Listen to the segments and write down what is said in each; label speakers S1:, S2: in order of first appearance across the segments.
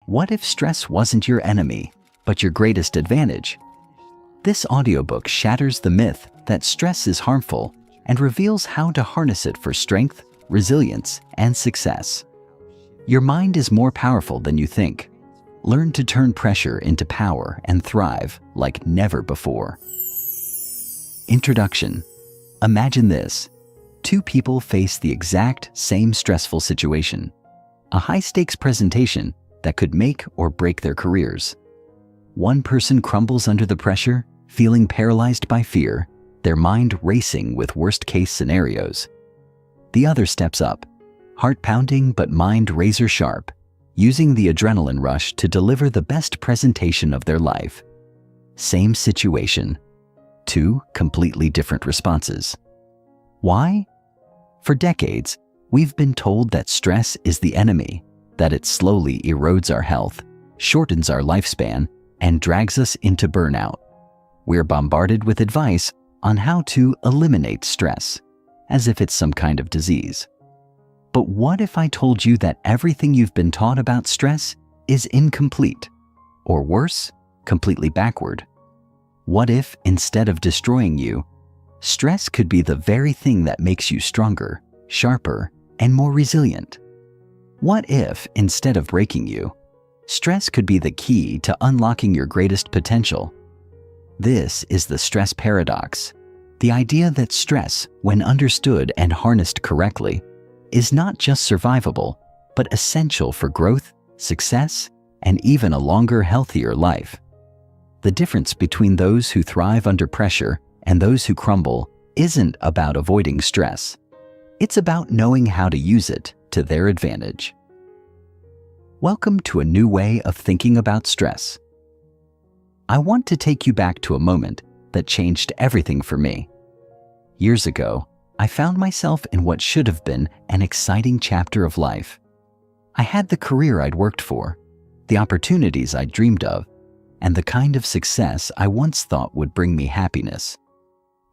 S1: What if stress wasn't your enemy, but your greatest advantage? This audiobook shatters the myth that stress is harmful and reveals how to harness it for strength, resilience, and success. Your mind is more powerful than you think. Learn to turn pressure into power and thrive like never before. Introduction. Imagine this. Two people face the exact same stressful situation. A high-stakes presentation that could make or break their careers. One person crumbles under the pressure, feeling paralyzed by fear, their mind racing with worst-case scenarios. The other steps up, heart pounding but mind razor-sharp, using the adrenaline rush to deliver the best presentation of their life. Same situation. Two completely different responses. Why? For decades, we've been told that stress is the enemy, that it slowly erodes our health, shortens our lifespan, and drags us into burnout. We're bombarded with advice on how to eliminate stress, as if it's some kind of disease. But what if I told you that everything you've been taught about stress is incomplete, or worse, completely backward? What if, instead of destroying you, stress could be the very thing that makes you stronger, sharper, and more resilient? What if, instead of breaking you, stress could be the key to unlocking your greatest potential? This is the stress paradox, the idea that stress, when understood and harnessed correctly, is not just survivable, but essential for growth, success, and even a longer, healthier life. The difference between those who thrive under pressure and those who crumble isn't about avoiding stress. It's about knowing how to use it to their advantage. Welcome to a new way of thinking about stress. I want to take you back to a moment that changed everything for me. Years ago, I found myself in what should have been an exciting chapter of life. I had the career I'd worked for, the opportunities I'd dreamed of, and the kind of success I once thought would bring me happiness.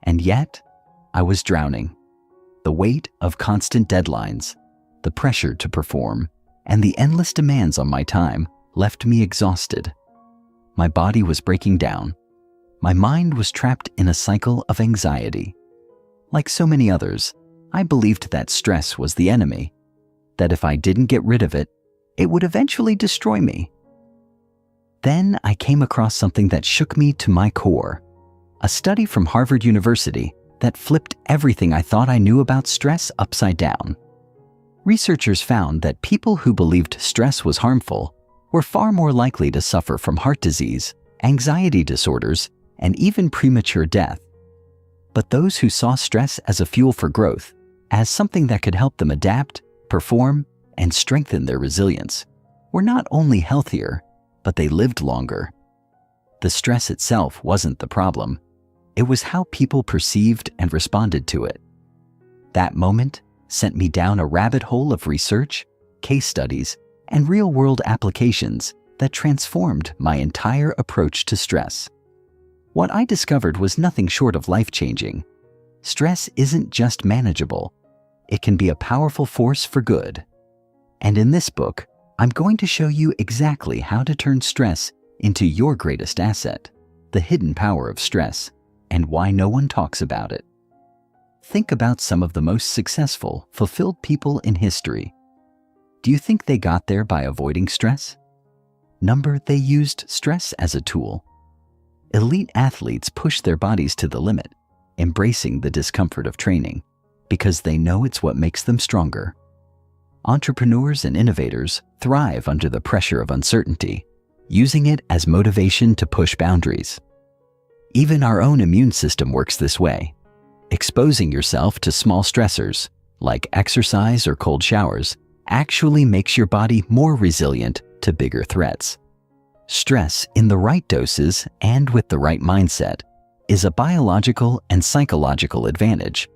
S1: And yet, I was drowning. The weight of constant deadlines, the pressure to perform, and the endless demands on my time left me exhausted. My body was breaking down. My mind was trapped in a cycle of anxiety. Like so many others, I believed that stress was the enemy, that if I didn't get rid of it, it would eventually destroy me. Then I came across something that shook me to my core, a study from Harvard University that flipped everything I thought I knew about stress upside down. Researchers found that people who believed stress was harmful were far more likely to suffer from heart disease, anxiety disorders, and even premature death. But those who saw stress as a fuel for growth, as something that could help them adapt, perform, and strengthen their resilience, were not only healthier, but they lived longer. The stress itself wasn't the problem. It was how people perceived and responded to it. That moment sent me down a rabbit hole of research, case studies, and real-world applications that transformed my entire approach to stress. What I discovered was nothing short of life-changing. Stress isn't just manageable. It can be a powerful force for good. And in this book, I'm going to show you exactly how to turn stress into your greatest asset, the hidden power of stress, and why no one talks about it. Think about some of the most successful, fulfilled people in history. Do you think they got there by avoiding stress? Number, they used stress as a tool. Elite athletes push their bodies to the limit, embracing the discomfort of training, because they know it's what makes them stronger. Entrepreneurs and innovators thrive under the pressure of uncertainty, using it as motivation to push boundaries. Even our own immune system works this way. Exposing yourself to small stressors, like exercise or cold showers, actually makes your body more resilient to bigger threats. Stress in the right doses and with the right mindset is a biological and psychological advantage.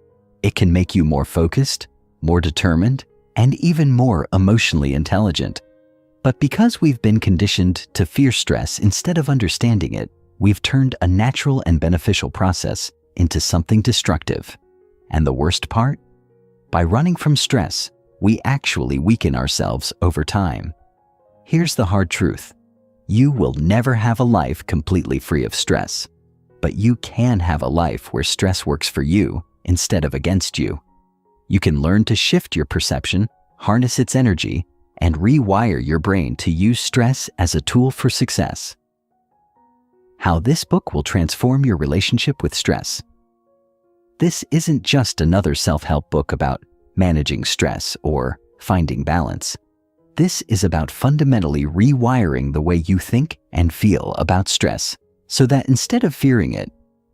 S1: It can make you more focused, more determined, and even more emotionally intelligent. But because we've been conditioned to fear stress instead of understanding it, we've turned a natural and beneficial process into something destructive. And the worst part? By running from stress, we actually weaken ourselves over time. Here's the hard truth. You will never have a life completely free of stress, but you can have a life where stress works for you instead of against you. You can learn to shift your perception, harness its energy, and rewire your brain to use stress as a tool for success. How this book will transform your relationship with stress. This isn't just another self-help book about managing stress or finding balance. This is about fundamentally rewiring the way you think and feel about stress so that instead of fearing it,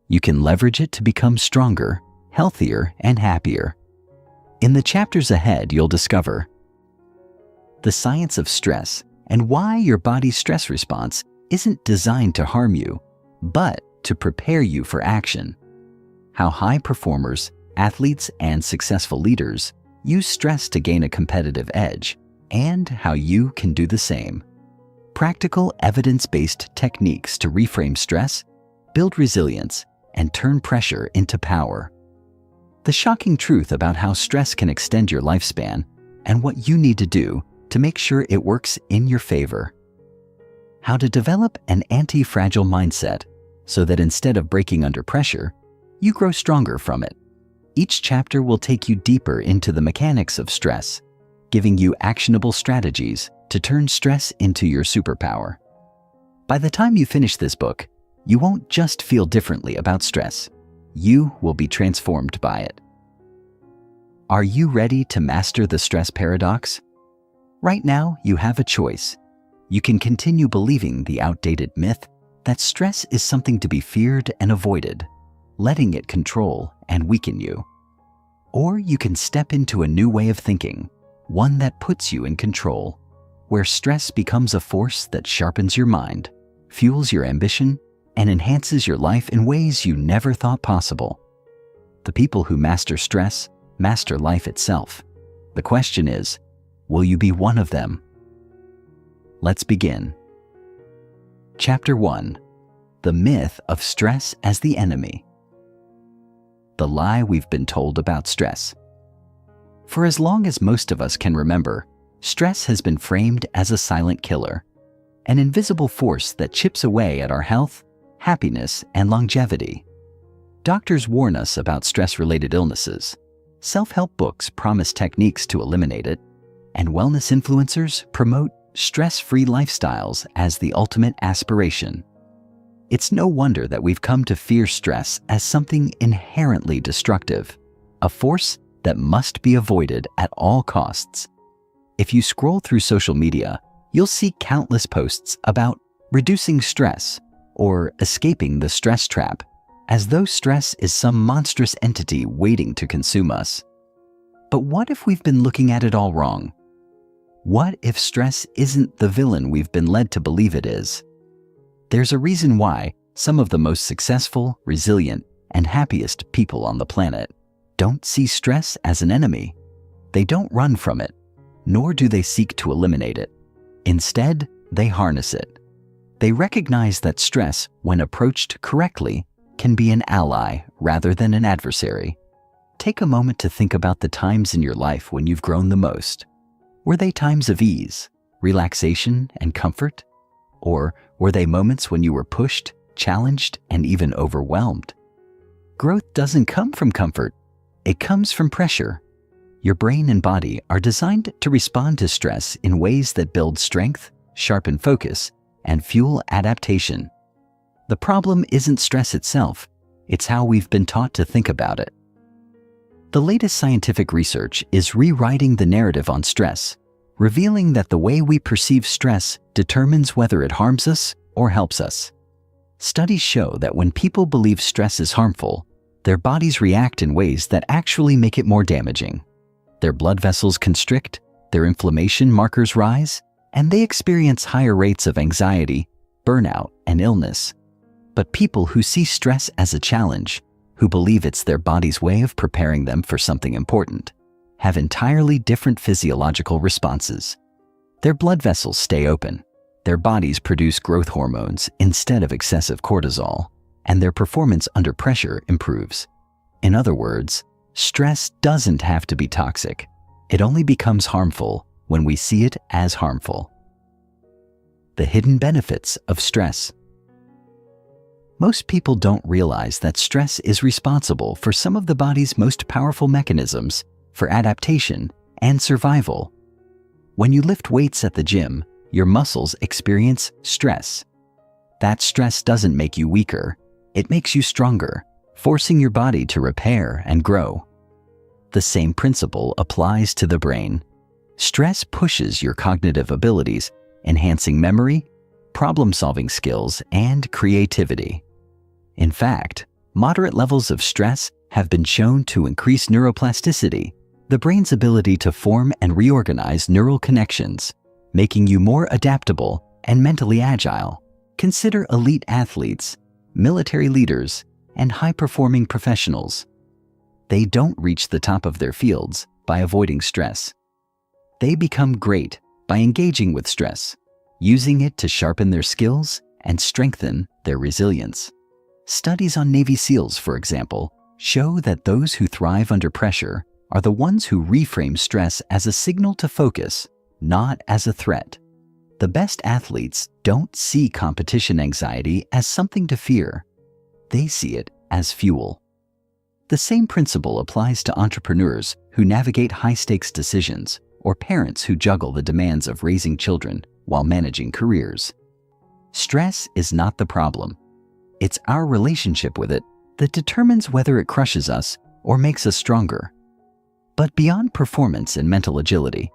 S1: you can leverage it to become stronger, healthier, and happier. In the chapters ahead, you'll discover the science of stress and why your body's stress response isn't designed to harm you, but to prepare you for action. How high performers, athletes, and successful leaders use stress to gain a competitive edge, and how you can do the same. Practical, evidence-based techniques to reframe stress, build resilience, and turn pressure into power. The shocking truth about how stress can extend your lifespan and what you need to do to make sure it works in your favor. How to develop an anti-fragile mindset so that instead of breaking under pressure, you grow stronger from it. Each chapter will take you deeper into the mechanics of stress, giving you actionable strategies to turn stress into your superpower. By the time you finish this book, you won't just feel differently about stress. You will be transformed by it. Are you ready to master the stress paradox? Right now, you have a choice. You can continue believing the outdated myth that stress is something to be feared and avoided, letting it control and weaken you. Or you can step into a new way of thinking, one that puts you in control, where stress becomes a force that sharpens your mind, fuels your ambition, and enhances your life in ways you never thought possible. The people who master stress master life itself. The question is, will you be one of them? Let's begin. Chapter 1. The myth of stress as the enemy. The lie we've been told about stress. For as long as most of us can remember, stress has been framed as a silent killer, an invisible force that chips away at our health, happiness, and longevity. Doctors warn us about stress-related illnesses. Self-help books promise techniques to eliminate it, and wellness influencers promote stress-free lifestyles as the ultimate aspiration. It's no wonder that we've come to fear stress as something inherently destructive, a force that must be avoided at all costs. If you scroll through social media, you'll see countless posts about reducing stress or escaping the stress trap, as though stress is some monstrous entity waiting to consume us. But what if we've been looking at it all wrong? What if stress isn't the villain we've been led to believe it is? There's a reason why some of the most successful, resilient, and happiest people on the planet don't see stress as an enemy. They don't run from it, nor do they seek to eliminate it. Instead, they harness it. They recognize that stress, when approached correctly, can be an ally rather than an adversary. Take a moment to think about the times in your life when you've grown the most. Were they times of ease, relaxation, and comfort? Or were they moments when you were pushed, challenged, and even overwhelmed? Growth doesn't come from comfort. It comes from pressure. Your brain and body are designed to respond to stress in ways that build strength, sharpen focus, and fuel adaptation. The problem isn't stress itself, it's how we've been taught to think about it. The latest scientific research is rewriting the narrative on stress, revealing that the way we perceive stress determines whether it harms us or helps us. Studies show that when people believe stress is harmful, their bodies react in ways that actually make it more damaging. Their blood vessels constrict, their inflammation markers rise, and they experience higher rates of anxiety, burnout, and illness. But people who see stress as a challenge, who believe it's their body's way of preparing them for something important, have entirely different physiological responses. Their blood vessels stay open, their bodies produce growth hormones instead of excessive cortisol, and their performance under pressure improves. In other words, stress doesn't have to be toxic. It only becomes harmful when we see it as harmful. The hidden benefits of stress. Most people don't realize that stress is responsible for some of the body's most powerful mechanisms for adaptation and survival. When you lift weights at the gym, your muscles experience stress. That stress doesn't make you weaker, it makes you stronger, forcing your body to repair and grow. The same principle applies to the brain. Stress pushes your cognitive abilities, enhancing memory, problem-solving skills, and creativity. In fact, moderate levels of stress have been shown to increase neuroplasticity, the brain's ability to form and reorganize neural connections, making you more adaptable and mentally agile. Consider elite athletes, military leaders, and high-performing professionals. They don't reach the top of their fields by avoiding stress. They become great by engaging with stress, using it to sharpen their skills and strengthen their resilience. Studies on Navy SEALs, for example, show that those who thrive under pressure are the ones who reframe stress as a signal to focus, not as a threat. The best athletes don't see competition anxiety as something to fear. They see it as fuel. The same principle applies to entrepreneurs who navigate high-stakes decisions, or parents who juggle the demands of raising children while managing careers. Stress is not the problem. It's our relationship with it that determines whether it crushes us or makes us stronger. But beyond performance and mental agility,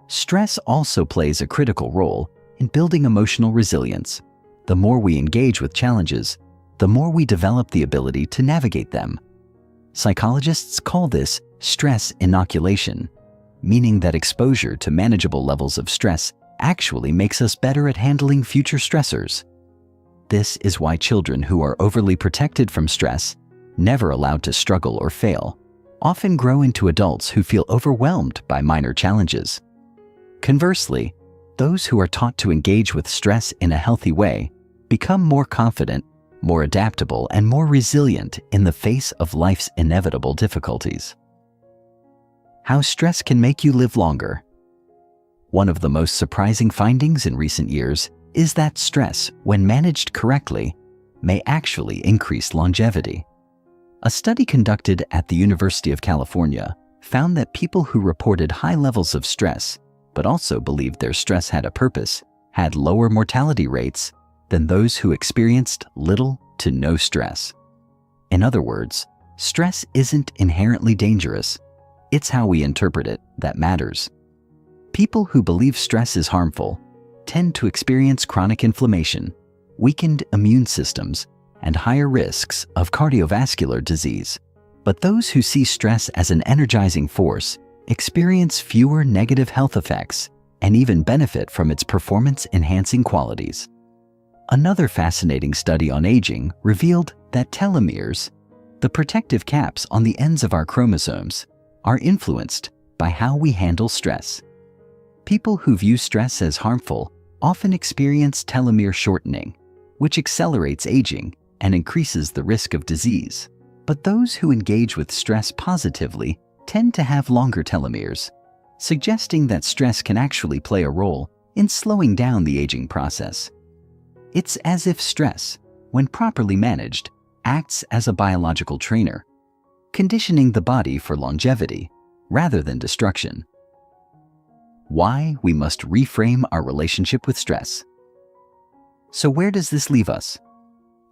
S1: stress also plays a critical role in building emotional resilience. The more we engage with challenges, the more we develop the ability to navigate them. Psychologists call this stress inoculation, meaning that exposure to manageable levels of stress actually makes us better at handling future stressors. This is why children who are overly protected from stress, never allowed to struggle or fail, often grow into adults who feel overwhelmed by minor challenges. Conversely, those who are taught to engage with stress in a healthy way become more confident, more adaptable, and more resilient in the face of life's inevitable difficulties. How stress can make you live longer. One of the most surprising findings in recent years is that stress, when managed correctly, may actually increase longevity. A study conducted at the University of California found that people who reported high levels of stress, but also believed their stress had a purpose, had lower mortality rates than those who experienced little to no stress. In other words, stress isn't inherently dangerous. It's how we interpret it that matters. People who believe stress is harmful tend to experience chronic inflammation, weakened immune systems, and higher risks of cardiovascular disease. But those who see stress as an energizing force experience fewer negative health effects and even benefit from its performance-enhancing qualities. Another fascinating study on aging revealed that telomeres, the protective caps on the ends of our chromosomes, are influenced by how we handle stress. People who view stress as harmful often experience telomere shortening, which accelerates aging and increases the risk of disease. But those who engage with stress positively tend to have longer telomeres, suggesting that stress can actually play a role in slowing down the aging process. It's as if stress, when properly managed, acts as a biological trainer, conditioning the body for longevity rather than destruction. Why we must reframe our relationship with stress. So where does this leave us?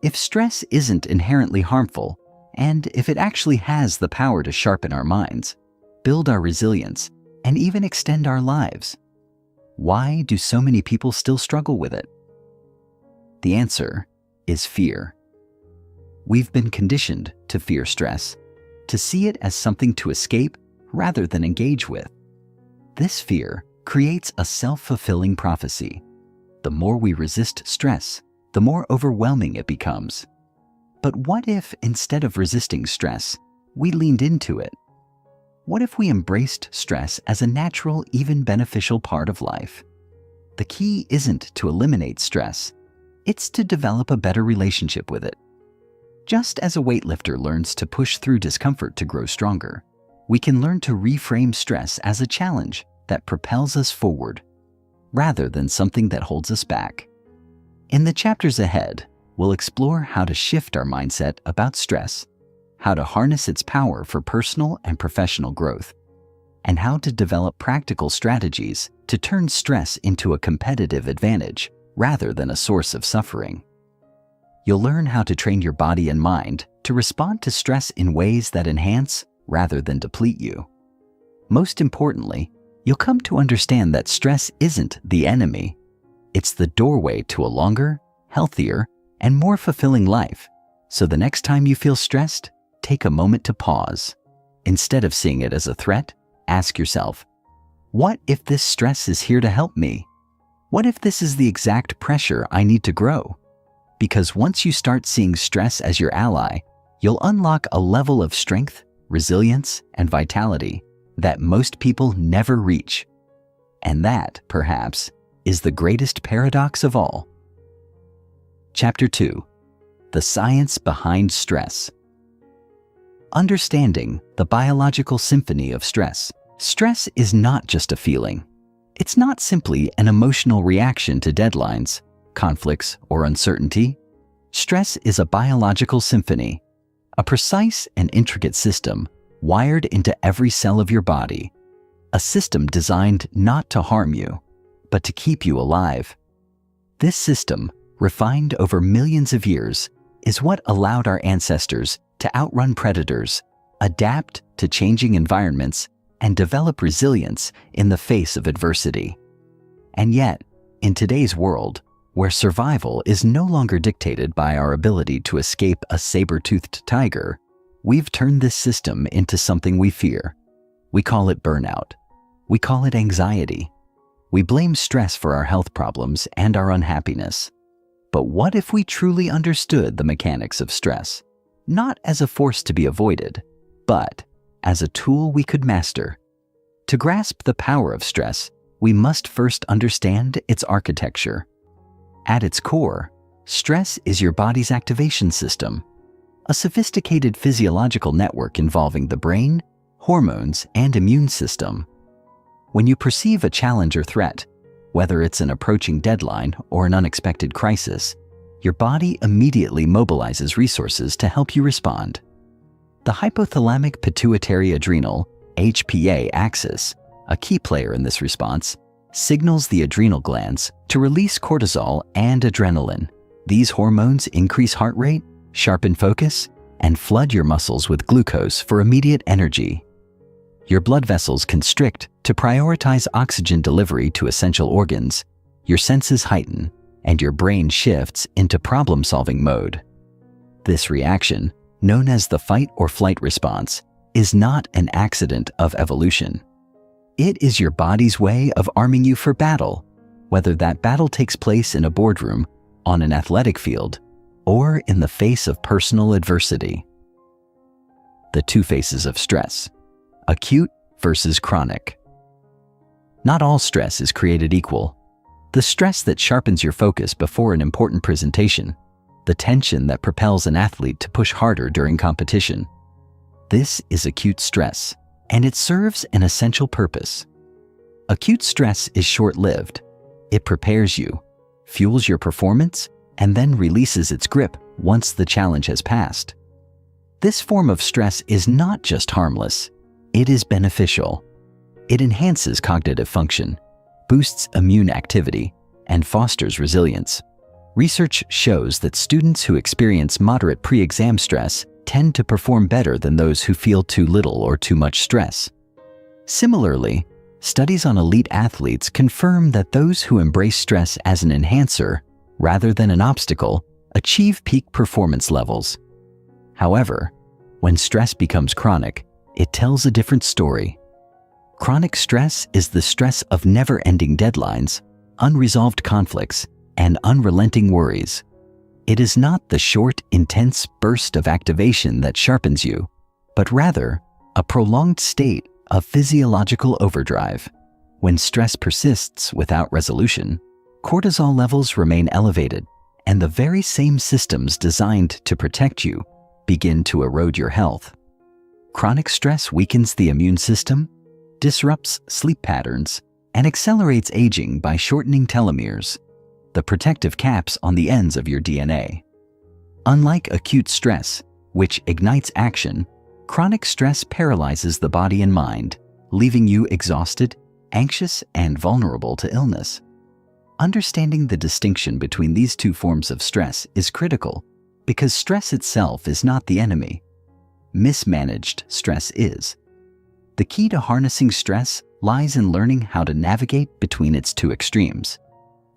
S1: If stress isn't inherently harmful, and if it actually has the power to sharpen our minds, build our resilience, and even extend our lives, why do so many people still struggle with it? The answer is fear. We've been conditioned to fear stress, to see it as something to escape rather than engage with. This fear creates a self-fulfilling prophecy. The more we resist stress, the more overwhelming it becomes. But what if, instead of resisting stress, we leaned into it? What if we embraced stress as a natural, even beneficial part of life? The key isn't to eliminate stress, it's to develop a better relationship with it. Just as a weightlifter learns to push through discomfort to grow stronger, we can learn to reframe stress as a challenge that propels us forward, rather than something that holds us back. In the chapters ahead, we'll explore how to shift our mindset about stress, how to harness its power for personal and professional growth, and how to develop practical strategies to turn stress into a competitive advantage rather than a source of suffering. You'll learn how to train your body and mind to respond to stress in ways that enhance rather than deplete you. Most importantly, you'll come to understand that stress isn't the enemy. It's the doorway to a longer, healthier, and more fulfilling life. So the next time you feel stressed, take a moment to pause. Instead of seeing it as a threat, ask yourself, what if this stress is here to help me? What if this is the exact pressure I need to grow? Because once you start seeing stress as your ally, you'll unlock a level of strength, resilience, and vitality that most people never reach. And that, perhaps, is the greatest paradox of all. Chapter 2. The Science Behind Stress. Understanding the biological symphony of stress. Stress is not just a feeling. It's not simply an emotional reaction to deadlines, conflicts, or uncertainty. Stress is a biological symphony, a precise and intricate system wired into every cell of your body, a system designed not to harm you, but to keep you alive. This system, refined over millions of years, is what allowed our ancestors to outrun predators, adapt to changing environments, and develop resilience in the face of adversity. And yet, in today's world, where survival is no longer dictated by our ability to escape a saber-toothed tiger, we've turned this system into something we fear. We call it burnout. We call it anxiety. We blame stress for our health problems and our unhappiness. But what if we truly understood the mechanics of stress, not as a force to be avoided, but as a tool we could master? To grasp the power of stress, we must first understand its architecture. At its core, stress is your body's activation system, a sophisticated physiological network involving the brain, hormones, and immune system. When you perceive a challenge or threat, whether it's an approaching deadline or an unexpected crisis, your body immediately mobilizes resources to help you respond. The hypothalamic pituitary adrenal (HPA) axis, a key player in this response, signals the adrenal glands to release cortisol and adrenaline. These hormones increase heart rate, sharpen focus, and flood your muscles with glucose for immediate energy. Your blood vessels constrict to prioritize oxygen delivery to essential organs, your senses heighten, and your brain shifts into problem-solving mode. This reaction, known as the fight or flight response, is not an accident of evolution. It is your body's way of arming you for battle, whether that battle takes place in a boardroom, on an athletic field, or in the face of personal adversity. The two faces of stress: acute versus chronic. Not all stress is created equal. The stress that sharpens your focus before an important presentation, the tension that propels an athlete to push harder during competition. This is acute stress, and it serves an essential purpose. Acute stress is short-lived. It prepares you, fuels your performance, and then releases its grip once the challenge has passed. This form of stress is not just harmless, it is beneficial. It enhances cognitive function, boosts immune activity, and fosters resilience. Research shows that students who experience moderate pre-exam stress tend to perform better than those who feel too little or too much stress. Similarly, studies on elite athletes confirm that those who embrace stress as an enhancer rather than an obstacle achieve peak performance levels. However, when stress becomes chronic, it tells a different story. Chronic stress is the stress of never-ending deadlines, unresolved conflicts, and unrelenting worries. It is not the short, intense burst of activation that sharpens you, but rather a prolonged state of physiological overdrive. When stress persists without resolution, cortisol levels remain elevated, and the very same systems designed to protect you begin to erode your health. Chronic stress weakens the immune system, disrupts sleep patterns, and accelerates aging by shortening telomeres. the protective caps on the ends of your DNA. Unlike acute stress, which ignites action, chronic stress paralyzes the body and mind, leaving you exhausted, anxious, and vulnerable to illness. Understanding the distinction between these two forms of stress is critical because stress itself is not the enemy. Mismanaged stress is. The key to harnessing stress lies in learning how to navigate between its two extremes,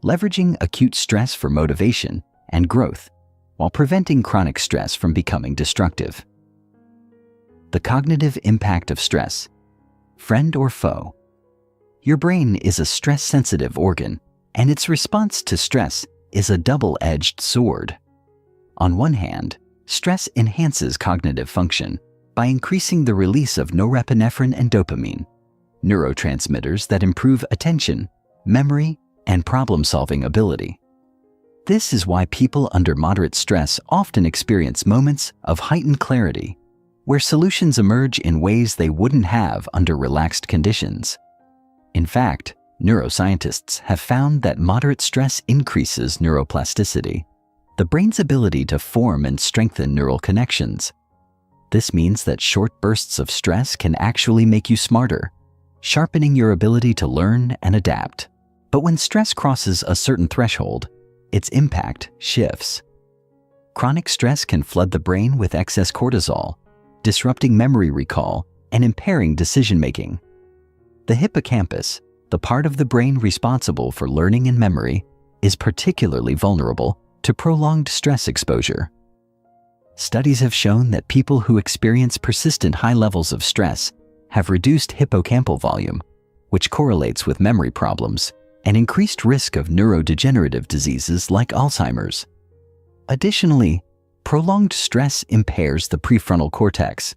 S1: leveraging acute stress for motivation and growth, while preventing chronic stress from becoming destructive. The cognitive impact of stress. Friend or foe? Your brain is a stress-sensitive organ, and its response to stress is a double-edged sword. On one hand, stress enhances cognitive function by increasing the release of norepinephrine and dopamine, neurotransmitters that improve attention, memory, and problem-solving ability. This is why people under moderate stress often experience moments of heightened clarity, where solutions emerge in ways they wouldn't have under relaxed conditions. In fact, neuroscientists have found that moderate stress increases neuroplasticity, the brain's ability to form and strengthen neural connections. This means that short bursts of stress can actually make you smarter, sharpening your ability to learn and adapt. But when stress crosses a certain threshold, its impact shifts. Chronic stress can flood the brain with excess cortisol, disrupting memory recall and impairing decision-making. The hippocampus, the part of the brain responsible for learning and memory, is particularly vulnerable to prolonged stress exposure. Studies have shown that people who experience persistent high levels of stress have reduced hippocampal volume, which correlates with memory problems and increased risk of neurodegenerative diseases like Alzheimer's. Additionally, prolonged stress impairs the prefrontal cortex,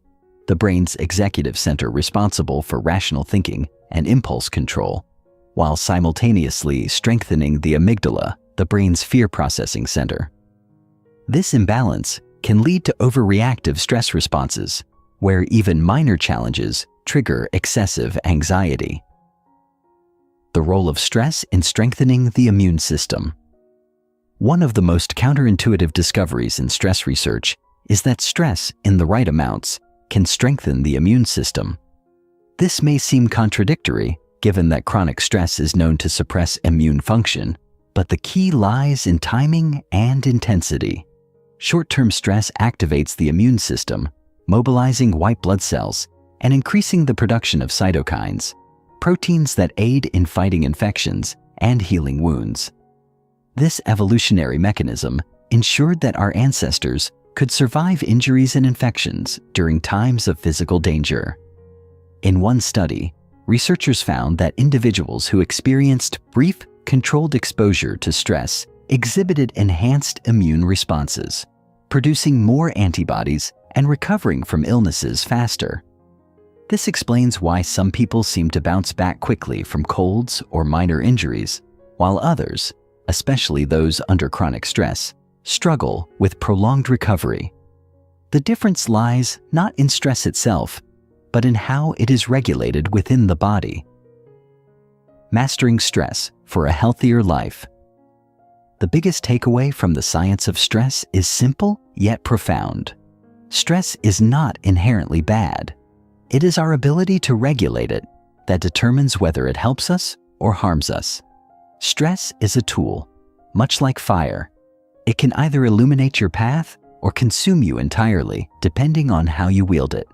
S1: the brain's executive center responsible for rational thinking and impulse control, while simultaneously strengthening the amygdala, the brain's fear processing center. This imbalance can lead to overreactive stress responses, where even minor challenges trigger excessive anxiety. The role of stress in strengthening the immune system. One of the most counterintuitive discoveries in stress research is that stress, in the right amounts, can strengthen the immune system. This may seem contradictory, given that chronic stress is known to suppress immune function, but the key lies in timing and intensity. Short-term stress activates the immune system, mobilizing white blood cells and increasing the production of cytokines, proteins that aid in fighting infections and healing wounds. This evolutionary mechanism ensured that our ancestors could survive injuries and infections during times of physical danger. In one study, researchers found that individuals who experienced brief, controlled exposure to stress exhibited enhanced immune responses, producing more antibodies and recovering from illnesses faster. This explains why some people seem to bounce back quickly from colds or minor injuries, while others, especially those under chronic stress, struggle with prolonged recovery. The difference lies not in stress itself, but in how it is regulated within the body. Mastering stress for a healthier life. The biggest takeaway from the science of stress is simple yet profound. Stress is not inherently bad. It is our ability to regulate it that determines whether it helps us or harms us. Stress is a tool, much like fire. It can either illuminate your path or consume you entirely, depending on how you wield it.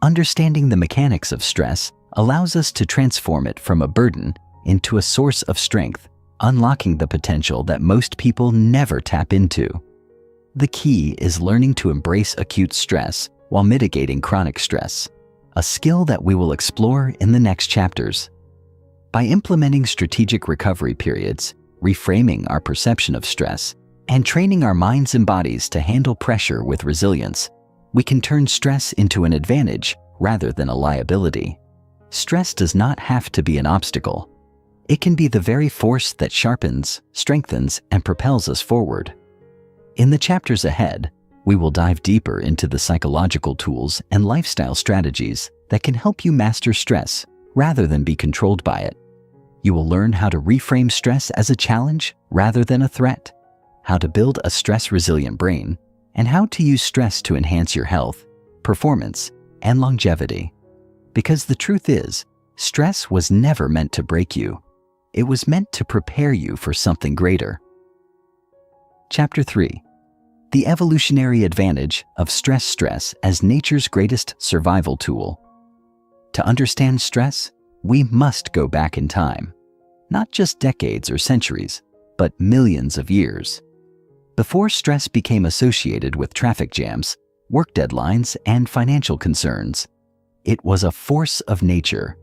S1: Understanding the mechanics of stress allows us to transform it from a burden into a source of strength, unlocking the potential that most people never tap into. The key is learning to embrace acute stress while mitigating chronic stress, a skill that we will explore in the next chapters. By implementing strategic recovery periods, reframing our perception of stress, and training our minds and bodies to handle pressure with resilience, we can turn stress into an advantage rather than a liability. Stress does not have to be an obstacle. It can be the very force that sharpens, strengthens, and propels us forward. In the chapters ahead, we will dive deeper into the psychological tools and lifestyle strategies that can help you master stress rather than be controlled by it. You will learn how to reframe stress as a challenge rather than a threat, how to build a stress-resilient brain, and how to use stress to enhance your health, performance, and longevity. Because the truth is, stress was never meant to break you. It was meant to prepare you for something greater. Chapter 3. The evolutionary advantage of stress as nature's greatest survival tool. To understand stress, we must go back in time. Not just decades or centuries, but millions of years. Before stress became associated with traffic jams, work deadlines, and financial concerns, it was a force of nature,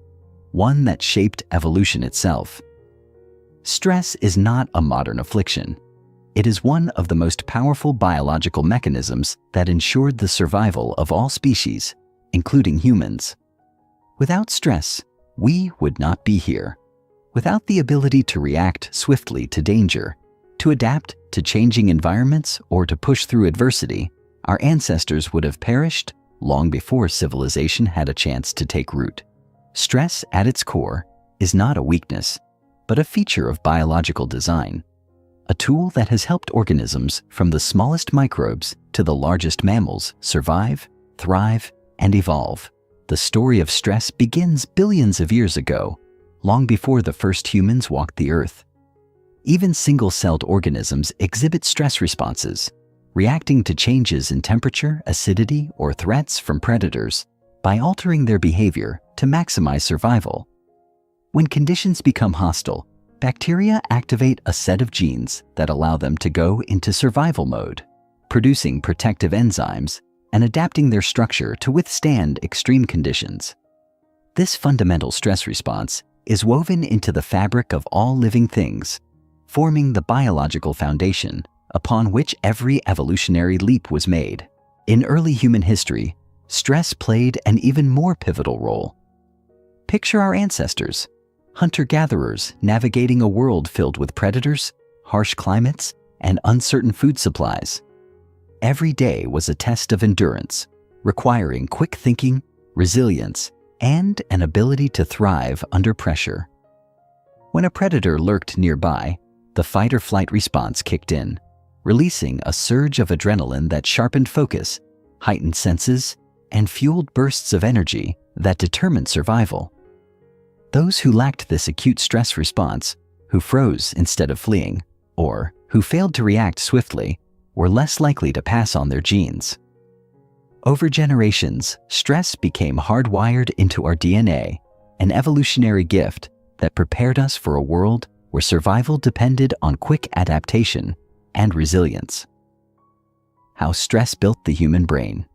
S1: one that shaped evolution itself. Stress is not a modern affliction. It is one of the most powerful biological mechanisms that ensured the survival of all species, including humans. Without stress, we would not be here. Without the ability to react swiftly to danger, to adapt to changing environments, or to push through adversity, our ancestors would have perished long before civilization had a chance to take root. Stress, at its core, is not a weakness, but a feature of biological design, a tool that has helped organisms from the smallest microbes to the largest mammals survive, thrive, and evolve. The story of stress begins billions of years ago, long before the first humans walked the earth. Even single-celled organisms exhibit stress responses, reacting to changes in temperature, acidity, or threats from predators by altering their behavior to maximize survival. When conditions become hostile, bacteria activate a set of genes that allow them to go into survival mode, producing protective enzymes and adapting their structure to withstand extreme conditions. This fundamental stress response is woven into the fabric of all living things, forming the biological foundation upon which every evolutionary leap was made. In early human history, stress played an even more pivotal role. Picture our ancestors, hunter-gatherers navigating a world filled with predators, harsh climates, and uncertain food supplies. Every day was a test of endurance, requiring quick thinking, resilience, and an ability to thrive under pressure. When a predator lurked nearby, the fight-or-flight response kicked in, releasing a surge of adrenaline that sharpened focus, heightened senses, and fueled bursts of energy that determined survival. Those who lacked this acute stress response, who froze instead of fleeing, or who failed to react swiftly, were less likely to pass on their genes. Over generations, stress became hardwired into our DNA, an evolutionary gift that prepared us for a world where survival depended on quick adaptation and resilience. How stress built the human brain.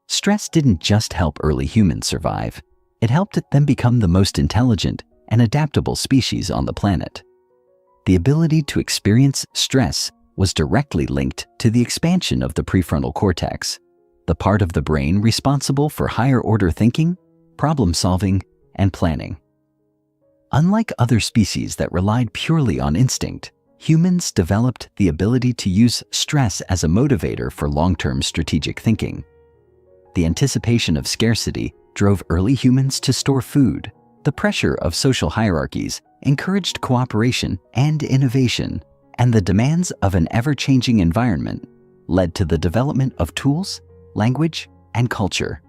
S1: Stress didn't just help early humans survive, it helped them become the most intelligent and adaptable species on the planet. The ability to experience stress was directly linked to the expansion of the prefrontal cortex, the part of the brain responsible for higher-order thinking, problem-solving, and planning. Unlike other species that relied purely on instinct, humans developed the ability to use stress as a motivator for long-term strategic thinking. The anticipation of scarcity drove early humans to store food. The pressure of social hierarchies encouraged cooperation and innovation, and the demands of an ever-changing environment led to the development of tools, language, and culture.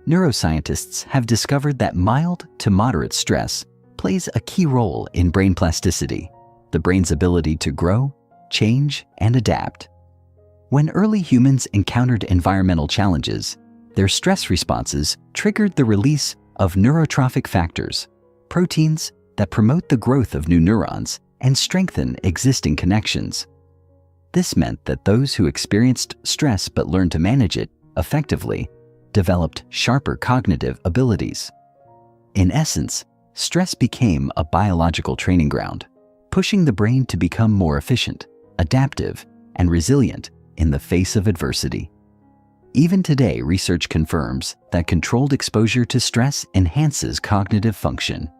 S1: Neuroscientists have discovered that mild to moderate stress plays a key role in brain plasticity, the brain's ability to grow, change, and adapt. When early humans encountered environmental challenges, their stress responses triggered the release of neurotrophic factors, proteins that promote the growth of new neurons and strengthen existing connections. This meant that those who experienced stress but learned to manage it effectively developed sharper cognitive abilities. In essence, stress became a biological training ground, pushing the brain to become more efficient, adaptive, and resilient in the face of adversity. Even today, research confirms that controlled exposure to stress enhances cognitive function.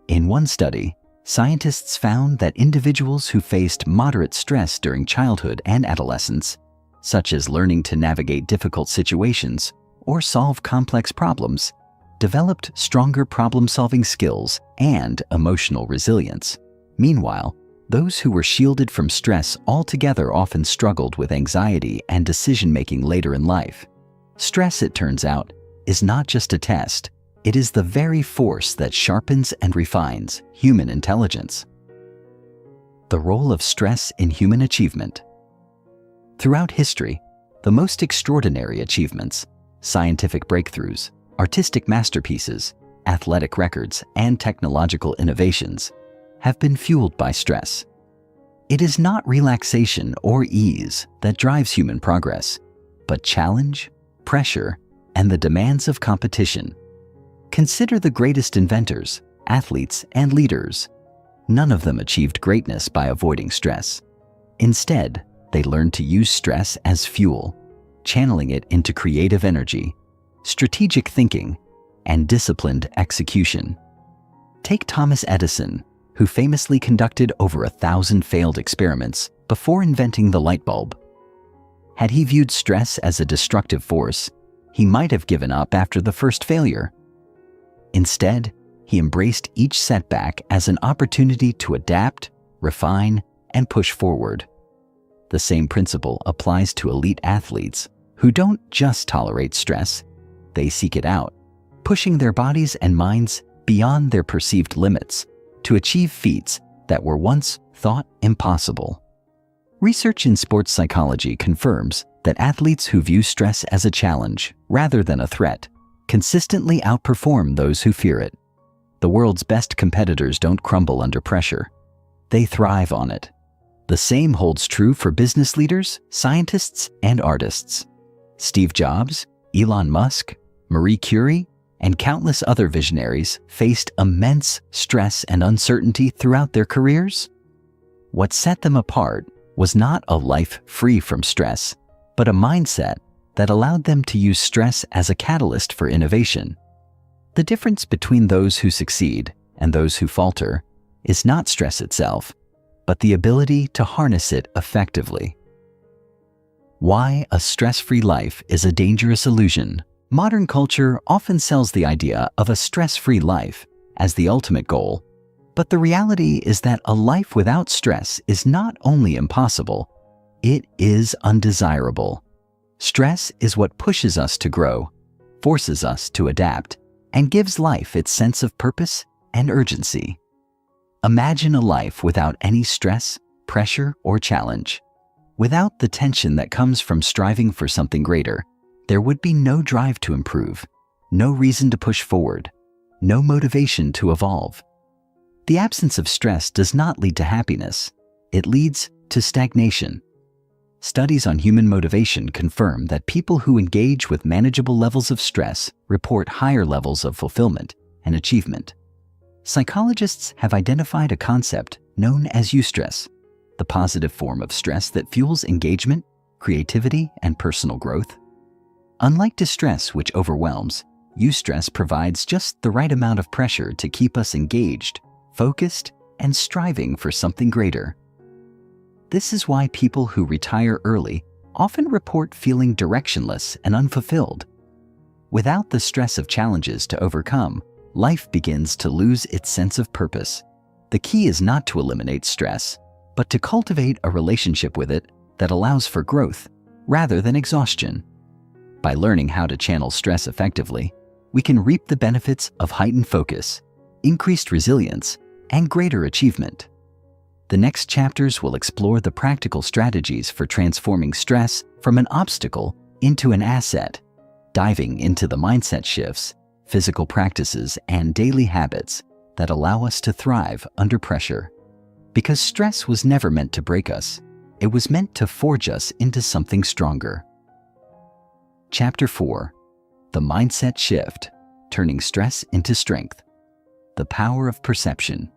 S1: In one study, scientists found that individuals who faced moderate stress during childhood and adolescence, such as learning to navigate difficult situations or solve complex problems, developed stronger problem-solving skills and emotional resilience. Meanwhile, those who were shielded from stress altogether often struggled with anxiety and decision-making later in life. Stress, it turns out, is not just a test. It is the very force that sharpens and refines human intelligence. The role of stress in human achievement. Throughout history, the most extraordinary achievements, scientific breakthroughs, artistic masterpieces, athletic records, and technological innovations have been fueled by stress. It is not relaxation or ease that drives human progress, but challenge, pressure, and the demands of competition. Consider the greatest inventors, athletes, and leaders. None of them achieved greatness by avoiding stress. Instead, they learned to use stress as fuel, channeling it into creative energy, strategic thinking, and disciplined execution. Take Thomas Edison, who famously conducted over 1,000 failed experiments before inventing the light bulb. Had he viewed stress as a destructive force, he might have given up after the first failure. Instead, he embraced each setback as an opportunity to adapt, refine, and push forward. The same principle applies to elite athletes who don't just tolerate stress, they seek it out, pushing their bodies and minds beyond their perceived limits to achieve feats that were once thought impossible. Research in sports psychology confirms that athletes who view stress as a challenge rather than a threat consistently outperform those who fear it. The world's best competitors don't crumble under pressure. They thrive on it. The same holds true for business leaders, scientists, and artists. Steve Jobs, Elon Musk, Marie Curie, and countless other visionaries faced immense stress and uncertainty throughout their careers. What set them apart was not a life free from stress, but a mindset that allowed them to use stress as a catalyst for innovation. The difference between those who succeed and those who falter is not stress itself, but the ability to harness it effectively. Why a stress-free life is a dangerous illusion. Modern culture often sells the idea of a stress-free life as the ultimate goal, but the reality is that a life without stress is not only impossible, it is undesirable. Stress is what pushes us to grow, forces us to adapt, and gives life its sense of purpose and urgency. Imagine a life without any stress, pressure, or challenge. Without the tension that comes from striving for something greater, there would be no drive to improve, no reason to push forward, no motivation to evolve. The absence of stress does not lead to happiness. It leads to stagnation. Studies on human motivation confirm that people who engage with manageable levels of stress report higher levels of fulfillment and achievement. Psychologists have identified a concept known as eustress, the positive form of stress that fuels engagement, creativity, and personal growth. Unlike distress, which overwhelms, eustress provides just the right amount of pressure to keep us engaged, focused, and striving for something greater. This is why people who retire early often report feeling directionless and unfulfilled. Without the stress of challenges to overcome, life begins to lose its sense of purpose. The key is not to eliminate stress, but to cultivate a relationship with it that allows for growth rather than exhaustion. By learning how to channel stress effectively, we can reap the benefits of heightened focus, increased resilience, and greater achievement. The next chapters will explore the practical strategies for transforming stress from an obstacle into an asset, diving into the mindset shifts, physical practices, and daily habits that allow us to thrive under pressure. Because stress was never meant to break us, it was meant to forge us into something stronger. Chapter 4: The Mindset Shift, Turning Stress into Strength. The Power of Perception.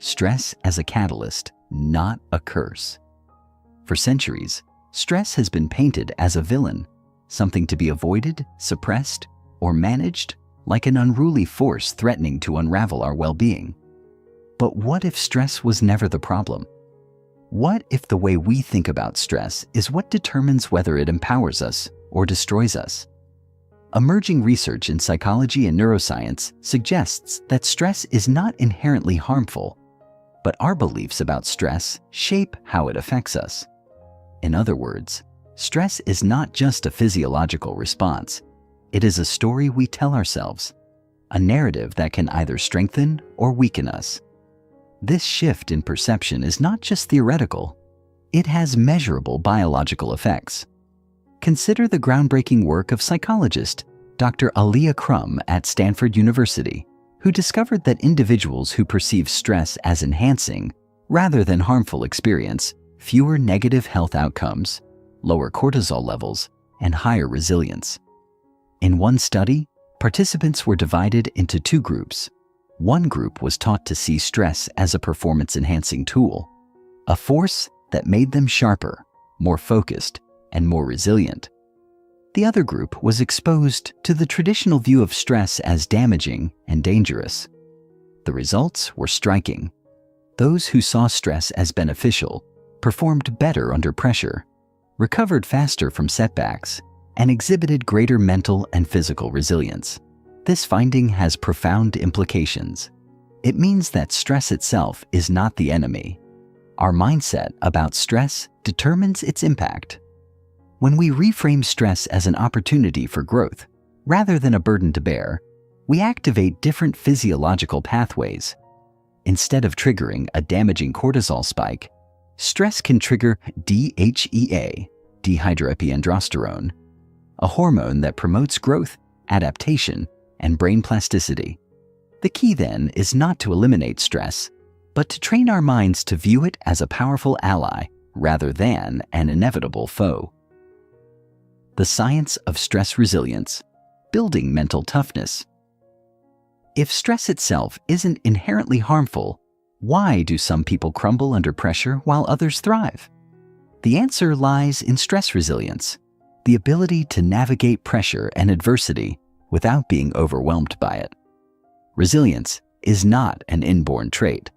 S1: Stress as a catalyst, not a curse. For centuries, stress has been painted as a villain, something to be avoided, suppressed, or managed, like an unruly force threatening to unravel our well-being. But what if stress was never the problem? What if the way we think about stress is what determines whether it empowers us or destroys us? Emerging research in psychology and neuroscience suggests that stress is not inherently harmful, but our beliefs about stress shape how it affects us. In other words, stress is not just a physiological response. It is a story we tell ourselves, a narrative that can either strengthen or weaken us. This shift in perception is not just theoretical. It has measurable biological effects. Consider the groundbreaking work of psychologist Dr. Alia Crum at Stanford University, who discovered that individuals who perceive stress as enhancing rather than harmful experience fewer negative health outcomes, lower cortisol levels, and higher resilience. In one study, participants were divided into two groups. One group was taught to see stress as a performance-enhancing tool, a force that made them sharper, more focused, and more resilient. The other group was exposed to the traditional view of stress as damaging and dangerous. The results were striking. Those who saw stress as beneficial performed better under pressure, recovered faster from setbacks, and exhibited greater mental and physical resilience. This finding has profound implications. It means that stress itself is not the enemy. Our mindset about stress determines its impact. When we reframe stress as an opportunity for growth, rather than a burden to bear, we activate different physiological pathways. Instead of triggering a damaging cortisol spike, stress can trigger DHEA, dehydroepiandrosterone, a hormone that promotes growth, adaptation, and brain plasticity. The key then is not to eliminate stress, but to train our minds to view it as a powerful ally rather than an inevitable foe. The science of stress resilience, building mental toughness. If stress itself isn't inherently harmful, why do some people crumble under pressure while others thrive? The answer lies in stress resilience, the ability to navigate pressure and adversity without being overwhelmed by it. Resilience is not an inborn trait.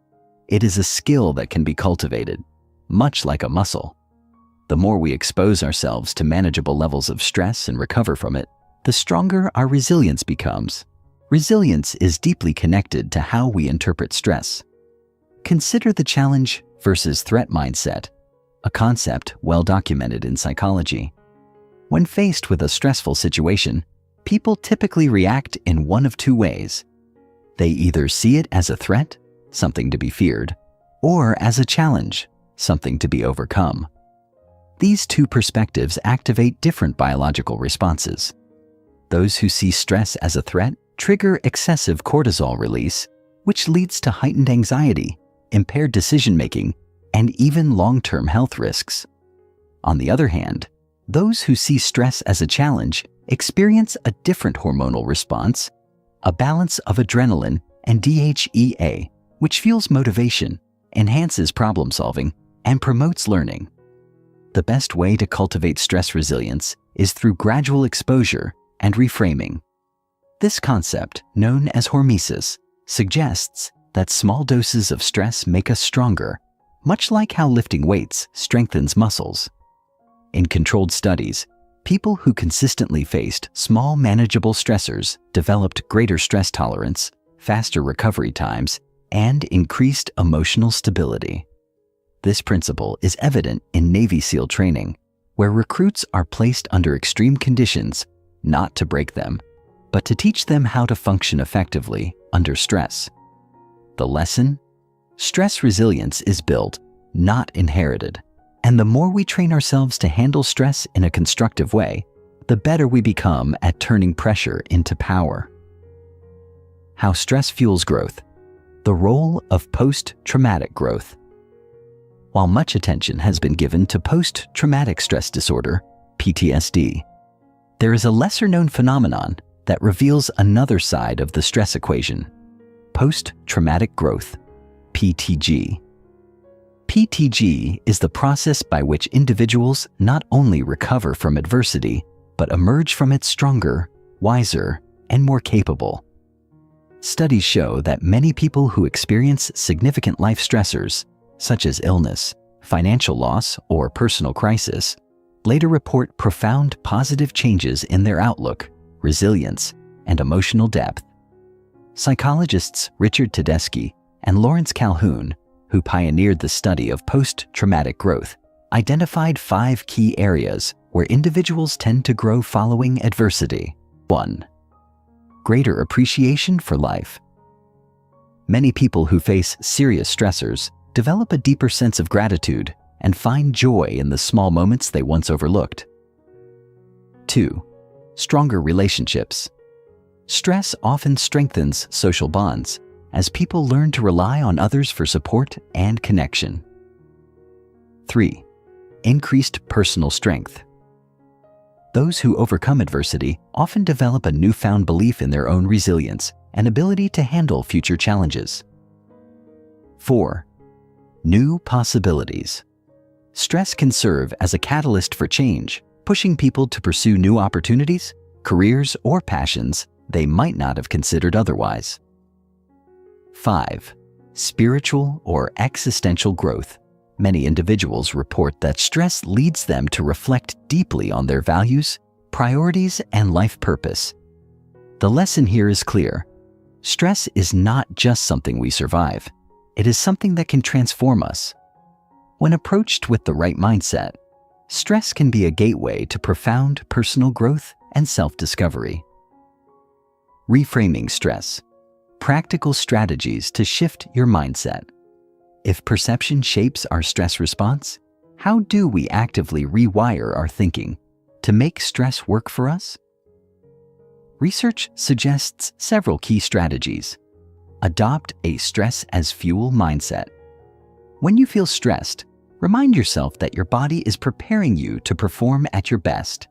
S1: It is a skill that can be cultivated, much like a muscle. The more we expose ourselves to manageable levels of stress and recover from it, the stronger our resilience becomes. Resilience is deeply connected to how we interpret stress. Consider the challenge versus threat mindset, a concept well documented in psychology. When faced with a stressful situation, people typically react in one of two ways. They either see it as a threat, something to be feared, or as a challenge, something to be overcome. These two perspectives activate different biological responses. Those who see stress as a threat trigger excessive cortisol release, which leads to heightened anxiety, impaired decision-making, and even long-term health risks. On the other hand, those who see stress as a challenge experience a different hormonal response, a balance of adrenaline and DHEA, which fuels motivation, enhances problem-solving, and promotes learning. The best way to cultivate stress resilience is through gradual exposure and reframing. This concept, known as hormesis, suggests that small doses of stress make us stronger, much like how lifting weights strengthens muscles. In controlled studies, people who consistently faced small manageable stressors developed greater stress tolerance, faster recovery times, and increased emotional stability. This principle is evident in Navy SEAL training, where recruits are placed under extreme conditions, not to break them, but to teach them how to function effectively under stress. The lesson? Stress resilience is built, not inherited. And the more we train ourselves to handle stress in a constructive way, the better we become at turning pressure into power. How stress fuels growth. The role of post-traumatic growth. While much attention has been given to post-traumatic stress disorder, PTSD, there is a lesser-known phenomenon that reveals another side of the stress equation: post-traumatic growth, PTG. PTG is the process by which individuals not only recover from adversity, but emerge from it stronger, wiser, and more capable. Studies show that many people who experience significant life stressors, such as illness, financial loss, or personal crisis, later report profound positive changes in their outlook, resilience, and emotional depth. Psychologists Richard Tedeschi and Lawrence Calhoun, who pioneered the study of post-traumatic growth, identified 5 key areas where individuals tend to grow following adversity. 1. Greater appreciation for life. Many people who face serious stressors develop a deeper sense of gratitude and find joy in the small moments they once overlooked. 2. Stronger relationships. Stress often strengthens social bonds as people learn to rely on others for support and connection. 3. Increased personal strength. Those who overcome adversity often develop a newfound belief in their own resilience and ability to handle future challenges. 4. New possibilities. Stress can serve as a catalyst for change, pushing people to pursue new opportunities, careers, or passions they might not have considered otherwise. 5. Spiritual or existential growth. Many individuals report that stress leads them to reflect deeply on their values, priorities, and life purpose. The lesson here is clear. Stress is not just something we survive. It is something that can transform us. When approached with the right mindset, stress can be a gateway to profound personal growth and self-discovery. Reframing stress. Practical strategies to shift your mindset. If perception shapes our stress response, how do we actively rewire our thinking to make stress work for us? Research suggests several key strategies. Adopt a stress as fuel mindset. When you feel stressed, remind yourself that your body is preparing you to perform at your best.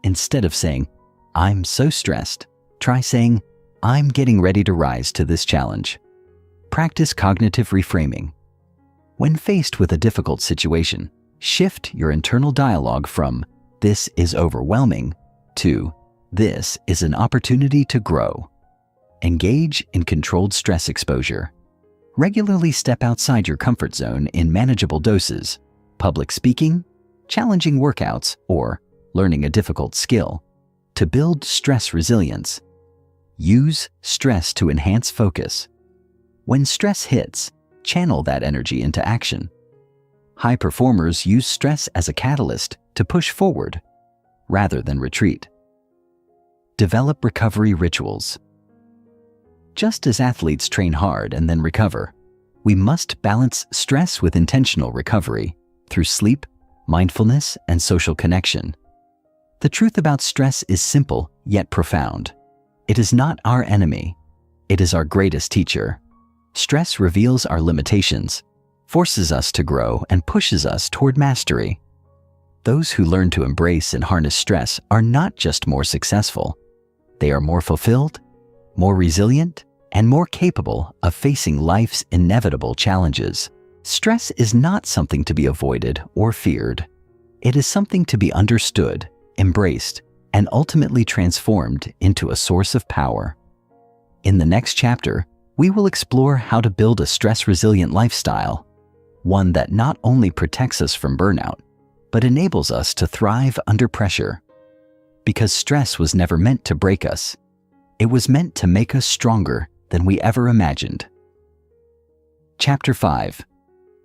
S1: Instead of saying, "I'm so stressed," try saying, "I'm getting ready to rise to this challenge." Practice cognitive reframing. When faced with a difficult situation, shift your internal dialogue from "this is overwhelming" to "this is an opportunity to grow." Engage in controlled stress exposure. Regularly step outside your comfort zone in manageable doses. Public speaking, challenging workouts, or learning a difficult skill to build stress resilience. Use stress to enhance focus. When stress hits, channel that energy into action. High performers use stress as a catalyst to push forward rather than retreat. Develop recovery rituals. Just as athletes train hard and then recover, we must balance stress with intentional recovery through sleep, mindfulness, and social connection. The truth about stress is simple yet profound. It is not our enemy. It is our greatest teacher. Stress reveals our limitations, forces us to grow, and pushes us toward mastery. Those who learn to embrace and harness stress are not just more successful. They are more fulfilled, more resilient, and more capable of facing life's inevitable challenges. Stress is not something to be avoided or feared. It is something to be understood, embraced, and ultimately transformed into a source of power. In the next chapter, we will explore how to build a stress-resilient lifestyle, one that not only protects us from burnout, but enables us to thrive under pressure. Because stress was never meant to break us. It was meant to make us stronger than we ever imagined. Chapter 5.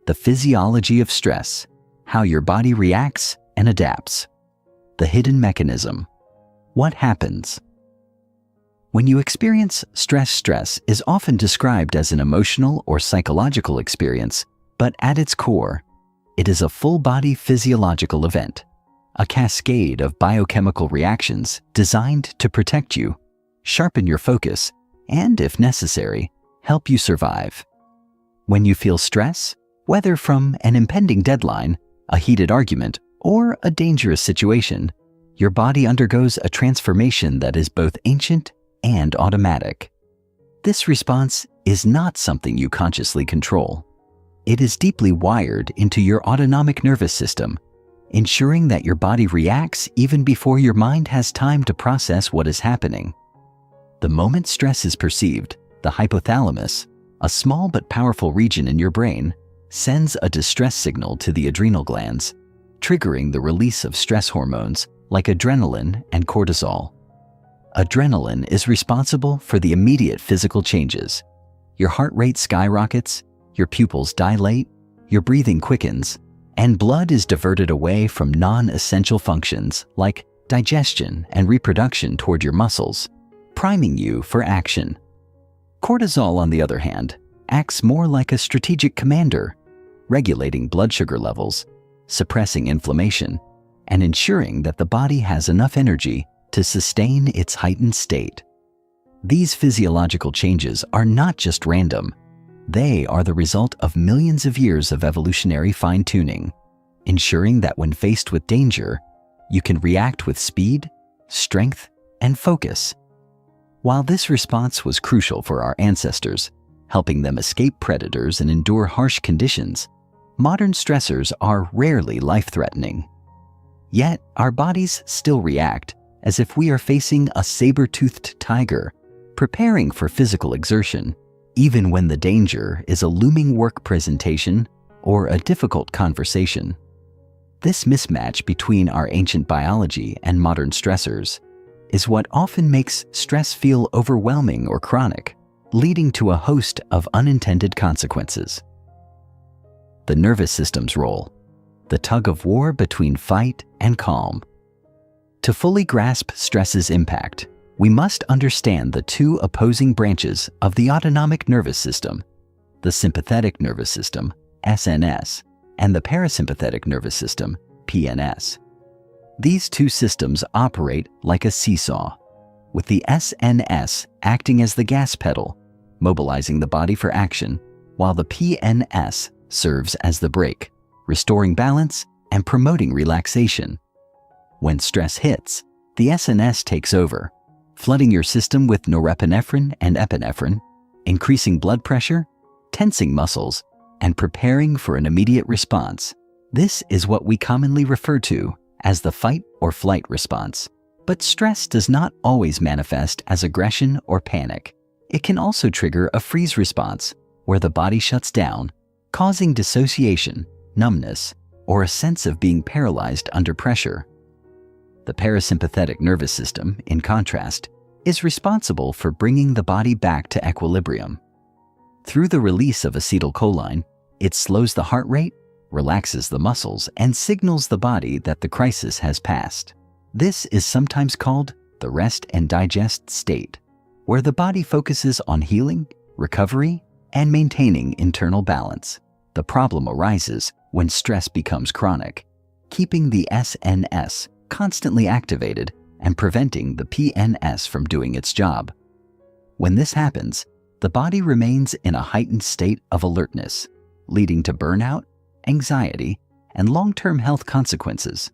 S1: The Physiology of Stress: How Your Body Reacts and Adapts. The Hidden Mechanism. What happens? When you experience stress, stress is often described as an emotional or psychological experience, but at its core, it is a full-body physiological event, a cascade of biochemical reactions designed to protect you, sharpen your focus, and, if necessary, help you survive. When you feel stress, whether from an impending deadline, a heated argument, or a dangerous situation, your body undergoes a transformation that is both ancient and automatic. This response is not something you consciously control. It is deeply wired into your autonomic nervous system, ensuring that your body reacts even before your mind has time to process what is happening. The moment stress is perceived, the hypothalamus, a small but powerful region in your brain, sends a distress signal to the adrenal glands, triggering the release of stress hormones like adrenaline and cortisol. Adrenaline is responsible for the immediate physical changes. Your heart rate skyrockets, your pupils dilate, your breathing quickens, and blood is diverted away from non-essential functions like digestion and reproduction toward your muscles, priming you for action. Cortisol, on the other hand, acts more like a strategic commander, regulating blood sugar levels, suppressing inflammation, and ensuring that the body has enough energy to sustain its heightened state. These physiological changes are not just random. They are the result of millions of years of evolutionary fine-tuning, ensuring that when faced with danger, you can react with speed, strength, and focus. While this response was crucial for our ancestors, helping them escape predators and endure harsh conditions, modern stressors are rarely life-threatening. Yet, our bodies still react as if we are facing a saber-toothed tiger, preparing for physical exertion, even when the danger is a looming work presentation or a difficult conversation. This mismatch between our ancient biology and modern stressors is what often makes stress feel overwhelming or chronic, leading to a host of unintended consequences. The nervous system's role, the tug-of-war between fight and calm. To fully grasp stress's impact, we must understand the two opposing branches of the autonomic nervous system, the sympathetic nervous system, SNS, and the parasympathetic nervous system, PNS. These two systems operate like a seesaw, with the SNS acting as the gas pedal, mobilizing the body for action, while the PNS serves as the brake, restoring balance and promoting relaxation. When stress hits, the SNS takes over, flooding your system with norepinephrine and epinephrine, increasing blood pressure, tensing muscles, and preparing for an immediate response. This is what we commonly refer to as the fight or flight response. But stress does not always manifest as aggression or panic. It can also trigger a freeze response, where the body shuts down, causing dissociation, numbness, or a sense of being paralyzed under pressure. The parasympathetic nervous system, in contrast, is responsible for bringing the body back to equilibrium. Through the release of acetylcholine, it slows the heart rate, relaxes the muscles, and signals the body that the crisis has passed. This is sometimes called the rest and digest state, where the body focuses on healing, recovery, and maintaining internal balance. The problem arises when stress becomes chronic, keeping the SNS constantly activated and preventing the PNS from doing its job. When this happens, the body remains in a heightened state of alertness, leading to burnout, anxiety, and long-term health consequences.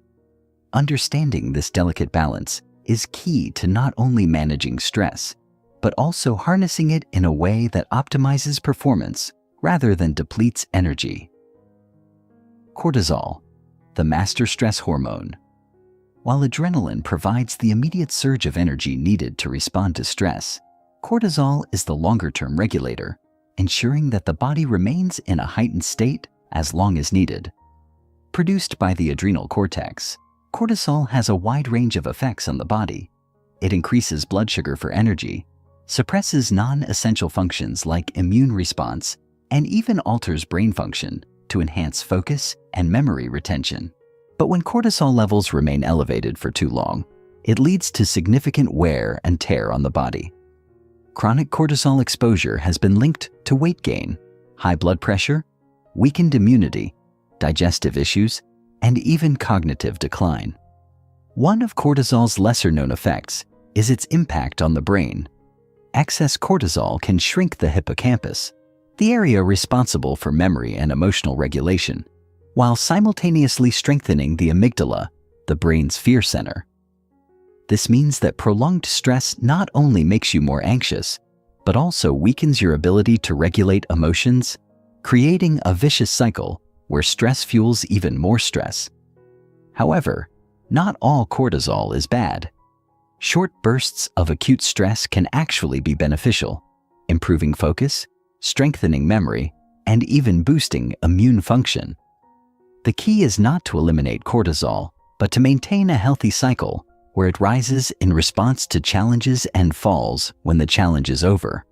S1: Understanding this delicate balance is key to not only managing stress, but also harnessing it in a way that optimizes performance rather than depletes energy. Cortisol, the master stress hormone. While adrenaline provides the immediate surge of energy needed to respond to stress, cortisol is the longer-term regulator, ensuring that the body remains in a heightened state as long as needed. Produced by the adrenal cortex, cortisol has a wide range of effects on the body. It increases blood sugar for energy, suppresses non-essential functions like immune response, and even alters brain function to enhance focus and memory retention. But when cortisol levels remain elevated for too long, it leads to significant wear and tear on the body. Chronic cortisol exposure has been linked to weight gain, high blood pressure, weakened immunity, digestive issues, and even cognitive decline. One of cortisol's lesser-known effects is its impact on the brain. Excess cortisol can shrink the hippocampus, the area responsible for memory and emotional regulation, while simultaneously strengthening the amygdala, the brain's fear center. This means that prolonged stress not only makes you more anxious, but also weakens your ability to regulate emotions, creating a vicious cycle where stress fuels even more stress. However, not all cortisol is bad. Short bursts of acute stress can actually be beneficial, improving focus, strengthening memory, and even boosting immune function. The key is not to eliminate cortisol, but to maintain a healthy cycle where it rises in response to challenges and falls when the challenge is over.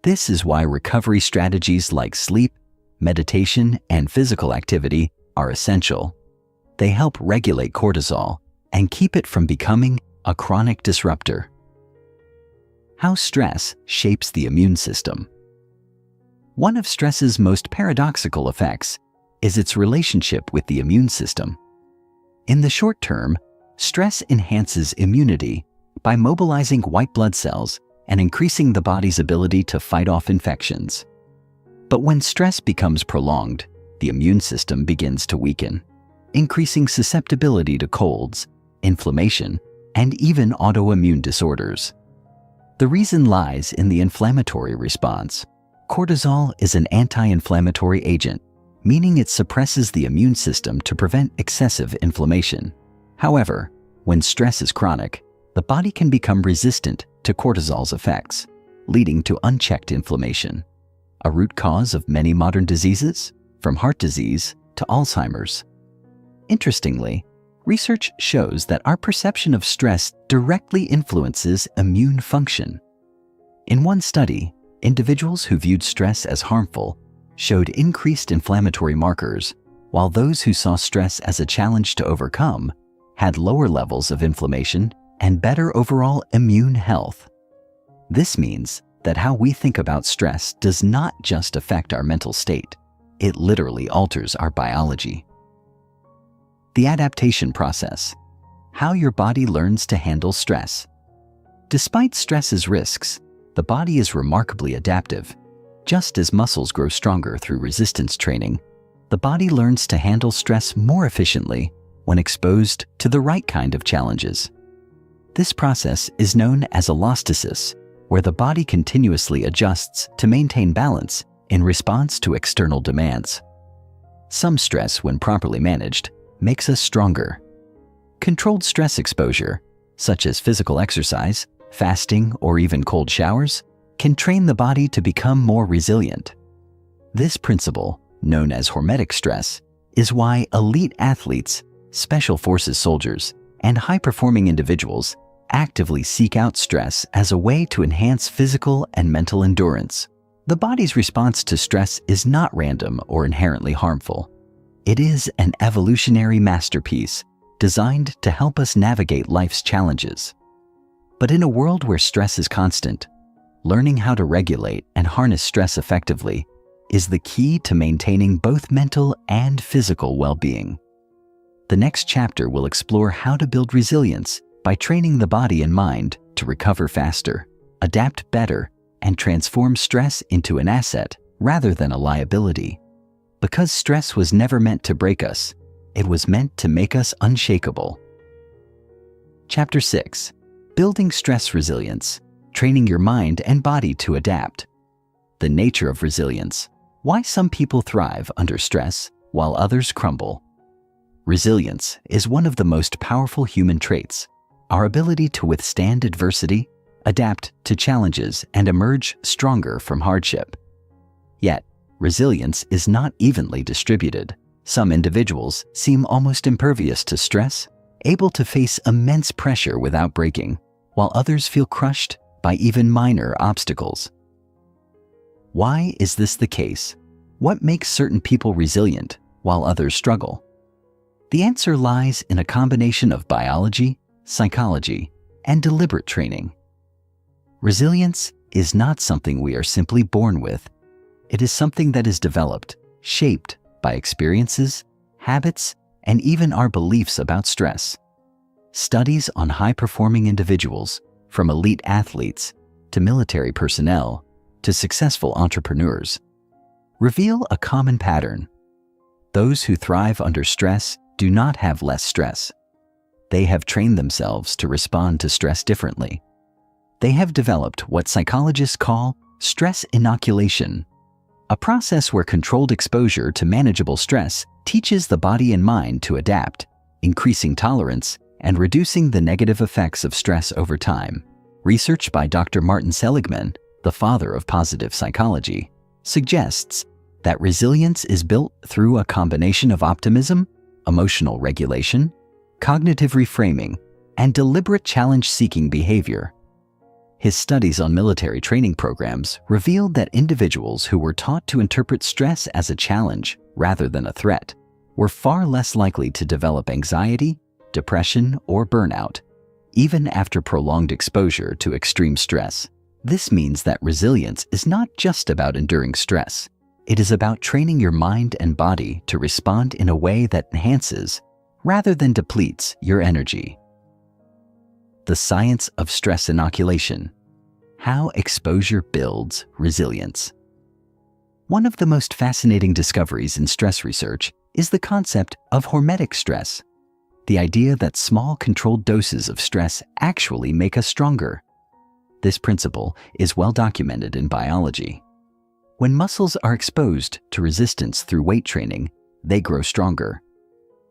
S1: This is why recovery strategies like sleep, meditation, and physical activity are essential. They help regulate cortisol and keep it from becoming a chronic disruptor. How stress shapes the immune system. One of stress's most paradoxical effects is its relationship with the immune system. In the short term, stress enhances immunity by mobilizing white blood cells and increasing the body's ability to fight off infections. But when stress becomes prolonged, the immune system begins to weaken, increasing susceptibility to colds, inflammation, and even autoimmune disorders. The reason lies in the inflammatory response. Cortisol is an anti-inflammatory agent, meaning it suppresses the immune system to prevent excessive inflammation. However, when stress is chronic, the body can become resistant to cortisol's effects, leading to unchecked inflammation, a root cause of many modern diseases, from heart disease to Alzheimer's. Interestingly, research shows that our perception of stress directly influences immune function. In one study, individuals who viewed stress as harmful showed increased inflammatory markers, while those who saw stress as a challenge to overcome had lower levels of inflammation and better overall immune health. This means that how we think about stress does not just affect our mental state, it literally alters our biology. The adaptation process. How your body learns to handle stress. Despite stress's risks, the body is remarkably adaptive. Just as muscles grow stronger through resistance training, the body learns to handle stress more efficiently when exposed to the right kind of challenges. This process is known as allostasis, where the body continuously adjusts to maintain balance in response to external demands. Some stress, when properly managed, makes us stronger. Controlled stress exposure, such as physical exercise, fasting, or even cold showers, can train the body to become more resilient. This principle, known as hormetic stress, is why elite athletes, special forces soldiers, and high-performing individuals actively seek out stress as a way to enhance physical and mental endurance. The body's response to stress is not random or inherently harmful. It is an evolutionary masterpiece designed to help us navigate life's challenges. But in a world where stress is constant, learning how to regulate and harness stress effectively is the key to maintaining both mental and physical well-being. The next chapter will explore how to build resilience by training the body and mind to recover faster, adapt better, and transform stress into an asset rather than a liability. Because stress was never meant to break us, it was meant to make us unshakable. Chapter 6. Building Stress Resilience, Training Your Mind and Body to Adapt. The nature of resilience. Why some people thrive under stress while others crumble. Resilience is one of the most powerful human traits. Our ability to withstand adversity, adapt to challenges, and emerge stronger from hardship. Yet, resilience is not evenly distributed. Some individuals seem almost impervious to stress, able to face immense pressure without breaking, while others feel crushed by even minor obstacles. Why is this the case? What makes certain people resilient while others struggle? The answer lies in a combination of biology, psychology, and deliberate training. Resilience is not something we are simply born with. It is something that is developed, shaped by experiences, habits, and even our beliefs about stress. Studies on high-performing individuals, from elite athletes to military personnel to successful entrepreneurs, reveal a common pattern. Those who thrive under stress do not have less stress. They have trained themselves to respond to stress differently. They have developed what psychologists call stress inoculation, a process where controlled exposure to manageable stress teaches the body and mind to adapt, increasing tolerance and reducing the negative effects of stress over time. Research by Dr. Martin Seligman, the father of positive psychology, suggests that resilience is built through a combination of optimism, emotional regulation, cognitive reframing, and deliberate challenge-seeking behavior. His studies on military training programs revealed that individuals who were taught to interpret stress as a challenge rather than a threat were far less likely to develop anxiety, depression, or burnout, even after prolonged exposure to extreme stress. This means that resilience is not just about enduring stress. It is about training your mind and body to respond in a way that enhances, rather than depletes, your energy. The science of stress inoculation. How exposure builds resilience. One of the most fascinating discoveries in stress research is the concept of hormetic stress, the idea that small controlled doses of stress actually make us stronger. This principle is well documented in biology. When muscles are exposed to resistance through weight training, they grow stronger.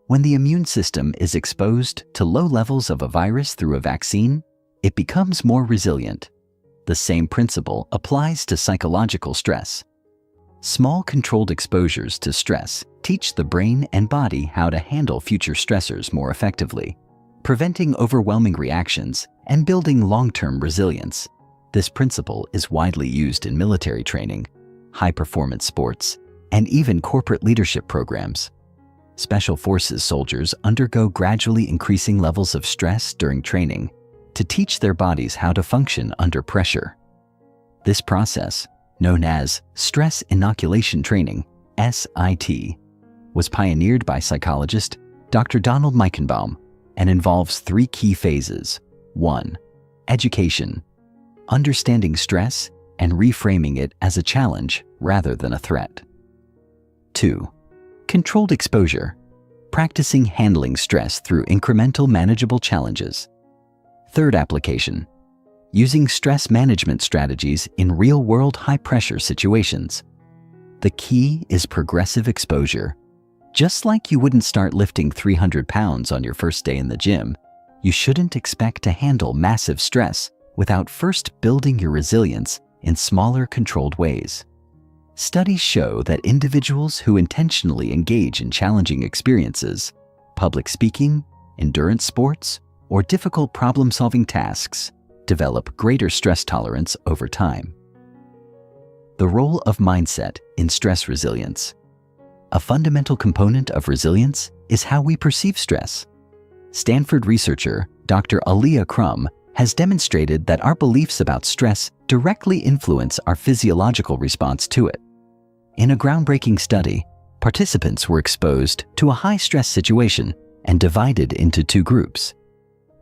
S1: When the immune system is exposed to low levels of a virus through a vaccine, it becomes more resilient. The same principle applies to psychological stress. Small controlled exposures to stress teach the brain and body how to handle future stressors more effectively, preventing overwhelming reactions and building long-term resilience. This principle is widely used in military training, high-performance sports, and even corporate leadership programs. Special Forces soldiers undergo gradually increasing levels of stress during training to teach their bodies how to function under pressure. This process, known as stress inoculation training, SIT, was pioneered by psychologist Dr. Donald Meichenbaum and involves 3 key phases. 1. Education, understanding stress and reframing it as a challenge rather than a threat. 2. Controlled exposure, practicing handling stress through incremental manageable challenges. 3rd application, using stress management strategies in real-world high-pressure situations. The key is progressive exposure. Just like you wouldn't start lifting 300 pounds on your first day in the gym, you shouldn't expect to handle massive stress without first building your resilience in smaller, controlled ways. Studies show that individuals who intentionally engage in challenging experiences, public speaking, endurance sports, or difficult problem-solving tasks, develop greater stress tolerance over time. The role of mindset in stress resilience. A fundamental component of resilience is how we perceive stress. Stanford researcher Dr. Alia Crum has demonstrated that our beliefs about stress directly influence our physiological response to it. In a groundbreaking study, participants were exposed to a high-stress situation and divided into 2 groups.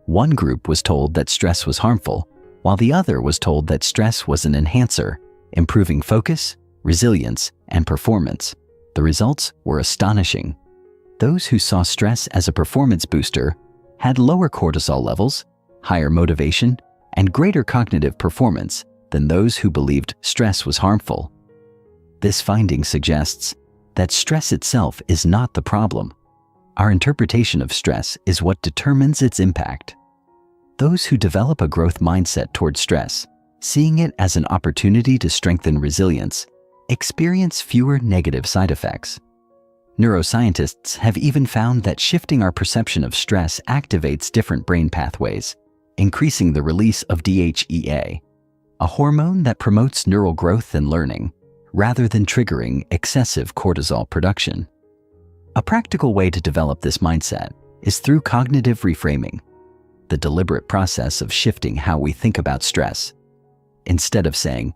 S1: One group was told that stress was harmful, while the other was told that stress was an enhancer, improving focus, resilience, and performance. The results were astonishing. Those who saw stress as a performance booster had lower cortisol levels, higher motivation, and greater cognitive performance than those who believed stress was harmful. This finding suggests that stress itself is not the problem. Our interpretation of stress is what determines its impact. Those who develop a growth mindset toward stress, seeing it as an opportunity to strengthen resilience, experience fewer negative side effects. Neuroscientists have even found that shifting our perception of stress activates different brain pathways, increasing the release of DHEA, a hormone that promotes neural growth and learning, rather than triggering excessive cortisol production. A practical way to develop this mindset is through cognitive reframing, the deliberate process of shifting how we think about stress. Instead of saying,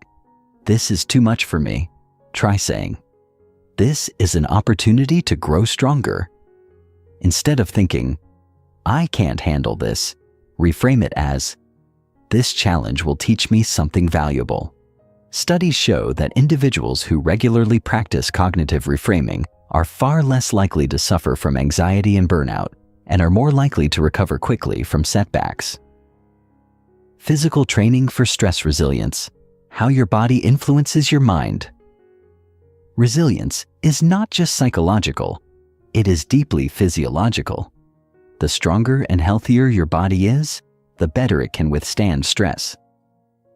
S1: "This is too much for me," try saying, "This is an opportunity to grow stronger." Instead of thinking, "I can't handle this," reframe it as, "This challenge will teach me something valuable." Studies show that individuals who regularly practice cognitive reframing are far less likely to suffer from anxiety and burnout, and are more likely to recover quickly from setbacks. Physical training for stress resilience. How your body influences your mind. Resilience is not just psychological, it is deeply physiological. The stronger and healthier your body is, the better it can withstand stress.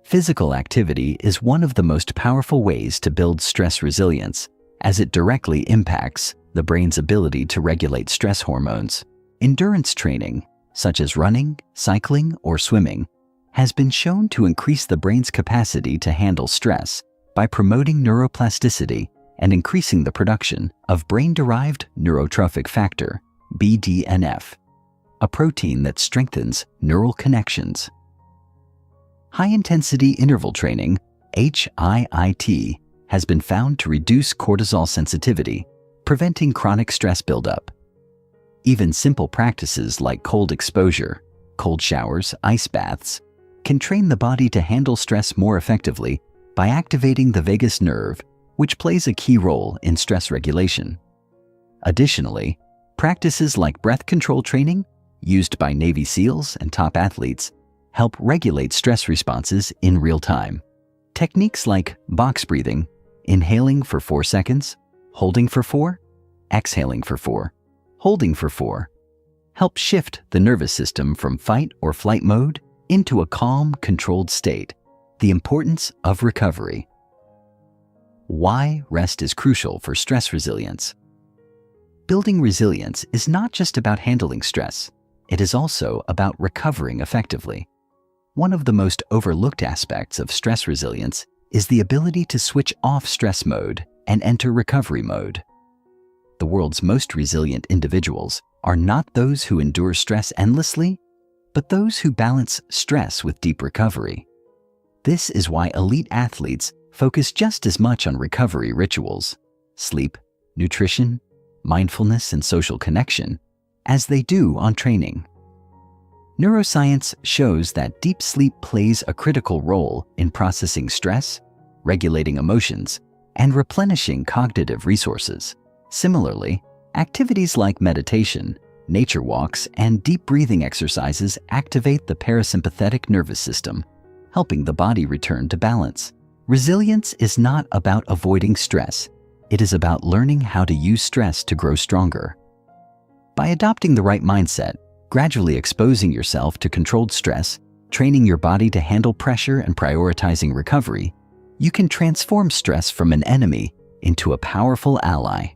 S1: Physical activity is one of the most powerful ways to build stress resilience, as it directly impacts the brain's ability to regulate stress hormones. Endurance training, such as running, cycling, or swimming, has been shown to increase the brain's capacity to handle stress by promoting neuroplasticity and increasing the production of brain-derived neurotrophic factor, BDNF, a protein that strengthens neural connections. High-intensity interval training, HIIT, has been found to reduce cortisol sensitivity, preventing chronic stress buildup. Even simple practices like cold exposure, cold showers, ice baths, can train the body to handle stress more effectively by activating the vagus nerve, which plays a key role in stress regulation. Additionally, practices like breath control training, used by Navy SEALs and top athletes, help regulate stress responses in real time. Techniques like box breathing, inhaling for 4 seconds, holding for 4, exhaling for 4, holding for 4, help shift the nervous system from fight or flight mode into a calm, controlled state. The importance of recovery. Why rest is crucial for stress resilience. Building resilience is not just about handling stress. It is also about recovering effectively. One of the most overlooked aspects of stress resilience is the ability to switch off stress mode and enter recovery mode. The world's most resilient individuals are not those who endure stress endlessly, but those who balance stress with deep recovery. This is why elite athletes focus just as much on recovery rituals, sleep, nutrition, mindfulness, and social connection as they do on training. Neuroscience shows that deep sleep plays a critical role in processing stress, regulating emotions, and replenishing cognitive resources. Similarly, activities like meditation, nature walks, and deep breathing exercises activate the parasympathetic nervous system, helping the body return to balance. Resilience is not about avoiding stress. It is about learning how to use stress to grow stronger. By adopting the right mindset, gradually exposing yourself to controlled stress, training your body to handle pressure, and prioritizing recovery, you can transform stress from an enemy into a powerful ally.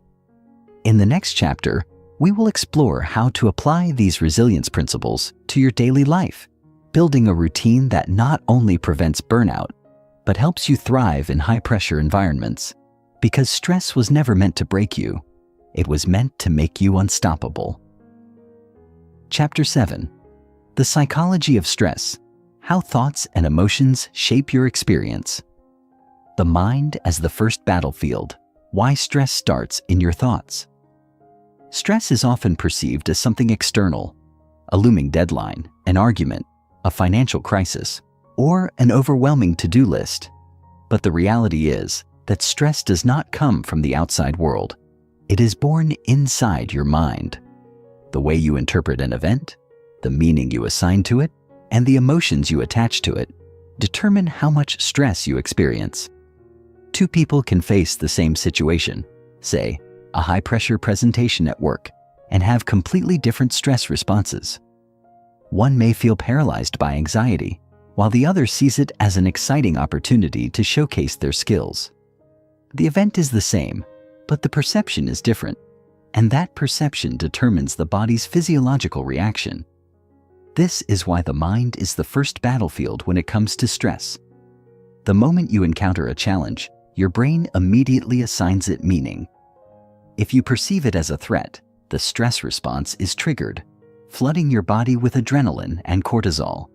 S1: In the next chapter, we will explore how to apply these resilience principles to your daily life, building a routine that not only prevents burnout, but helps you thrive in high-pressure environments. Because stress was never meant to break you, it was meant to make you unstoppable. Chapter 7. The Psychology of Stress: How Thoughts and Emotions Shape Your Experience. The mind as the first battlefield. Why stress starts in your thoughts. Stress is often perceived as something external, a looming deadline, an argument, a financial crisis, or an overwhelming to-do list. But the reality is that stress does not come from the outside world. It is born inside your mind. The way you interpret an event, the meaning you assign to it, and the emotions you attach to it determine how much stress you experience. Two people can face the same situation, say, a high-pressure presentation at work, and have completely different stress responses. One may feel paralyzed by anxiety, while the other sees it as an exciting opportunity to showcase their skills. The event is the same, but the perception is different, and that perception determines the body's physiological reaction. This is why the mind is the first battlefield when it comes to stress. The moment you encounter a challenge, your brain immediately assigns it meaning. If you perceive it as a threat, the stress response is triggered, flooding your body with adrenaline and cortisol.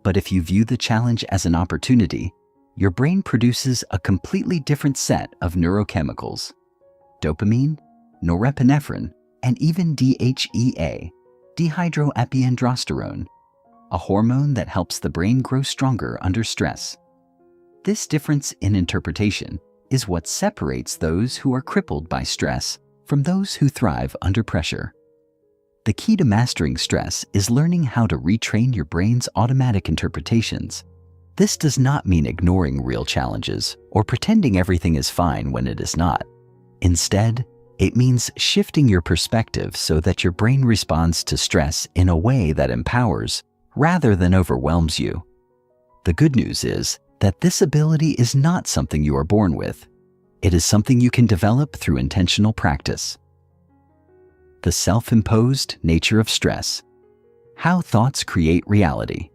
S1: But if you view the challenge as an opportunity, your brain produces a completely different set of neurochemicals: dopamine, norepinephrine, and even DHEA, dehydroepiandrosterone, a hormone that helps the brain grow stronger under stress. This difference in interpretation is what separates those who are crippled by stress from those who thrive under pressure. The key to mastering stress is learning how to retrain your brain's automatic interpretations. This does not mean ignoring real challenges or pretending everything is fine when it is not. Instead, it means shifting your perspective so that your brain responds to stress in a way that empowers rather than overwhelms you. The good news is that this ability is not something you are born with. It is something you can develop through intentional practice. The self-imposed nature of stress. How thoughts create reality.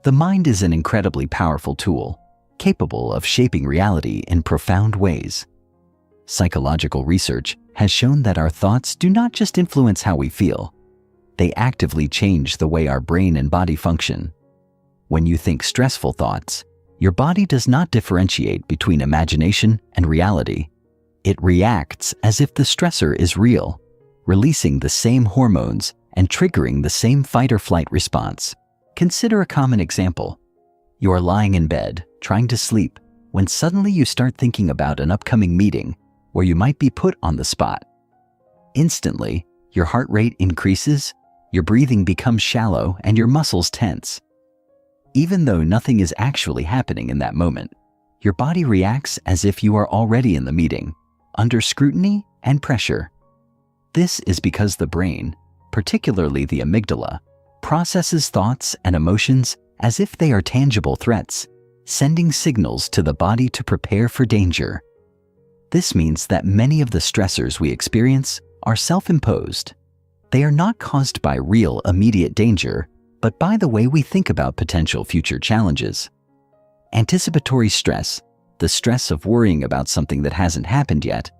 S1: The mind is an incredibly powerful tool, capable of shaping reality in profound ways. Psychological research has shown that our thoughts do not just influence how we feel, they actively change the way our brain and body function. When you think stressful thoughts, your body does not differentiate between imagination and reality. It reacts as if the stressor is real, releasing the same hormones and triggering the same fight-or-flight response. Consider a common example. You are lying in bed, trying to sleep, when suddenly you start thinking about an upcoming meeting where you might be put on the spot. Instantly, your heart rate increases, your breathing becomes shallow, and your muscles tense. Even though nothing is actually happening in that moment, your body reacts as if you are already in the meeting, under scrutiny and pressure. This is because the brain, particularly the amygdala, processes thoughts and emotions as if they are tangible threats, sending signals to the body to prepare for danger. This means that many of the stressors we experience are self-imposed. They are not caused by real immediate danger, but by the way we think about potential future challenges. Anticipatory stress, the stress of worrying about something that hasn't happened yet,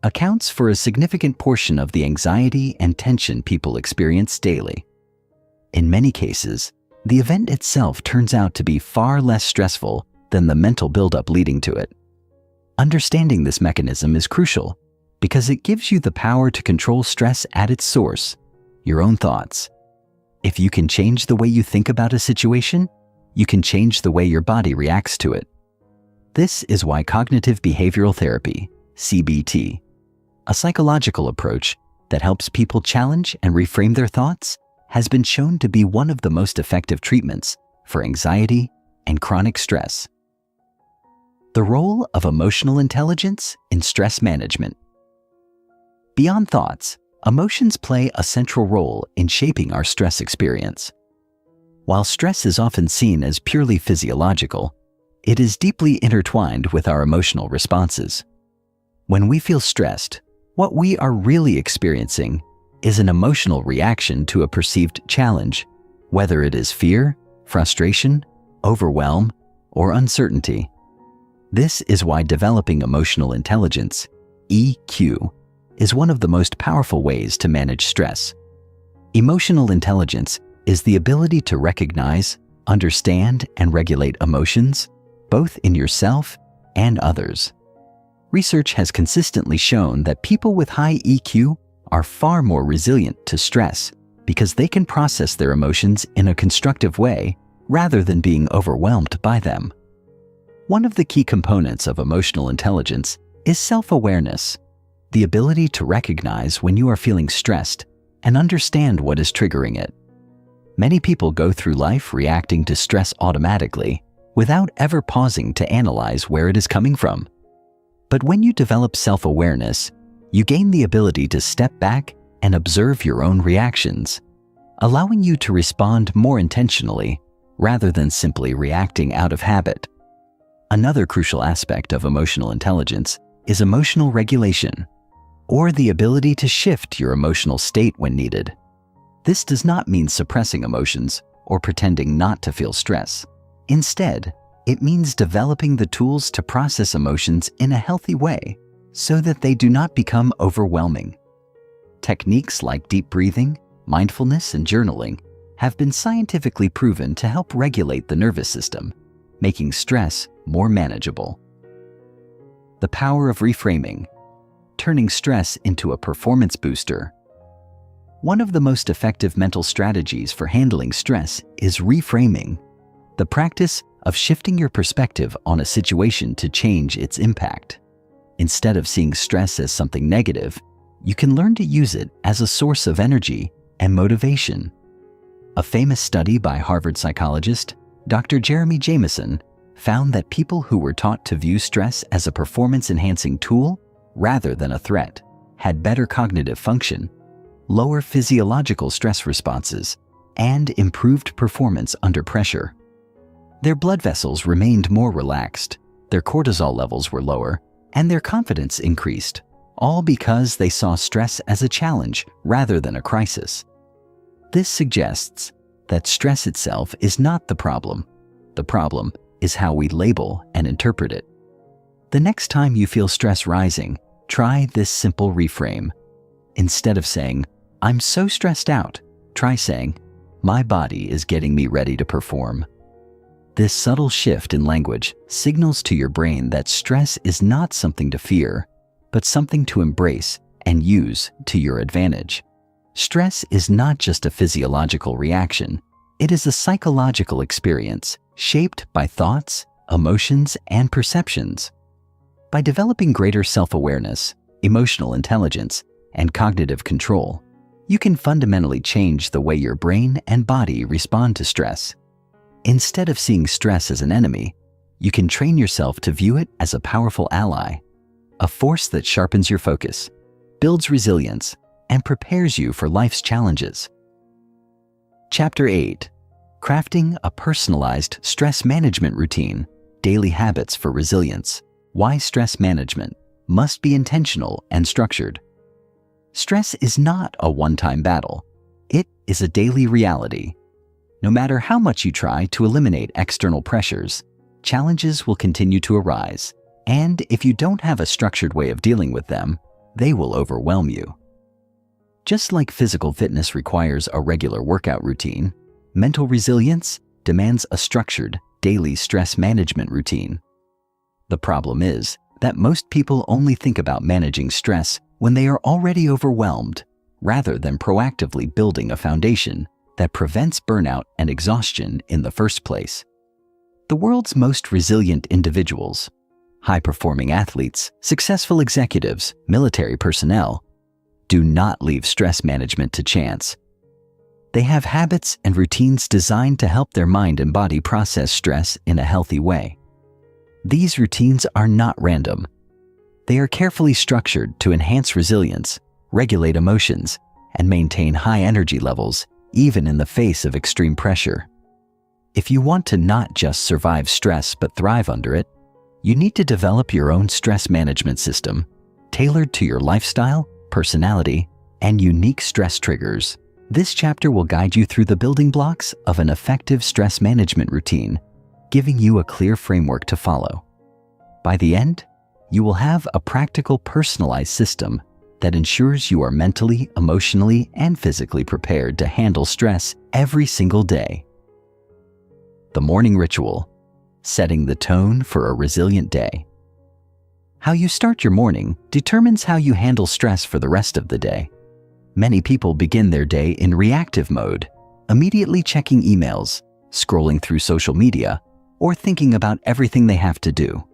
S1: accounts for a significant portion of the anxiety and tension people experience daily. In many cases, the event itself turns out to be far less stressful than the mental buildup leading to it. Understanding this mechanism is crucial because it gives you the power to control stress at its source, your own thoughts. If you can change the way you think about a situation, you can change the way your body reacts to it. This is why cognitive behavioral therapy, CBT, a psychological approach that helps people challenge and reframe their thoughts, has been shown to be one of the most effective treatments for anxiety and chronic stress. The role of emotional intelligence in stress management. Beyond thoughts, emotions play a central role in shaping our stress experience. While stress is often seen as purely physiological, it is deeply intertwined with our emotional responses. When we feel stressed, what we are really experiencing is an emotional reaction to a perceived challenge, whether it is fear, frustration, overwhelm, or uncertainty. This is why developing emotional intelligence, EQ, is one of the most powerful ways to manage stress. Emotional intelligence is the ability to recognize, understand, and regulate emotions, both in yourself and others. Research has consistently shown that people with high EQ are far more resilient to stress because they can process their emotions in a constructive way rather than being overwhelmed by them. One of the key components of emotional intelligence is self-awareness, the ability to recognize when you are feeling stressed and understand what is triggering it. Many people go through life reacting to stress automatically without ever pausing to analyze where it is coming from. But when you develop self-awareness, you gain the ability to step back and observe your own reactions, allowing you to respond more intentionally rather than simply reacting out of habit. Another crucial aspect of emotional intelligence is emotional regulation, or the ability to shift your emotional state when needed. This does not mean suppressing emotions or pretending not to feel stress. Instead, it means developing the tools to process emotions in a healthy way so that they do not become overwhelming. Techniques like deep breathing, mindfulness, and journaling have been scientifically proven to help regulate the nervous system, making stress more manageable. The power of reframing, turning stress into a performance booster. One of the most effective mental strategies for handling stress is reframing, the practice of shifting your perspective on a situation to change its impact. Instead of seeing stress as something negative, you can learn to use it as a source of energy and motivation. A famous study by Harvard psychologist Dr. Jeremy Jameson found that people who were taught to view stress as a performance-enhancing tool rather than a threat had better cognitive function, lower physiological stress responses, and improved performance under pressure. Their blood vessels remained more relaxed, their cortisol levels were lower, and their confidence increased, all because they saw stress as a challenge rather than a crisis. This suggests that stress itself is not the problem. The problem is how we label and interpret it. The next time you feel stress rising, try this simple reframe. Instead of saying, "I'm so stressed out," try saying, "My body is getting me ready to perform." This subtle shift in language signals to your brain that stress is not something to fear, but something to embrace and use to your advantage. Stress is not just a physiological reaction. It is a psychological experience shaped by thoughts, emotions, and perceptions. By developing greater self-awareness, emotional intelligence, and cognitive control, you can fundamentally change the way your brain and body respond to stress. Instead of seeing stress as an enemy, you can train yourself to view it as a powerful ally, a force that sharpens your focus, builds resilience, and prepares you for life's challenges. Chapter 8: Crafting a Personalized Stress Management Routine, Daily Habits for Resilience. Why stress management must be intentional and structured. Stress is not a one-time battle. It is a daily reality. No matter how much you try to eliminate external pressures, challenges will continue to arise, and if you don't have a structured way of dealing with them, they will overwhelm you. Just like physical fitness requires a regular workout routine, mental resilience demands a structured, daily stress management routine. The problem is that most people only think about managing stress when they are already overwhelmed, rather than proactively building a foundation that prevents burnout and exhaustion in the first place. The world's most resilient individuals, high-performing athletes, successful executives, military personnel, do not leave stress management to chance. They have habits and routines designed to help their mind and body process stress in a healthy way. These routines are not random. They are carefully structured to enhance resilience, regulate emotions, and maintain high energy levels even in the face of extreme pressure. If you want to not just survive stress but thrive under it, you need to develop your own stress management system, tailored to your lifestyle, personality, and unique stress triggers. This chapter will guide you through the building blocks of an effective stress management routine, giving you a clear framework to follow. By the end, you will have a practical, personalized system that ensures you are mentally, emotionally, and physically prepared to handle stress every single day. The morning ritual: setting the tone for a resilient day. How you start your morning determines how you handle stress for the rest of the day. Many people begin their day in reactive mode, immediately checking emails, scrolling through social media, or thinking about everything they have to do.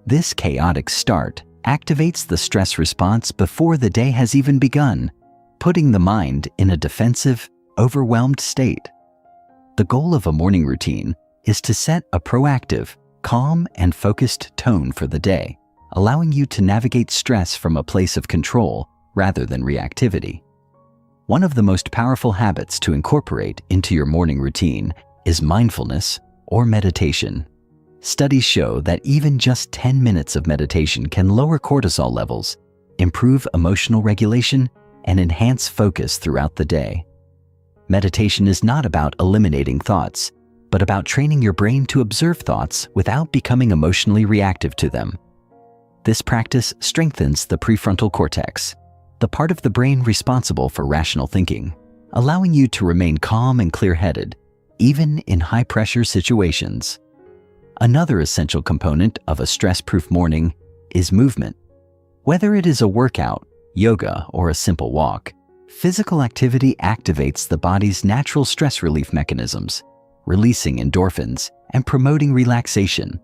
S1: This chaotic start activates the stress response before the day has even begun, putting the mind in a defensive, overwhelmed state. The goal of a morning routine is to set a proactive, calm, and focused tone for the day, allowing you to navigate stress from a place of control rather than reactivity. One of the most powerful habits to incorporate into your morning routine is mindfulness or meditation. Studies show that even just 10 minutes of meditation can lower cortisol levels, improve emotional regulation, and enhance focus throughout the day. Meditation is not about eliminating thoughts, but about training your brain to observe thoughts without becoming emotionally reactive to them. This practice strengthens the prefrontal cortex, the part of the brain responsible for rational thinking, allowing you to remain calm and clear-headed, even in high-pressure situations. Another essential component of a stress-proof morning is movement. Whether it is a workout, yoga, or a simple walk, physical activity activates the body's natural stress relief mechanisms, releasing endorphins and promoting relaxation.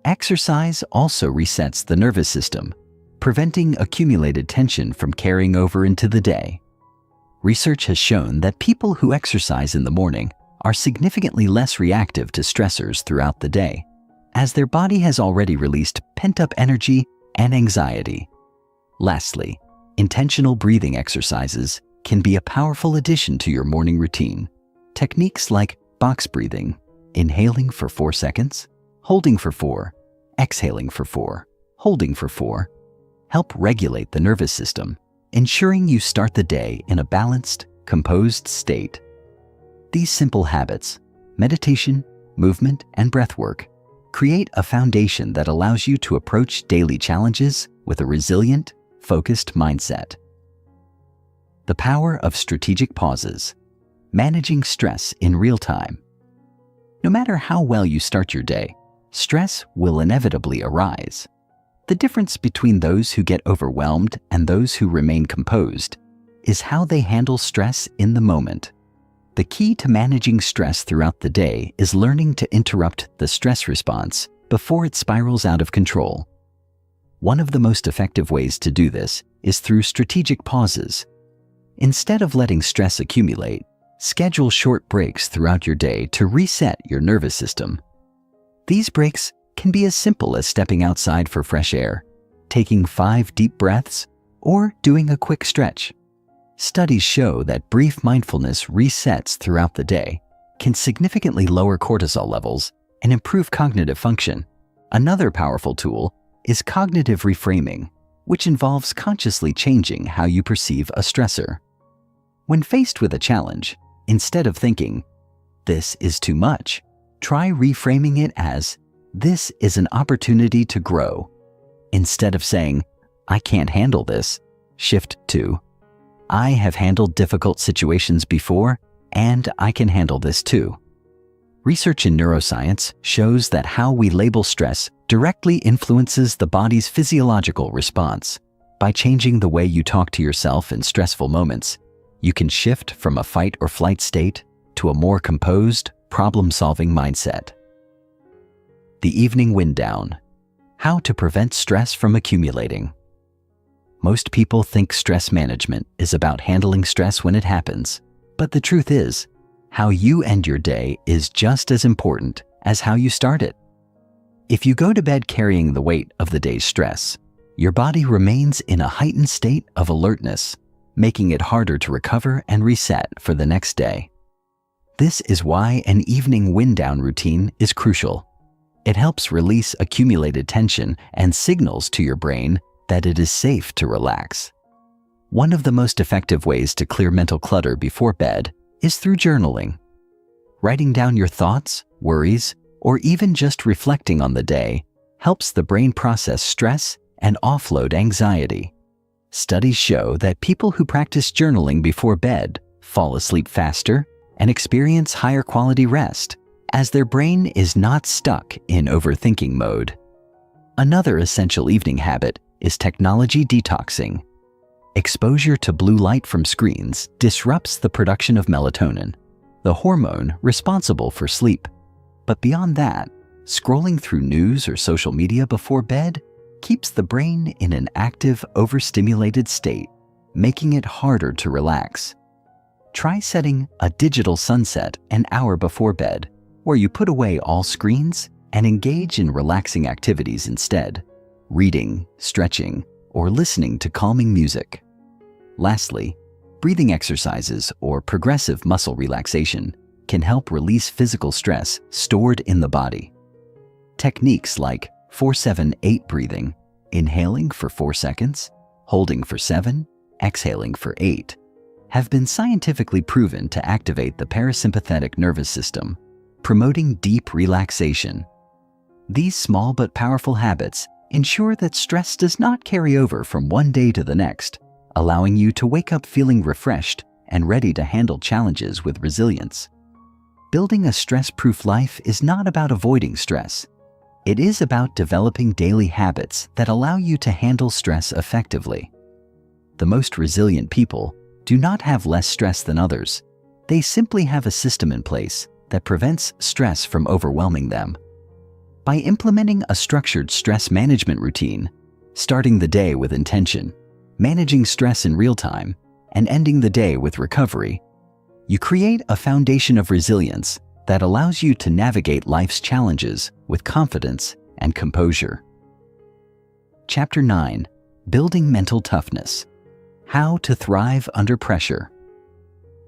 S1: Exercise also resets the nervous system, preventing accumulated tension from carrying over into the day. Research has shown that people who exercise in the morning are significantly less reactive to stressors throughout the day, as their body has already released pent-up energy and anxiety. Lastly, intentional breathing exercises can be a powerful addition to your morning routine. Techniques like box breathing, inhaling for 4 seconds, holding for 4, exhaling for 4, holding for 4, help regulate the nervous system, ensuring you start the day in a balanced, composed state. These simple habits, meditation, movement, and breathwork, create a foundation that allows you to approach daily challenges with a resilient, focused mindset. The power of strategic pauses, managing stress in real time. No matter how well you start your day, stress will inevitably arise. The difference between those who get overwhelmed and those who remain composed is how they handle stress in the moment. The key to managing stress throughout the day is learning to interrupt the stress response before it spirals out of control. One of the most effective ways to do this is through strategic pauses. Instead of letting stress accumulate, schedule short breaks throughout your day to reset your nervous system. These breaks can be as simple as stepping outside for fresh air, taking 5 deep breaths, or doing a quick stretch. Studies show that brief mindfulness resets throughout the day can significantly lower cortisol levels and improve cognitive function. Another powerful tool is cognitive reframing, which involves consciously changing how you perceive a stressor. When faced with a challenge, instead of thinking, "This is too much," try reframing it as, "This is an opportunity to grow." Instead of saying, "I can't handle this," shift to, "I have handled difficult situations before, and I can handle this too." Research in neuroscience shows that how we label stress directly influences the body's physiological response. By changing the way you talk to yourself in stressful moments, you can shift from a fight or flight state to a more composed, problem-solving mindset. The evening wind down. How to prevent stress from accumulating. Most people think stress management is about handling stress when it happens, but the truth is, how you end your day is just as important as how you start it. If you go to bed carrying the weight of the day's stress, your body remains in a heightened state of alertness, making it harder to recover and reset for the next day. This is why an evening wind-down routine is crucial. It helps release accumulated tension and signals to your brain that it is safe to relax. One of the most effective ways to clear mental clutter before bed is through journaling. Writing down your thoughts, worries, or even just reflecting on the day helps the brain process stress and offload anxiety. Studies show that people who practice journaling before bed fall asleep faster and experience higher quality rest, as their brain is not stuck in overthinking mode. Another essential evening habit is technology detoxing. Exposure to blue light from screens disrupts the production of melatonin, the hormone responsible for sleep. But beyond that, scrolling through news or social media before bed keeps the brain in an active, overstimulated state, making it harder to relax. Try setting a digital sunset an hour before bed, where you put away all screens and engage in relaxing activities instead, reading, stretching, or listening to calming music. Lastly, breathing exercises or progressive muscle relaxation can help release physical stress stored in the body. Techniques like 4-7-8 breathing, inhaling for 4 seconds, holding for 7, exhaling for 8, have been scientifically proven to activate the parasympathetic nervous system, promoting deep relaxation. These small but powerful habits ensure that stress does not carry over from one day to the next, allowing you to wake up feeling refreshed and ready to handle challenges with resilience. Building a stress-proof life is not about avoiding stress. It is about developing daily habits that allow you to handle stress effectively. The most resilient people do not have less stress than others. They simply have a system in place that prevents stress from overwhelming them. By implementing a structured stress management routine, starting the day with intention, managing stress in real time, and ending the day with recovery, you create a foundation of resilience that allows you to navigate life's challenges with confidence and composure. Chapter 9: Building Mental Toughness. How to Thrive Under Pressure.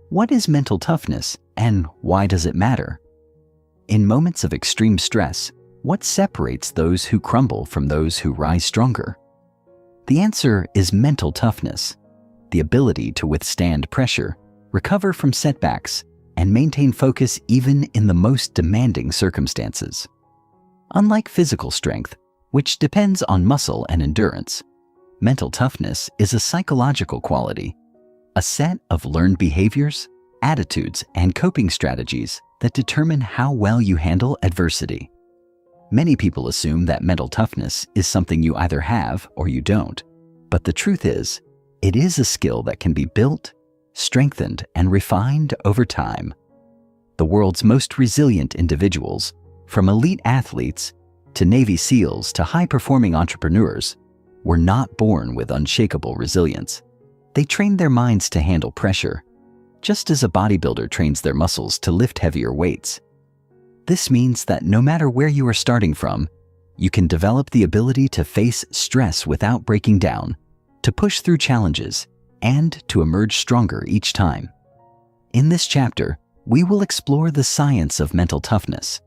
S1: What is mental toughness and why does it matter? In moments of extreme stress, what separates those who crumble from those who rise stronger? The answer is mental toughness, the ability to withstand pressure recover from setbacks, and maintain focus even in the most demanding circumstances. Unlike physical strength, which depends on muscle and endurance, mental toughness is a psychological quality, a set of learned behaviors, attitudes, and coping strategies that determine how well you handle adversity. Many people assume that mental toughness is something you either have or you don't, but the truth is, it is a skill that can be built, strengthened, and refined over time. The world's most resilient individuals, from elite athletes to Navy SEALs to high-performing entrepreneurs, were not born with unshakable resilience. They trained their minds to handle pressure, just as a bodybuilder trains their muscles to lift heavier weights. This means that no matter where you are starting from, you can develop the ability to face stress without breaking down, to push through challenges, and to emerge stronger each time. In this chapter, we will explore the science of mental toughness,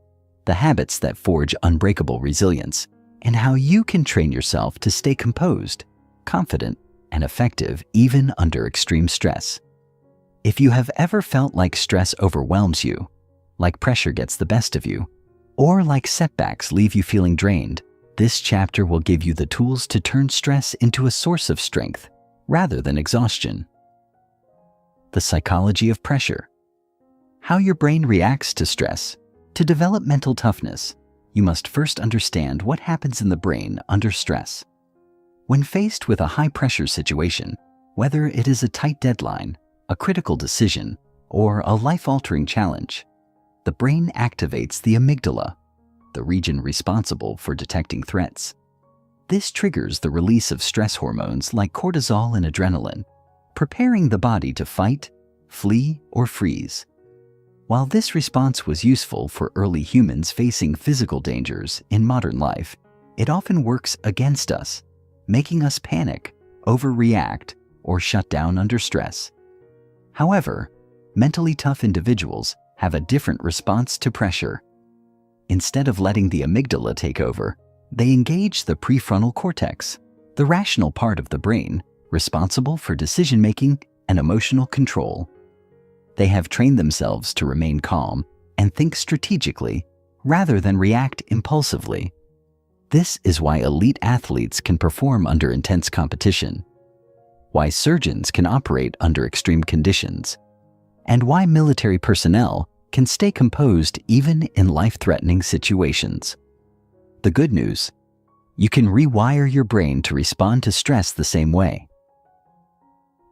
S1: the habits that forge unbreakable resilience, and how you can train yourself to stay composed, confident, and effective even under extreme stress. If you have ever felt like stress overwhelms you, like pressure gets the best of you, or like setbacks leave you feeling drained, this chapter will give you the tools to turn stress into a source of strength rather than exhaustion. The psychology of pressure. How your brain reacts to stress. To develop mental toughness, you must first understand what happens in the brain under stress. When faced with a high-pressure situation, whether it is a tight deadline, a critical decision, or a life-altering challenge, the brain activates the amygdala, the region responsible for detecting threats. This triggers the release of stress hormones like cortisol and adrenaline, preparing the body to fight, flee, or freeze. While this response was useful for early humans facing physical dangers in modern life, it often works against us, making us panic, overreact, or shut down under stress. However, mentally tough individuals have a different response to pressure. Instead of letting the amygdala take over, they engage the prefrontal cortex, the rational part of the brain responsible for decision-making and emotional control. They have trained themselves to remain calm and think strategically rather than react impulsively. This is why elite athletes can perform under intense competition, why surgeons can operate under extreme conditions, and why military personnel can stay composed even in life-threatening situations. The good news: you can rewire your brain to respond to stress the same way.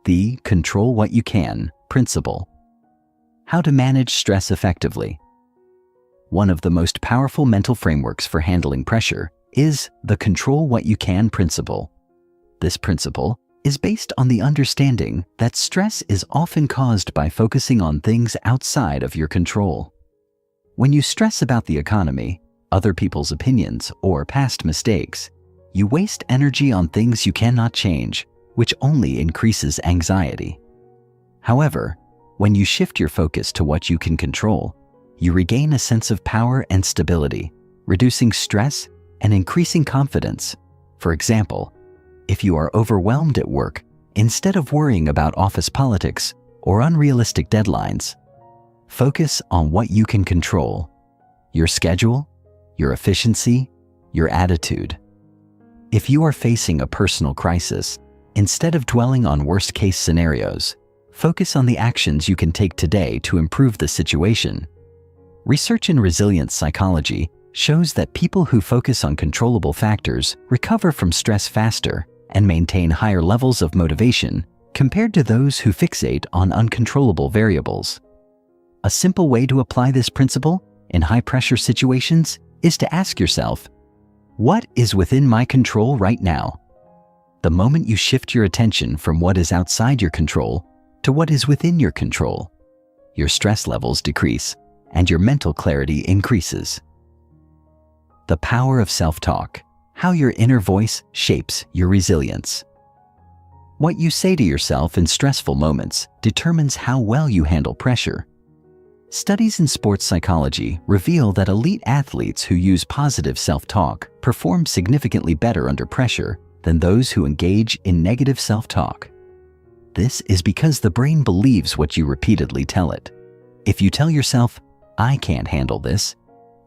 S1: The control what you can principle. How to manage stress effectively. One of the most powerful mental frameworks for handling pressure is the control what you can principle. This principle is based on the understanding that stress is often caused by focusing on things outside of your control. When you stress about the economy, other people's opinions, or past mistakes, you waste energy on things you cannot change, which only increases anxiety. However, when you shift your focus to what you can control, you regain a sense of power and stability, reducing stress and increasing confidence. For example, if you are overwhelmed at work, instead of worrying about office politics or unrealistic deadlines, focus on what you can control: your schedule, your efficiency, your attitude. If you are facing a personal crisis, instead of dwelling on worst-case scenarios, focus on the actions you can take today to improve the situation. Research in resilience psychology shows that people who focus on controllable factors recover from stress faster and maintain higher levels of motivation compared to those who fixate on uncontrollable variables. A simple way to apply this principle in high-pressure situations is to ask yourself, what is within my control right now? The moment you shift your attention from what is outside your control to what is within your control, your stress levels decrease and your mental clarity increases. The power of self-talk. How your inner voice shapes your resilience. What you say to yourself in stressful moments determines how well you handle pressure. Studies in sports psychology reveal that elite athletes who use positive self-talk perform significantly better under pressure than those who engage in negative self-talk. This is because the brain believes what you repeatedly tell it. If you tell yourself, "I can't handle this,"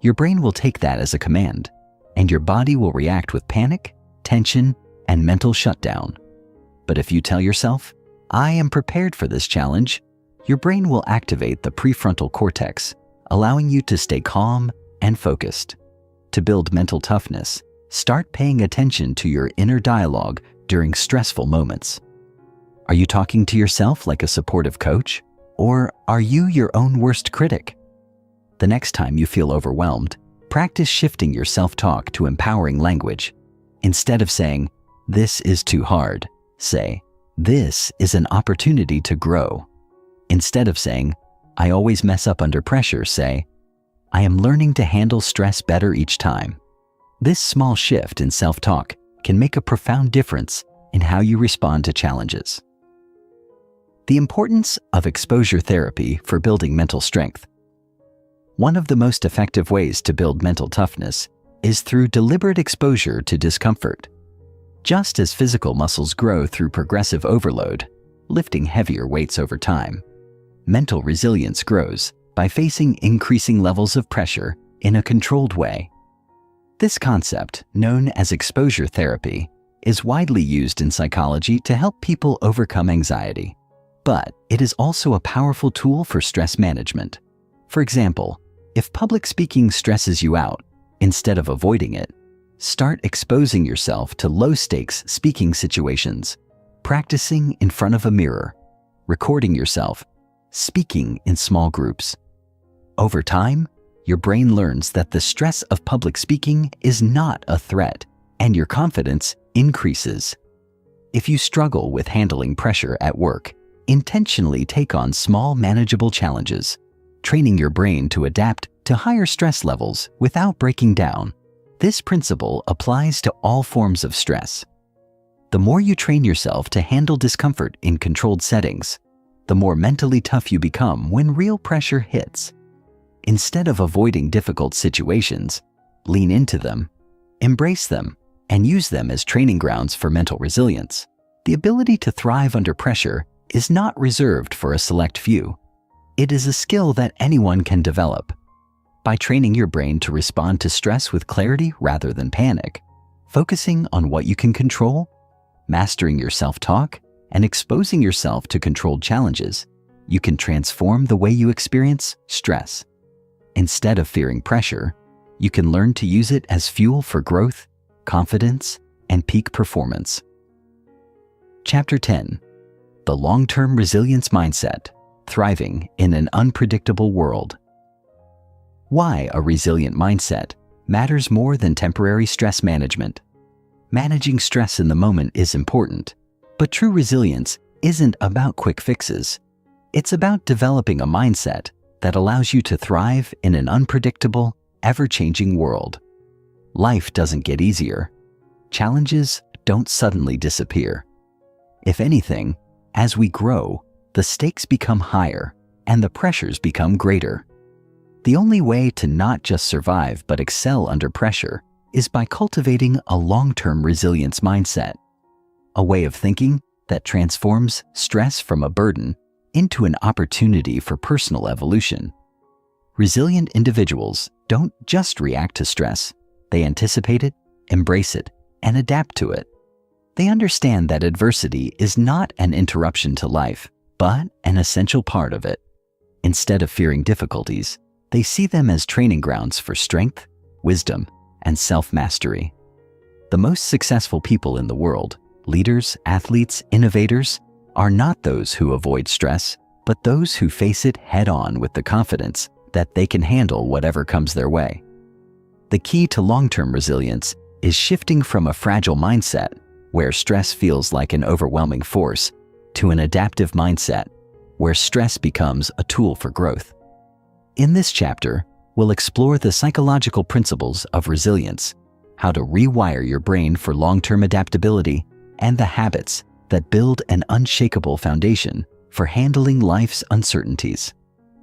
S1: your brain will take that as a command, and your body will react with panic, tension, and mental shutdown. But if you tell yourself, "I am prepared for this challenge," your brain will activate the prefrontal cortex, allowing you to stay calm and focused. To build mental toughness, start paying attention to your inner dialogue during stressful moments. Are you talking to yourself like a supportive coach, or are you your own worst critic? The next time you feel overwhelmed, practice shifting your self-talk to empowering language. Instead of saying, "This is too hard," say, "This is an opportunity to grow." Instead of saying, "I always mess up under pressure," say, "I am learning to handle stress better each time." This small shift in self-talk can make a profound difference in how you respond to challenges. The importance of exposure therapy for building mental strength. One of the most effective ways to build mental toughness is through deliberate exposure to discomfort. Just as physical muscles grow through progressive overload, lifting heavier weights over time, mental resilience grows by facing increasing levels of pressure in a controlled way. This concept, known as exposure therapy, is widely used in psychology to help people overcome anxiety. But it is also a powerful tool for stress management. For example, if public speaking stresses you out, instead of avoiding it, start exposing yourself to low-stakes speaking situations, practicing in front of a mirror, recording yourself, speaking in small groups. Over time, your brain learns that the stress of public speaking is not a threat, and your confidence increases. If you struggle with handling pressure at work, intentionally take on small, manageable challenges, training your brain to adapt to higher stress levels without breaking down. This principle applies to all forms of stress. The more you train yourself to handle discomfort in controlled settings, the more mentally tough you become when real pressure hits. Instead of avoiding difficult situations, lean into them, embrace them, and use them as training grounds for mental resilience. The ability to thrive under pressure is not reserved for a select few. It is a skill that anyone can develop. By training your brain to respond to stress with clarity rather than panic, focusing on what you can control, mastering your self-talk, and exposing yourself to controlled challenges, you can transform the way you experience stress. Instead of fearing pressure, you can learn to use it as fuel for growth, confidence, and peak performance. Chapter 10. The Long-Term Resilience Mindset, Thriving in an Unpredictable World. Why a resilient mindset matters more than temporary stress management. Managing stress in the moment is important, but true resilience isn't about quick fixes. It's about developing a mindset that allows you to thrive in an unpredictable, ever-changing world. Life doesn't get easier. Challenges don't suddenly disappear. If anything, as we grow, the stakes become higher and the pressures become greater. The only way to not just survive but excel under pressure is by cultivating a long-term resilience mindset, a way of thinking that transforms stress from a burden into an opportunity for personal evolution. Resilient individuals don't just react to stress, they anticipate it, embrace it, and adapt to it. They understand that adversity is not an interruption to life, but an essential part of it. Instead of fearing difficulties, they see them as training grounds for strength, wisdom, and self-mastery. The most successful people in the world, leaders, athletes, innovators, are not those who avoid stress, but those who face it head-on with the confidence that they can handle whatever comes their way. The key to long-term resilience is shifting from a fragile mindset, where stress feels like an overwhelming force, to an adaptive mindset, where stress becomes a tool for growth. In this chapter, we'll explore the psychological principles of resilience, how to rewire your brain for long-term adaptability, and the habits that build an unshakable foundation for handling life's uncertainties.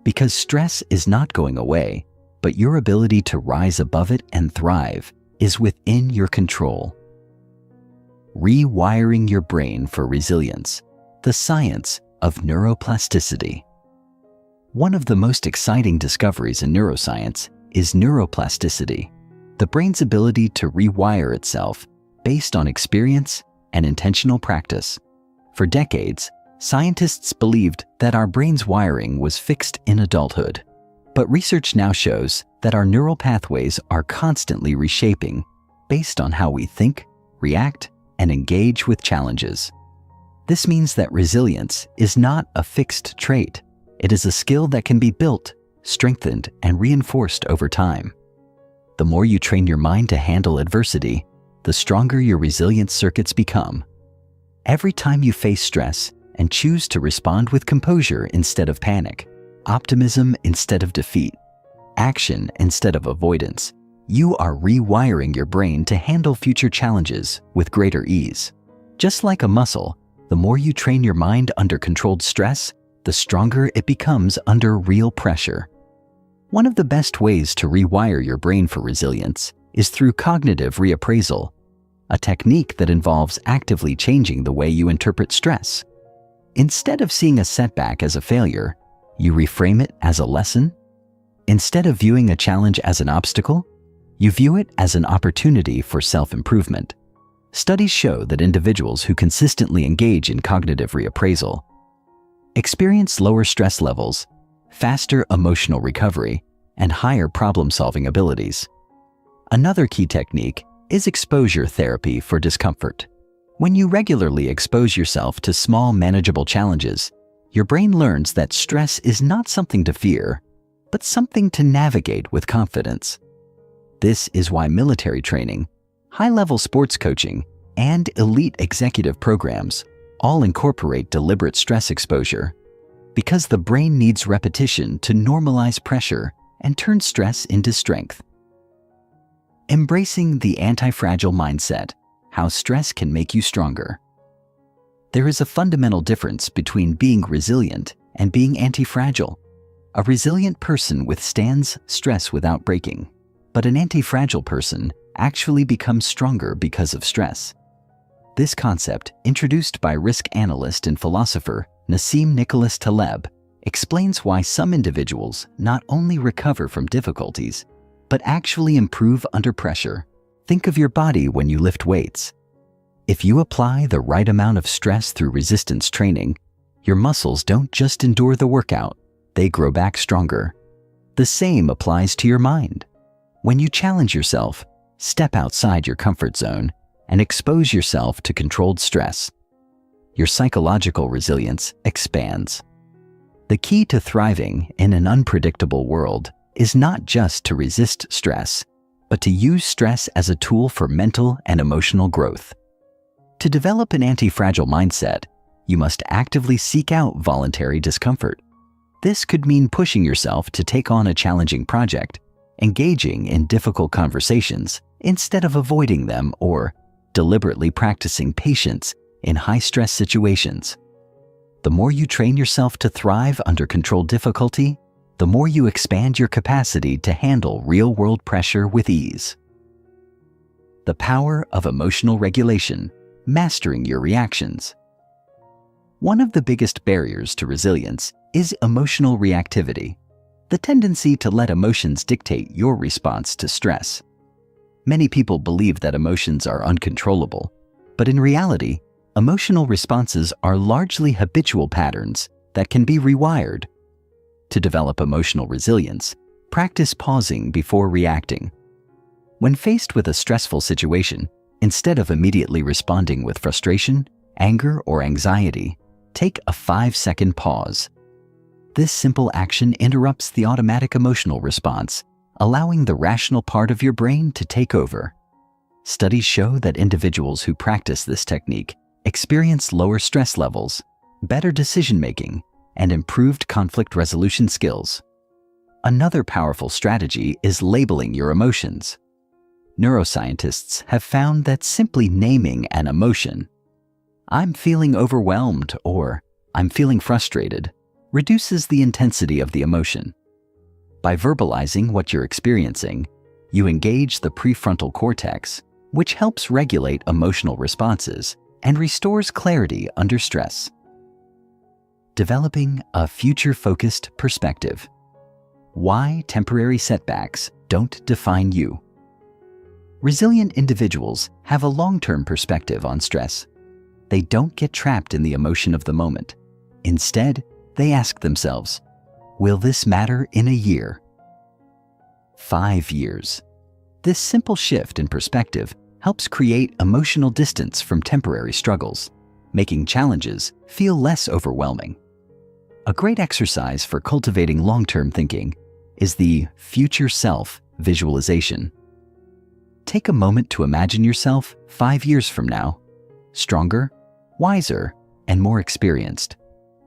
S1: Because stress is not going away, but your ability to rise above it and thrive is within your control. Rewiring your brain for resilience. the science of neuroplasticity. One of the most exciting discoveries in neuroscience is neuroplasticity, the brain's ability to rewire itself based on experience and intentional practice. For decades, scientists believed that our brain's wiring was fixed in adulthood. But research now shows that our neural pathways are constantly reshaping based on how we think, react, and engage with challenges. This means that resilience is not a fixed trait. It is a skill that can be built, strengthened, and reinforced over time. The more you train your mind to handle adversity, the stronger your resilience circuits become. Every time you face stress and choose to respond with composure instead of panic, optimism instead of defeat, action instead of avoidance, you are rewiring your brain to handle future challenges with greater ease. Just like a muscle, the more you train your mind under controlled stress, the stronger it becomes under real pressure. One of the best ways to rewire your brain for resilience is through cognitive reappraisal, a technique that involves actively changing the way you interpret stress. Instead of seeing a setback as a failure, you reframe it as a lesson. Instead of viewing a challenge as an obstacle, you view it as an opportunity for self-improvement. Studies show that individuals who consistently engage in cognitive reappraisal experience lower stress levels, faster emotional recovery, and higher problem-solving abilities. Another key technique is exposure therapy for discomfort. When you regularly expose yourself to small, manageable challenges, your brain learns that stress is not something to fear, but something to navigate with confidence. This is why military training, high-level sports coaching, and elite executive programs all incorporate deliberate stress exposure, because the brain needs repetition to normalize pressure and turn stress into strength. Embracing the anti-fragile mindset, how stress can make you stronger. There is a fundamental difference between being resilient and being anti-fragile. A resilient person withstands stress without breaking, but an anti-fragile person actually becomes stronger because of stress. This concept, introduced by risk analyst and philosopher Nassim Nicholas Taleb, explains why some individuals not only recover from difficulties, but actually improve under pressure. Think of your body when you lift weights. If you apply the right amount of stress through resistance training, your muscles don't just endure the workout, they grow back stronger. The same applies to your mind. When you challenge yourself, step outside your comfort zone, and expose yourself to controlled stress, your psychological resilience expands. The key to thriving in an unpredictable world is not just to resist stress, but to use stress as a tool for mental and emotional growth. To develop an anti-fragile mindset, you must actively seek out voluntary discomfort. This could mean pushing yourself to take on a challenging project, engaging in difficult conversations instead of avoiding them, or deliberately practicing patience in high-stress situations. The more you train yourself to thrive under controlled difficulty, the more you expand your capacity to handle real-world pressure with ease. The power of emotional regulation, mastering your reactions. One of the biggest barriers to resilience is emotional reactivity, the tendency to let emotions dictate your response to stress. Many people believe that emotions are uncontrollable, but in reality, emotional responses are largely habitual patterns that can be rewired. To develop emotional resilience, practice pausing before reacting. When faced with a stressful situation, instead of immediately responding with frustration, anger, or anxiety, take a 5-second pause. This simple action interrupts the automatic emotional response, allowing the rational part of your brain to take over. Studies show that individuals who practice this technique experience lower stress levels, better decision-making, and improved conflict resolution skills. Another powerful strategy is labeling your emotions. Neuroscientists have found that simply naming an emotion, "I'm feeling overwhelmed" or "I'm feeling frustrated," reduces the intensity of the emotion. By verbalizing what you're experiencing, you engage the prefrontal cortex, which helps regulate emotional responses and restores clarity under stress. Developing a future-focused perspective. Why temporary setbacks don't define you. Resilient individuals have a long-term perspective on stress. They don't get trapped in the emotion of the moment. Instead, they ask themselves, will this matter in a year? 5 years. This simple shift in perspective helps create emotional distance from temporary struggles, making challenges feel less overwhelming. A great exercise for cultivating long-term thinking is the future self visualization. Take a moment to imagine yourself 5 years from now, stronger, wiser, and more experienced.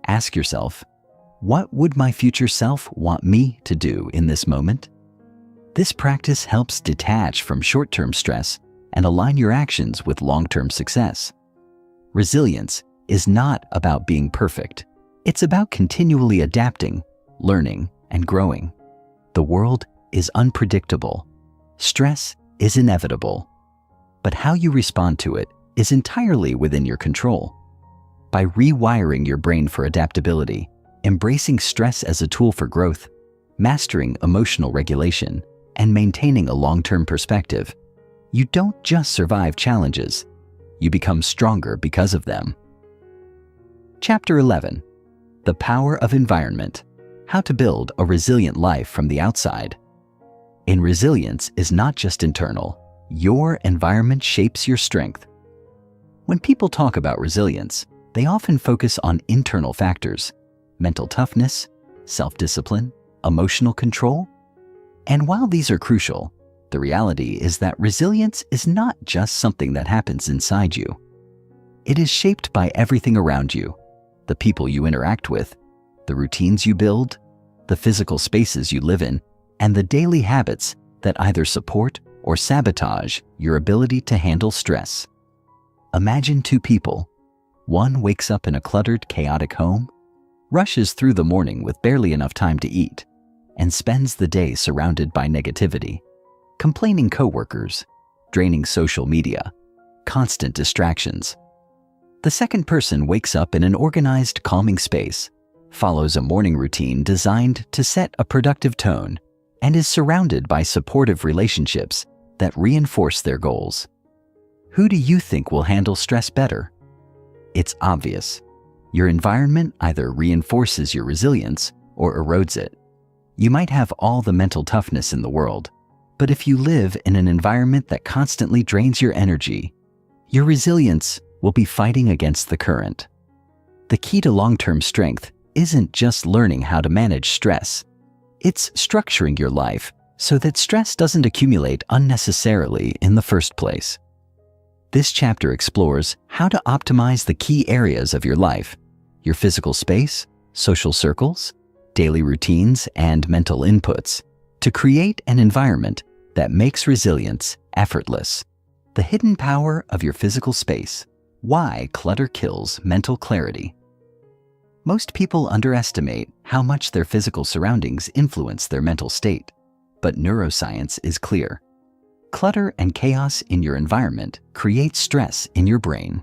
S1: Ask yourself, what would my future self want me to do in this moment? This practice helps detach from short-term stress and align your actions with long-term success. Resilience is not about being perfect. It's about continually adapting, learning, and growing. The world is unpredictable. Stress is inevitable. But how you respond to it is entirely within your control. By rewiring your brain for adaptability, embracing stress as a tool for growth, mastering emotional regulation, and maintaining a long-term perspective, you don't just survive challenges, you become stronger because of them. Chapter 11. The Power of Environment. How to build a resilient life from the outside. In resilience is not just internal. Your environment shapes your strength. When people talk about resilience, they often focus on internal factors, mental toughness, self-discipline, emotional control. And while these are crucial, the reality is that resilience is not just something that happens inside you. It is shaped by everything around you, the people you interact with, the routines you build, the physical spaces you live in, and the daily habits that either support or sabotage your ability to handle stress. Imagine two people. One wakes up in a cluttered, chaotic home, rushes through the morning with barely enough time to eat, and spends the day surrounded by negativity, complaining coworkers, draining social media, constant distractions. The second person wakes up in an organized, calming space, follows a morning routine designed to set a productive tone, and is surrounded by supportive relationships that reinforce their goals. Who do you think will handle stress better? It's obvious. Your environment either reinforces your resilience or erodes it. You might have all the mental toughness in the world, but if you live in an environment that constantly drains your energy, your resilience will be fighting against the current. The key to long-term strength isn't just learning how to manage stress. It's structuring your life so that stress doesn't accumulate unnecessarily in the first place. This chapter explores how to optimize the key areas of your life, your physical space, social circles, daily routines, and mental inputs, to create an environment that makes resilience effortless. The hidden power of your physical space. Why clutter kills mental clarity. Most people underestimate how much their physical surroundings influence their mental state, but neuroscience is clear. Clutter and chaos in your environment create stress in your brain.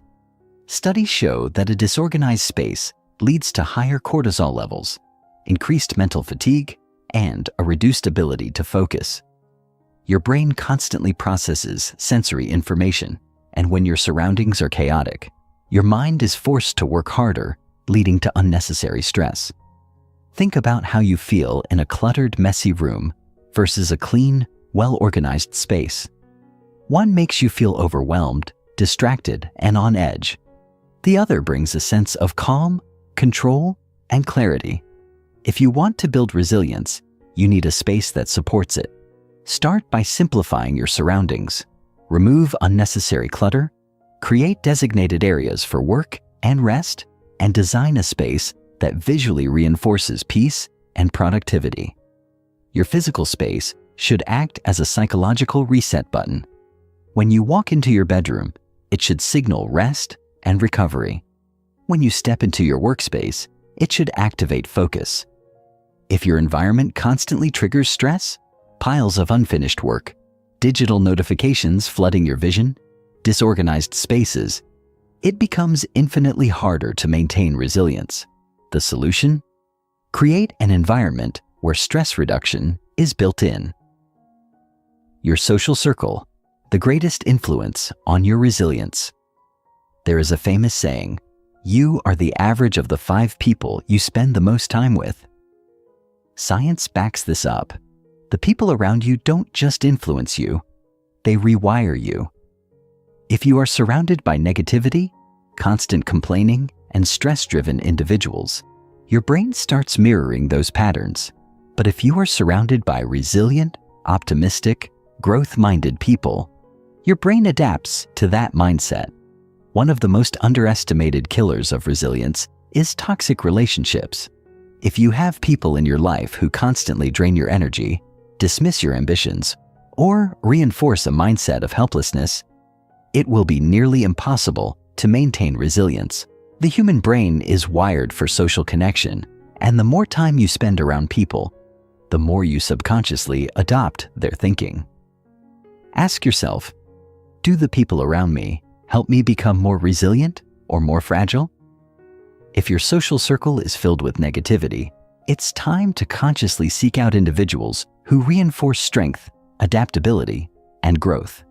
S1: Studies show that a disorganized space leads to higher cortisol levels, increased mental fatigue, and a reduced ability to focus. Your brain constantly processes sensory information, and when your surroundings are chaotic, your mind is forced to work harder, leading to unnecessary stress. Think about how you feel in a cluttered, messy room versus a clean, well-organized space. One makes you feel overwhelmed, distracted, and on edge. The other brings a sense of calm, control, and clarity. If you want to build resilience, you need a space that supports it. Start by simplifying your surroundings. Remove unnecessary clutter, create designated areas for work and rest, and design a space that visually reinforces peace and productivity. Your physical space should act as a psychological reset button. When you walk into your bedroom, it should signal rest and recovery. When you step into your workspace, it should activate focus. If your environment constantly triggers stress, piles of unfinished work, digital notifications flooding your vision, disorganized spaces, it becomes infinitely harder to maintain resilience. The solution? Create an environment where stress reduction is built in. Your social circle, the greatest influence on your resilience. There is a famous saying, "You are the average of the 5 people you spend the most time with." Science backs this up. The people around you don't just influence you, they rewire you. If you are surrounded by negativity, constant complaining, and stress-driven individuals, your brain starts mirroring those patterns. But if you are surrounded by resilient, optimistic, growth-minded people, your brain adapts to that mindset. One of the most underestimated killers of resilience is toxic relationships. If you have people in your life who constantly drain your energy, dismiss your ambitions, or reinforce a mindset of helplessness, it will be nearly impossible to maintain resilience. The human brain is wired for social connection, and the more time you spend around people, the more you subconsciously adopt their thinking. Ask yourself, do the people around me help me become more resilient or more fragile? If your social circle is filled with negativity, it's time to consciously seek out individuals who reinforce strength, adaptability, and growth.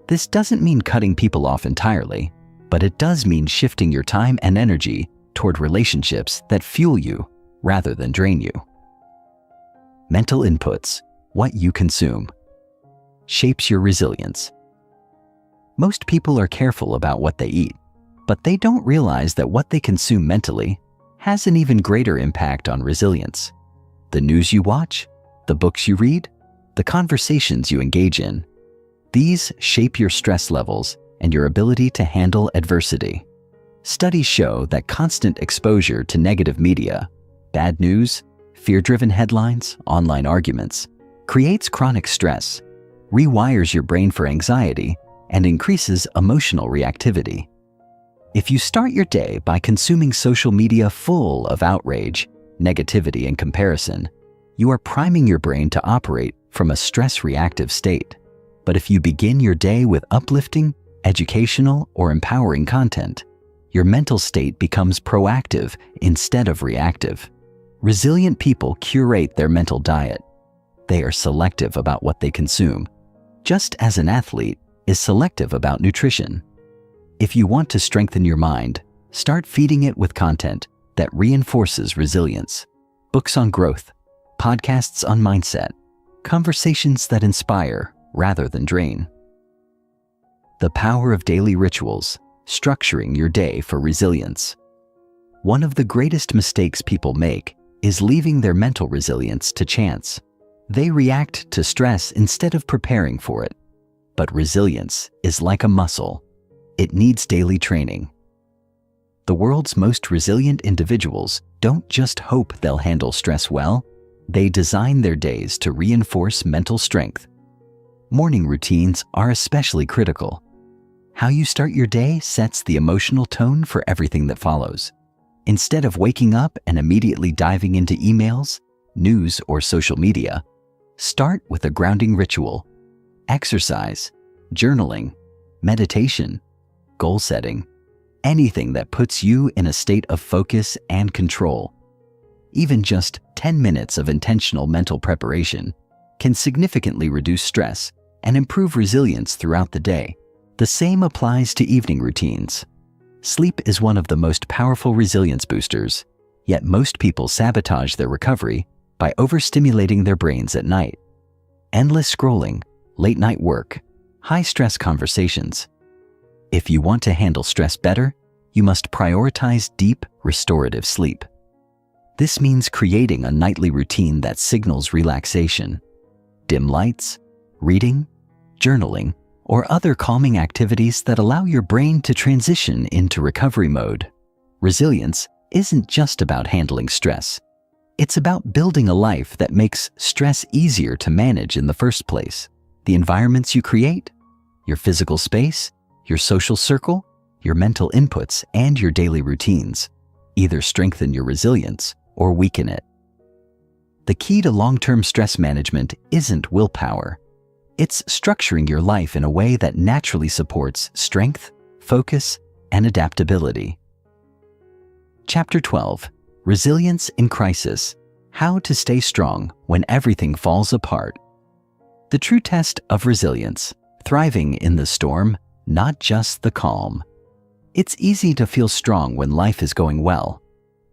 S1: This doesn't mean cutting people off entirely, but it does mean shifting your time and energy toward relationships that fuel you rather than drain you. Mental inputs, what you consume, shapes your resilience. Most people are careful about what they eat, but they don't realize that what they consume mentally has an even greater impact on resilience. The news you watch, the books you read, the conversations you engage in, these shape your stress levels and your ability to handle adversity. Studies show that constant exposure to negative media, bad news, fear-driven headlines, online arguments, creates chronic stress, rewires your brain for anxiety, and increases emotional reactivity. If you start your day by consuming social media full of outrage, negativity, and comparison, you are priming your brain to operate from a stress-reactive state. But if you begin your day with uplifting, educational, or empowering content, your mental state becomes proactive instead of reactive. Resilient people curate their mental diet. They are selective about what they consume, just as an athlete is selective about nutrition. If you want to strengthen your mind, start feeding it with content that reinforces resilience. Books on growth, podcasts on mindset, conversations that inspire rather than drain. The power of daily rituals, structuring your day for resilience. One of the greatest mistakes people make is leaving their mental resilience to chance. They react to stress instead of preparing for it. But resilience is like a muscle. It needs daily training. The world's most resilient individuals don't just hope they'll handle stress well, they design their days to reinforce mental strength. Morning routines are especially critical. How you start your day sets the emotional tone for everything that follows. Instead of waking up and immediately diving into emails, news, or social media, start with a grounding ritual. Exercise, journaling, meditation, goal setting, anything that puts you in a state of focus and control. Even just 10 minutes of intentional mental preparation can significantly reduce stress and improve resilience throughout the day. The same applies to evening routines. Sleep is one of the most powerful resilience boosters, yet most people sabotage their recovery by overstimulating their brains at night. Endless scrolling, late-night work, high-stress conversations. If you want to handle stress better, you must prioritize deep, restorative sleep. This means creating a nightly routine that signals relaxation. Dim lights, reading, journaling, or other calming activities that allow your brain to transition into recovery mode. Resilience isn't just about handling stress. It's about building a life that makes stress easier to manage in the first place. The environments you create, your physical space, your social circle, your mental inputs, and your daily routines either strengthen your resilience or weaken it. The key to long-term stress management isn't willpower. It's structuring your life in a way that naturally supports strength, focus, and adaptability. Chapter 12. Resilience in Crisis: How to Stay Strong When Everything Falls Apart. The true test of resilience: thriving in the storm, not just the calm. It's easy to feel strong when life is going well,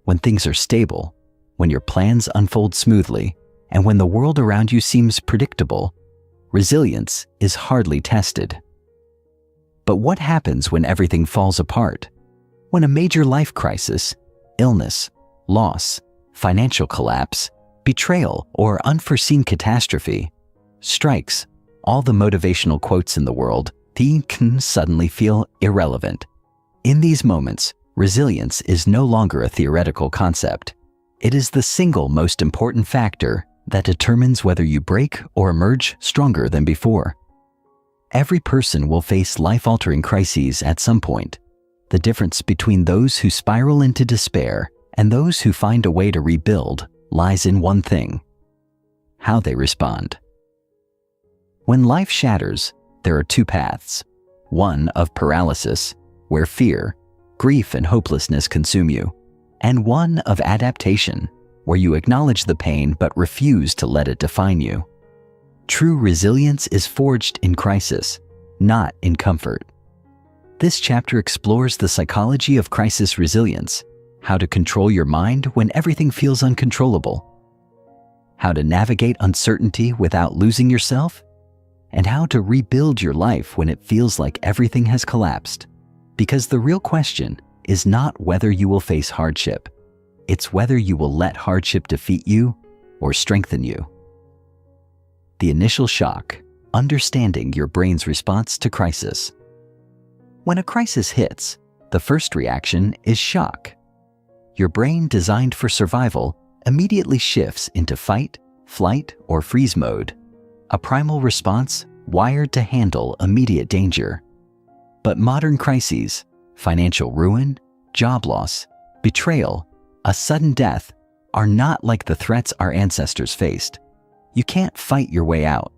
S1: when things are stable, when your plans unfold smoothly, and when the world around you seems predictable. Resilience is hardly tested. But what happens when everything falls apart? When a major life crisis, illness, loss, financial collapse, betrayal, or unforeseen catastrophe strikes, all the motivational quotes in the world can suddenly feel irrelevant. In these moments, resilience is no longer a theoretical concept. It is the single most important factor that determines whether you break or emerge stronger than before. Every person will face life-altering crises at some point. The difference between those who spiral into despair and those who find a way to rebuild lies in one thing: how they respond. When life shatters, there are two paths: one of paralysis, where fear, grief, and hopelessness consume you, and one of adaptation, where you acknowledge the pain but refuse to let it define you. True resilience is forged in crisis, not in comfort. This chapter explores the psychology of crisis resilience, how to control your mind when everything feels uncontrollable, how to navigate uncertainty without losing yourself, and how to rebuild your life when it feels like everything has collapsed. Because the real question is not whether you will face hardship, it's whether you will let hardship defeat you or strengthen you. The initial shock: understanding your brain's response to crisis. When a crisis hits, the first reaction is shock. Your brain, designed for survival, immediately shifts into fight, flight, or freeze mode, a primal response wired to handle immediate danger. But modern crises, financial ruin, job loss, betrayal, a sudden death, are not like the threats our ancestors faced. You can't fight your way out,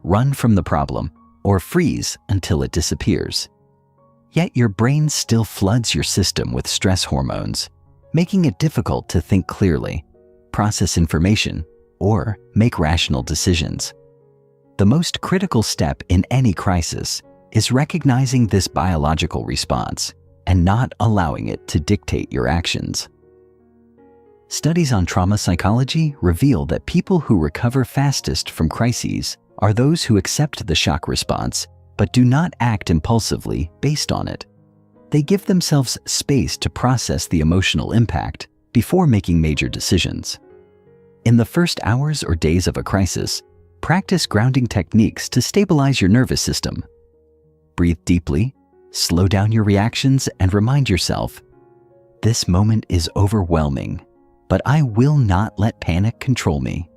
S1: run from the problem, or freeze until it disappears. Yet your brain still floods your system with stress hormones, making it difficult to think clearly, process information, or make rational decisions. The most critical step in any crisis is recognizing this biological response and not allowing it to dictate your actions. Studies on trauma psychology reveal that people who recover fastest from crises are those who accept the shock response but do not act impulsively based on it. They give themselves space to process the emotional impact before making major decisions. In the first hours or days of a crisis, practice grounding techniques to stabilize your nervous system. Breathe deeply, slow down your reactions, and remind yourself, this moment is overwhelming, but I will not let panic control me.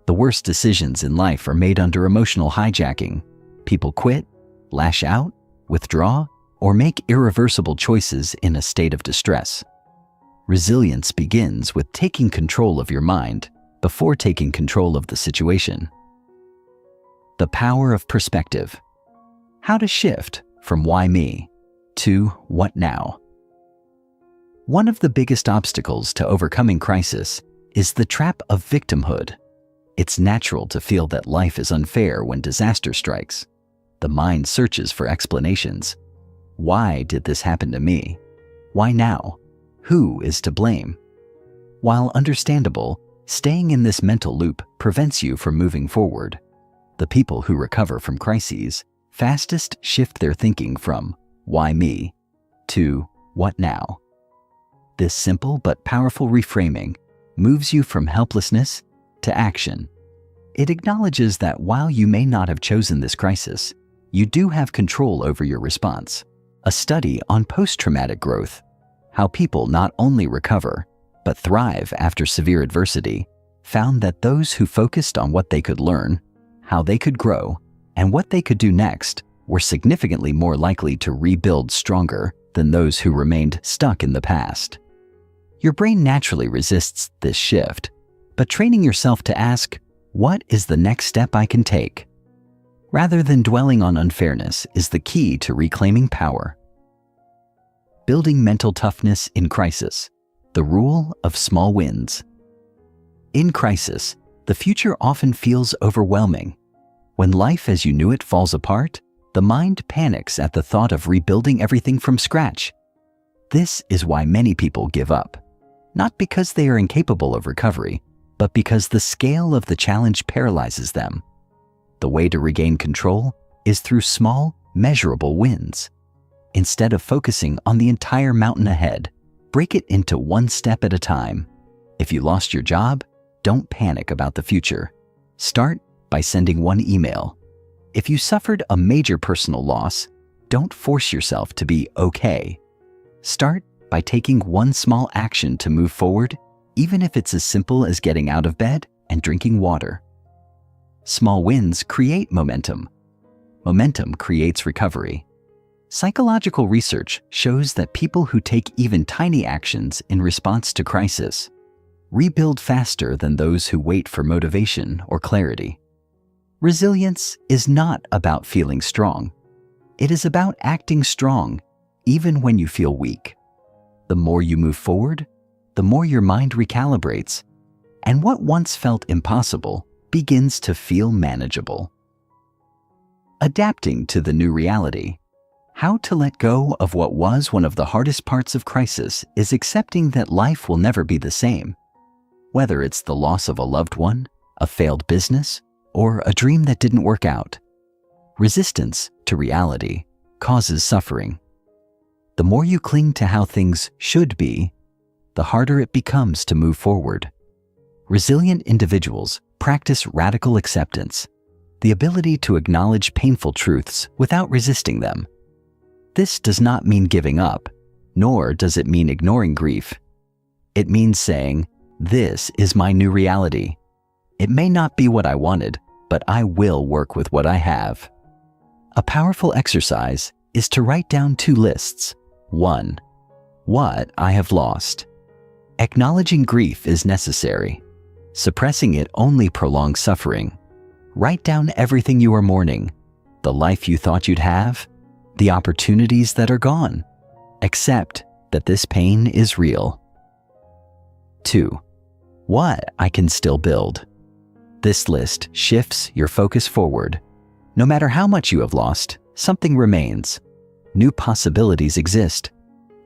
S1: The worst decisions in life are made under emotional hijacking. People quit, lash out, withdraw, or make irreversible choices in a state of distress. Resilience begins with taking control of your mind before taking control of the situation. The power of perspective. How to shift from why me to what now. One of the biggest obstacles to overcoming crisis is the trap of victimhood. It's natural to feel that life is unfair when disaster strikes. The mind searches for explanations. Why did this happen to me? Why now? Who is to blame? While understandable, staying in this mental loop prevents you from moving forward. The people who recover from crises fastest shift their thinking from why me to what now. This simple but powerful reframing moves you from helplessness to action. It acknowledges that while you may not have chosen this crisis, you do have control over your response. A study on post-traumatic growth, how people not only recover, but thrive after severe adversity, found that those who focused on what they could learn, how they could grow, and what they could do next were significantly more likely to rebuild stronger than those who remained stuck in the past. Your brain naturally resists this shift, but training yourself to ask, what is the next step I can take, rather than dwelling on unfairness, is the key to reclaiming power. Building mental toughness in crisis. The rule of small wins. In crisis, the future often feels overwhelming. When life as you knew it falls apart, the mind panics at the thought of rebuilding everything from scratch. This is why many people give up, not because they are incapable of recovery, but because the scale of the challenge paralyzes them. The way to regain control is through small, measurable wins. Instead of focusing on the entire mountain ahead, break it into one step at a time. If you lost your job, don't panic about the future. Start by sending one email. If you suffered a major personal loss, don't force yourself to be okay. Start by taking one small action to move forward, even if it's as simple as getting out of bed and drinking water. Small wins create momentum. Momentum creates recovery. Psychological research shows that people who take even tiny actions in response to crisis rebuild faster than those who wait for motivation or clarity. Resilience is not about feeling strong. It is about acting strong, even when you feel weak. The more you move forward, the more your mind recalibrates, and what once felt impossible begins to feel manageable. Adapting to the new reality. How to let go of what was one of the hardest parts of crisis is accepting that life will never be the same. Whether it's the loss of a loved one, a failed business, or a dream that didn't work out, resistance to reality causes suffering. The more you cling to how things should be, the harder it becomes to move forward. Resilient individuals practice radical acceptance, the ability to acknowledge painful truths without resisting them. This does not mean giving up, nor does it mean ignoring grief. It means saying, "This is my new reality. It may not be what I wanted, but I will work with what I have." A powerful exercise is to write down 2 lists. 1. What I have lost. Acknowledging grief is necessary. Suppressing it only prolongs suffering. Write down everything you are mourning, the life you thought you'd have, the opportunities that are gone. Accept that this pain is real. 2. What I can still build. This list shifts your focus forward. No matter how much you have lost, something remains. New possibilities exist.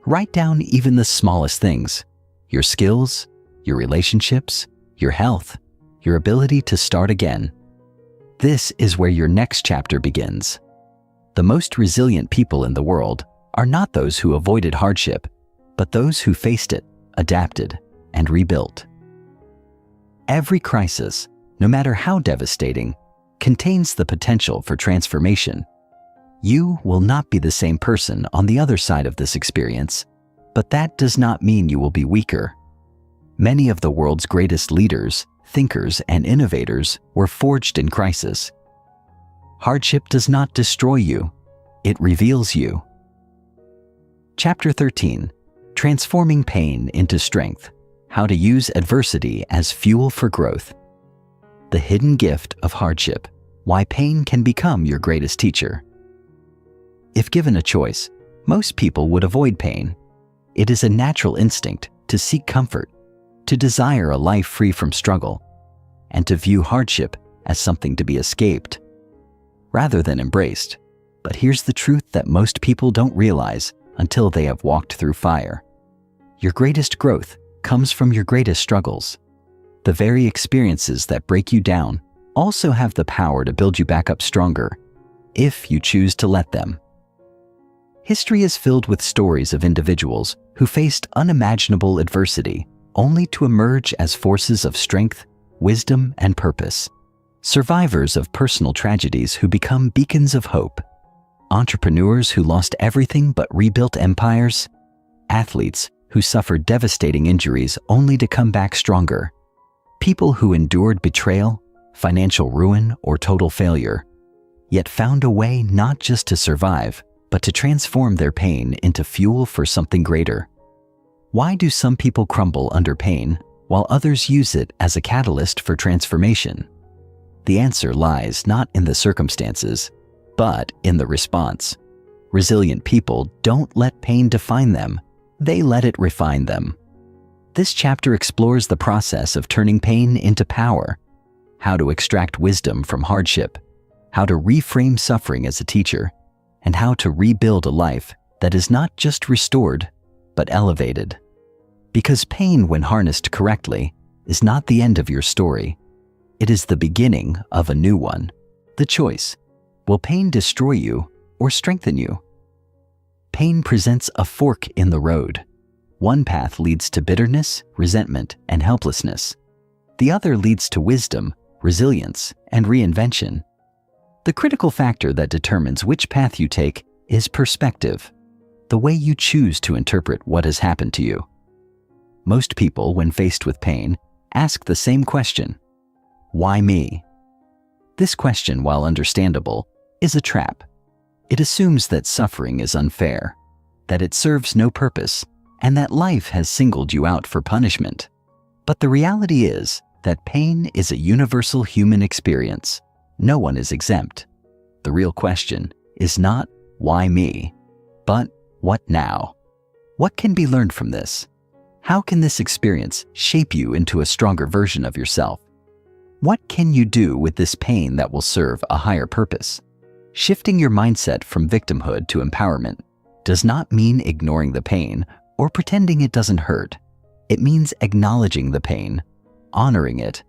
S1: Write down even the smallest things: your skills, your relationships, your health, your ability to start again. This is where your next chapter begins. The most resilient people in the world are not those who avoided hardship, but those who faced it, adapted, and rebuilt. Every crisis, no matter how devastating, contains the potential for transformation. You will not be the same person on the other side of this experience, but that does not mean you will be weaker. Many of the world's greatest leaders, thinkers, and innovators were forged in crisis. Hardship does not destroy you, it reveals you. Chapter 13. Transforming Pain into Strength. How to use adversity as fuel for growth. The hidden gift of hardship. Why pain can become your greatest teacher. If given a choice, most people would avoid pain. It is a natural instinct to seek comfort, to desire a life free from struggle, and to view hardship as something to be escaped, rather than embraced. But here's the truth that most people don't realize until they have walked through fire. Your greatest growth comes from your greatest struggles. The very experiences that break you down also have the power to build you back up stronger, if you choose to let them. History is filled with stories of individuals who faced unimaginable adversity only to emerge as forces of strength, wisdom, and purpose. Survivors of personal tragedies who become beacons of hope. Entrepreneurs who lost everything but rebuilt empires. Athletes who suffered devastating injuries only to come back stronger. People who endured betrayal, financial ruin, or total failure, yet found a way not just to survive, but to transform their pain into fuel for something greater. Why do some people crumble under pain, while others use it as a catalyst for transformation? The answer lies not in the circumstances, but in the response. Resilient people don't let pain define them, they let it refine them. This chapter explores the process of turning pain into power, how to extract wisdom from hardship, how to reframe suffering as a teacher, and how to rebuild a life that is not just restored, but elevated. Because pain, when harnessed correctly, is not the end of your story. It is the beginning of a new one. The choice: will pain destroy you or strengthen you? Pain presents a fork in the road. One path leads to bitterness, resentment, and helplessness. The other leads to wisdom, resilience, and reinvention. The critical factor that determines which path you take is perspective, the way you choose to interpret what has happened to you. Most people, when faced with pain, ask the same question: why me? This question, while understandable, is a trap. It assumes that suffering is unfair, that it serves no purpose, and that life has singled you out for punishment. But the reality is that pain is a universal human experience. No one is exempt. The real question is not why me, but what now? What can be learned from this? How can this experience shape you into a stronger version of yourself? What can you do with this pain that will serve a higher purpose? Shifting your mindset from victimhood to empowerment does not mean ignoring the pain or pretending it doesn't hurt. It means acknowledging the pain, honoring it,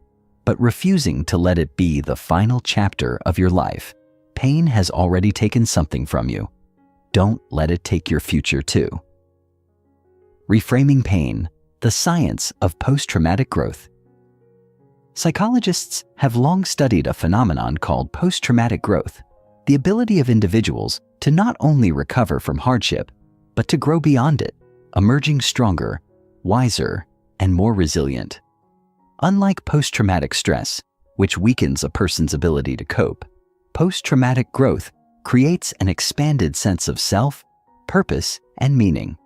S1: but refusing to let it be the final chapter of your life. Pain has already taken something from you. Don't let it take your future too. Reframing pain, the science of post-traumatic growth. Psychologists have long studied a phenomenon called post-traumatic growth, the ability of individuals to not only recover from hardship, but to grow beyond it, emerging stronger, wiser, and more resilient. Unlike post-traumatic stress, which weakens a person's ability to cope, post-traumatic growth creates an expanded sense of self, purpose, and meaning.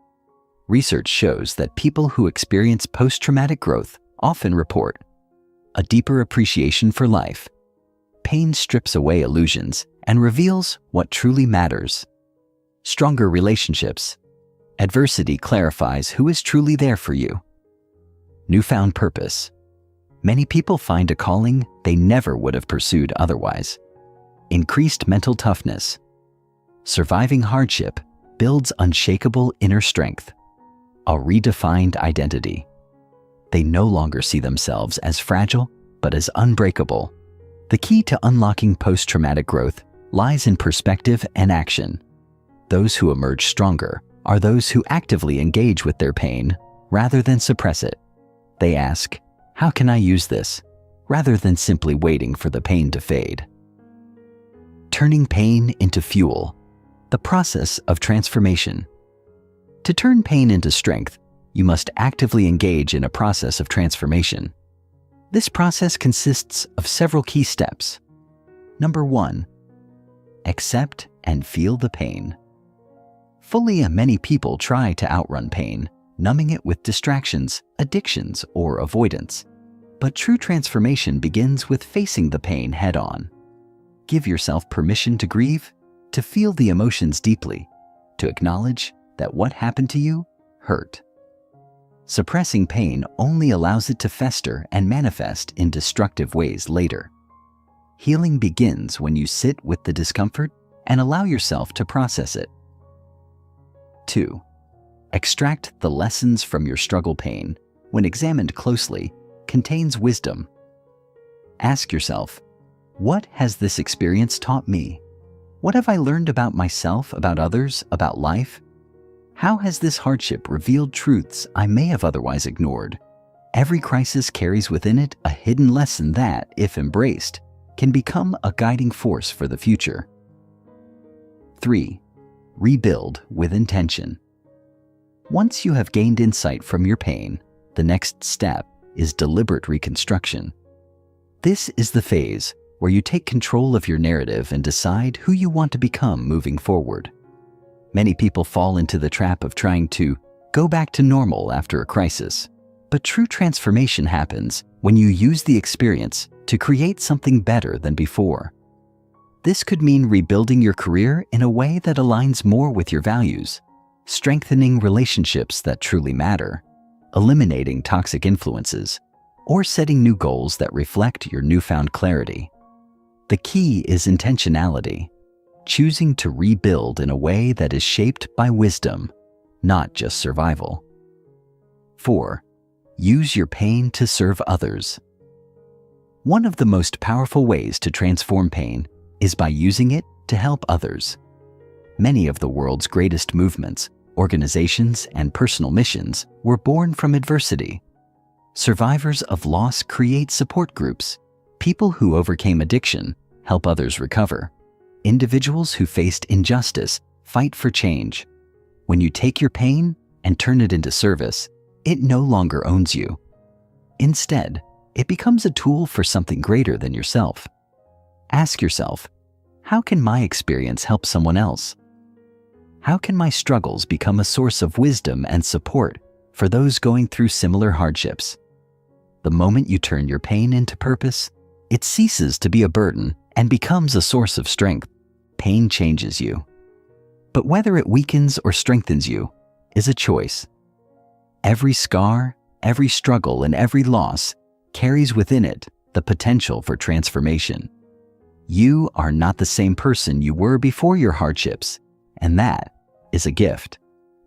S1: Research shows that people who experience post-traumatic growth often report a deeper appreciation for life. Pain strips away illusions and reveals what truly matters. Stronger relationships. Adversity clarifies who is truly there for you. Newfound purpose. Many people find a calling they never would have pursued otherwise. Increased mental toughness. Surviving hardship builds unshakable inner strength. A redefined identity. They no longer see themselves as fragile, but as unbreakable. The key to unlocking post-traumatic growth lies in perspective and action. Those who emerge stronger are those who actively engage with their pain rather than suppress it. They ask, "How can I use this?" rather than simply waiting for the pain to fade. Turning pain into fuel, the process of transformation. To turn pain into strength, you must actively engage in a process of transformation. This process consists of several key steps. Number 1, accept and feel the pain. Many people try to outrun pain, numbing it with distractions, addictions, or avoidance. But true transformation begins with facing the pain head-on. Give yourself permission to grieve, to feel the emotions deeply, to acknowledge that what happened to you hurt. Suppressing pain only allows it to fester and manifest in destructive ways later. Healing begins when you sit with the discomfort and allow yourself to process it. 2. Extract the lessons from your struggle. Pain, when examined closely, contains wisdom. Ask yourself, what has this experience taught me? What have I learned about myself, about others, about life? How has this hardship revealed truths I may have otherwise ignored? Every crisis carries within it a hidden lesson that, if embraced, can become a guiding force for the future. 3. Rebuild with intention. Once you have gained insight from your pain, the next step is deliberate reconstruction. This is the phase where you take control of your narrative and decide who you want to become moving forward. Many people fall into the trap of trying to go back to normal after a crisis. But true transformation happens when you use the experience to create something better than before. This could mean rebuilding your career in a way that aligns more with your values, strengthening relationships that truly matter, eliminating toxic influences, or setting new goals that reflect your newfound clarity. The key is intentionality, choosing to rebuild in a way that is shaped by wisdom, not just survival. 4. Use your pain to serve others. One of the most powerful ways to transform pain is by using it to help others. Many of the world's greatest movements, organizations, and personal missions were born from adversity. Survivors of loss create support groups. People who overcame addiction help others recover. Individuals who faced injustice fight for change. When you take your pain and turn it into service, it no longer owns you. Instead, it becomes a tool for something greater than yourself. Ask yourself, how can my experience help someone else? How can my struggles become a source of wisdom and support for those going through similar hardships? The moment you turn your pain into purpose, it ceases to be a burden and becomes a source of strength. Pain changes you. But whether it weakens or strengthens you is a choice. Every scar, every struggle, and every loss carries within it the potential for transformation. You are not the same person you were before your hardships, and that is a gift.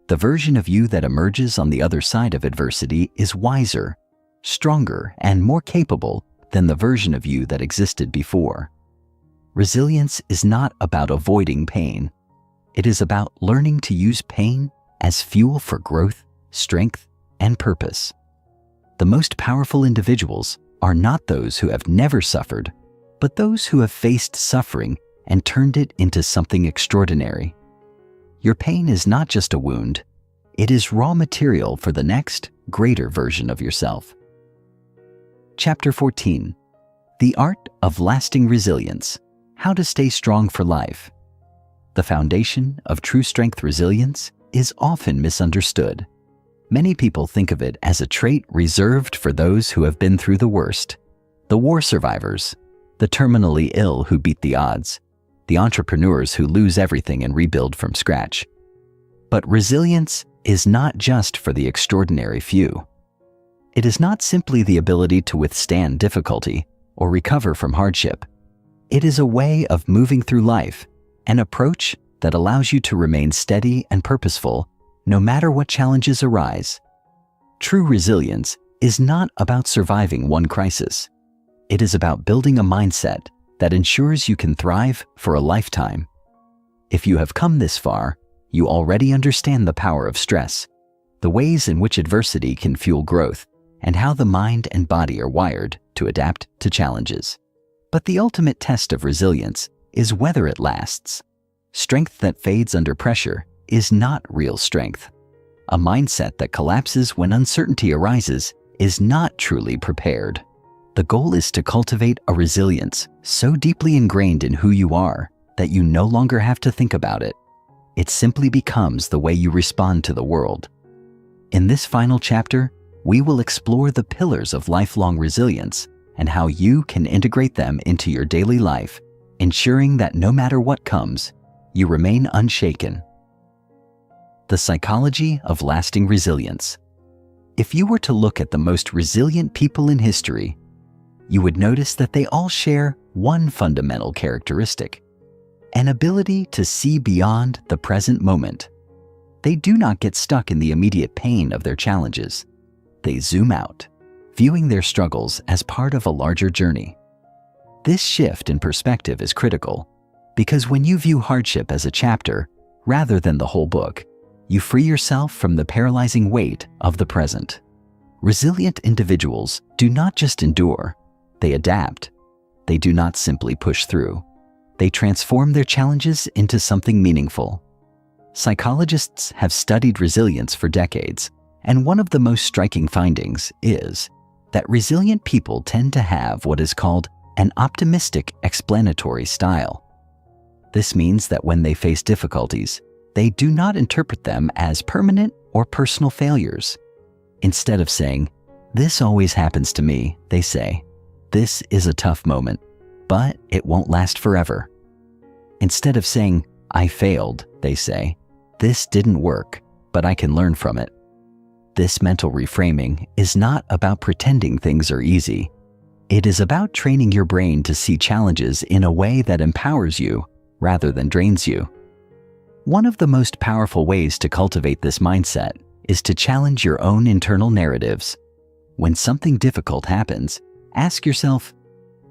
S1: The version of you that emerges on the other side of adversity is wiser, stronger, and more capable than the version of you that existed before. Resilience is not about avoiding pain. It is about learning to use pain as fuel for growth, strength, and purpose. The most powerful individuals are not those who have never suffered, but those who have faced suffering and turned it into something extraordinary. Your pain is not just a wound, it is raw material for the next, greater version of yourself. Chapter 14. The Art of Lasting Resilience: How to Stay Strong for Life. The foundation of true strength resilience is often misunderstood. Many people think of it as a trait reserved for those who have been through the worst: the war survivors, the terminally ill who beat the odds, the entrepreneurs who lose everything and rebuild from scratch. But resilience is not just for the extraordinary few. It is not simply the ability to withstand difficulty or recover from hardship. It is a way of moving through life, an approach that allows you to remain steady and purposeful no matter what challenges arise. True resilience is not about surviving one crisis. It is about building a mindset that ensures you can thrive for a lifetime. If you have come this far, you already understand the power of stress, the ways in which adversity can fuel growth, and how the mind and body are wired to adapt to challenges. But the ultimate test of resilience is whether it lasts. Strength that fades under pressure is not real strength. A mindset that collapses when uncertainty arises is not truly prepared. The goal is to cultivate a resilience so deeply ingrained in who you are that you no longer have to think about it. It simply becomes the way you respond to the world. In this final chapter, we will explore the pillars of lifelong resilience and how you can integrate them into your daily life, ensuring that no matter what comes, you remain unshaken. The psychology of lasting resilience. If you were to look at the most resilient people in history, you would notice that they all share one fundamental characteristic: an ability to see beyond the present moment. They do not get stuck in the immediate pain of their challenges. They zoom out, viewing their struggles as part of a larger journey. This shift in perspective is critical, because when you view hardship as a chapter rather than the whole book, you free yourself from the paralyzing weight of the present. Resilient individuals do not just endure, they adapt. They do not simply push through. They transform their challenges into something meaningful. Psychologists have studied resilience for decades, and one of the most striking findings is that resilient people tend to have what is called an optimistic explanatory style. This means that when they face difficulties, they do not interpret them as permanent or personal failures. Instead of saying, "This always happens to me," they say, "This is a tough moment, but it won't last forever." Instead of saying, "I failed," they say, "This didn't work, but I can learn from it." This mental reframing is not about pretending things are easy. It is about training your brain to see challenges in a way that empowers you rather than drains you. One of the most powerful ways to cultivate this mindset is to challenge your own internal narratives. When something difficult happens, ask yourself,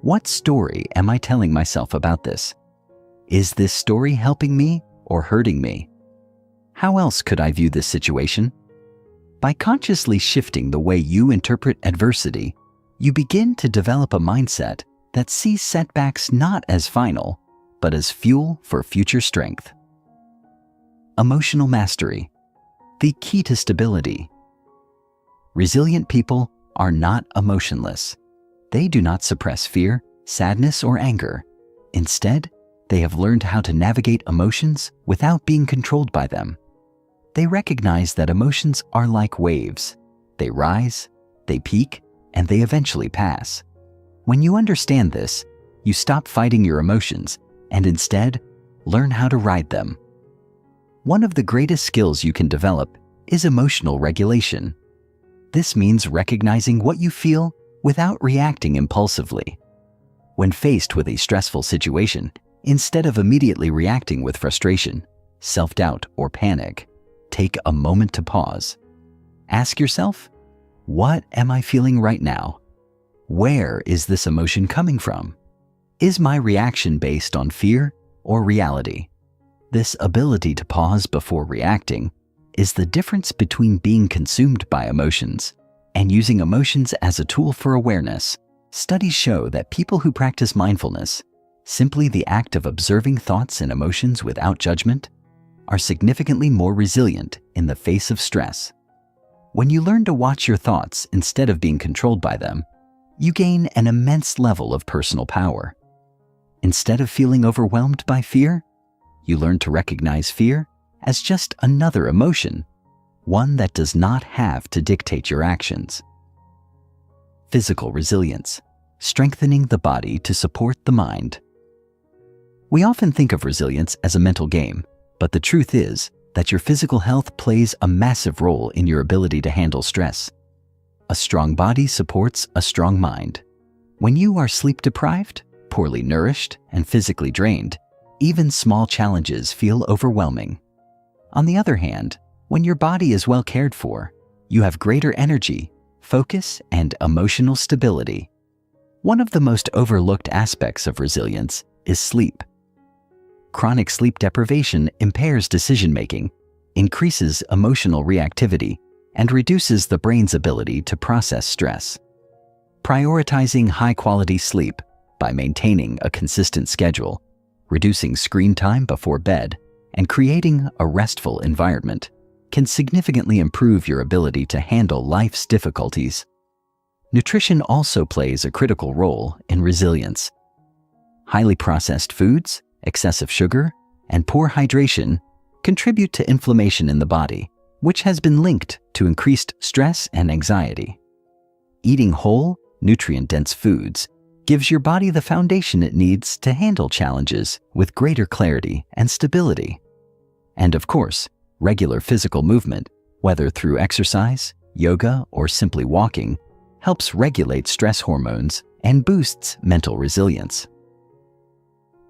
S1: what story am I telling myself about this? Is this story helping me or hurting me? How else could I view this situation? By consciously shifting the way you interpret adversity, you begin to develop a mindset that sees setbacks not as final, but as fuel for future strength. Emotional mastery, the key to stability. Resilient people are not emotionless. They do not suppress fear, sadness, or anger. Instead, they have learned how to navigate emotions without being controlled by them. They recognize that emotions are like waves. They rise, they peak, and they eventually pass. When you understand this, you stop fighting your emotions and instead learn how to ride them. One of the greatest skills you can develop is emotional regulation. This means recognizing what you feel without reacting impulsively. When faced with a stressful situation, instead of immediately reacting with frustration, self-doubt, or panic, take a moment to pause. Ask yourself, what am I feeling right now? Where is this emotion coming from? Is my reaction based on fear or reality? This ability to pause before reacting is the difference between being consumed by emotions and using emotions as a tool for awareness. Studies show that people who practice mindfulness, simply the act of observing thoughts and emotions without judgment, are significantly more resilient in the face of stress. When you learn to watch your thoughts instead of being controlled by them, you gain an immense level of personal power. Instead of feeling overwhelmed by fear, you learn to recognize fear as just another emotion, one that does not have to dictate your actions. Physical resilience, strengthening the body to support the mind. We often think of resilience as a mental game, but the truth is that your physical health plays a massive role in your ability to handle stress. A strong body supports a strong mind. When you are sleep-deprived, poorly nourished, and physically drained, even small challenges feel overwhelming. On the other hand, when your body is well cared for, you have greater energy, focus, and emotional stability. One of the most overlooked aspects of resilience is sleep. Chronic sleep deprivation impairs decision-making, increases emotional reactivity, and reduces the brain's ability to process stress. Prioritizing high-quality sleep by maintaining a consistent schedule, reducing screen time before bed, and creating a restful environment can significantly improve your ability to handle life's difficulties. Nutrition also plays a critical role in resilience. Highly processed foods, excessive sugar, and poor hydration contribute to inflammation in the body, which has been linked to increased stress and anxiety. Eating whole, nutrient-dense foods gives your body the foundation it needs to handle challenges with greater clarity and stability. And of course, regular physical movement, whether through exercise, yoga, or simply walking, helps regulate stress hormones and boosts mental resilience.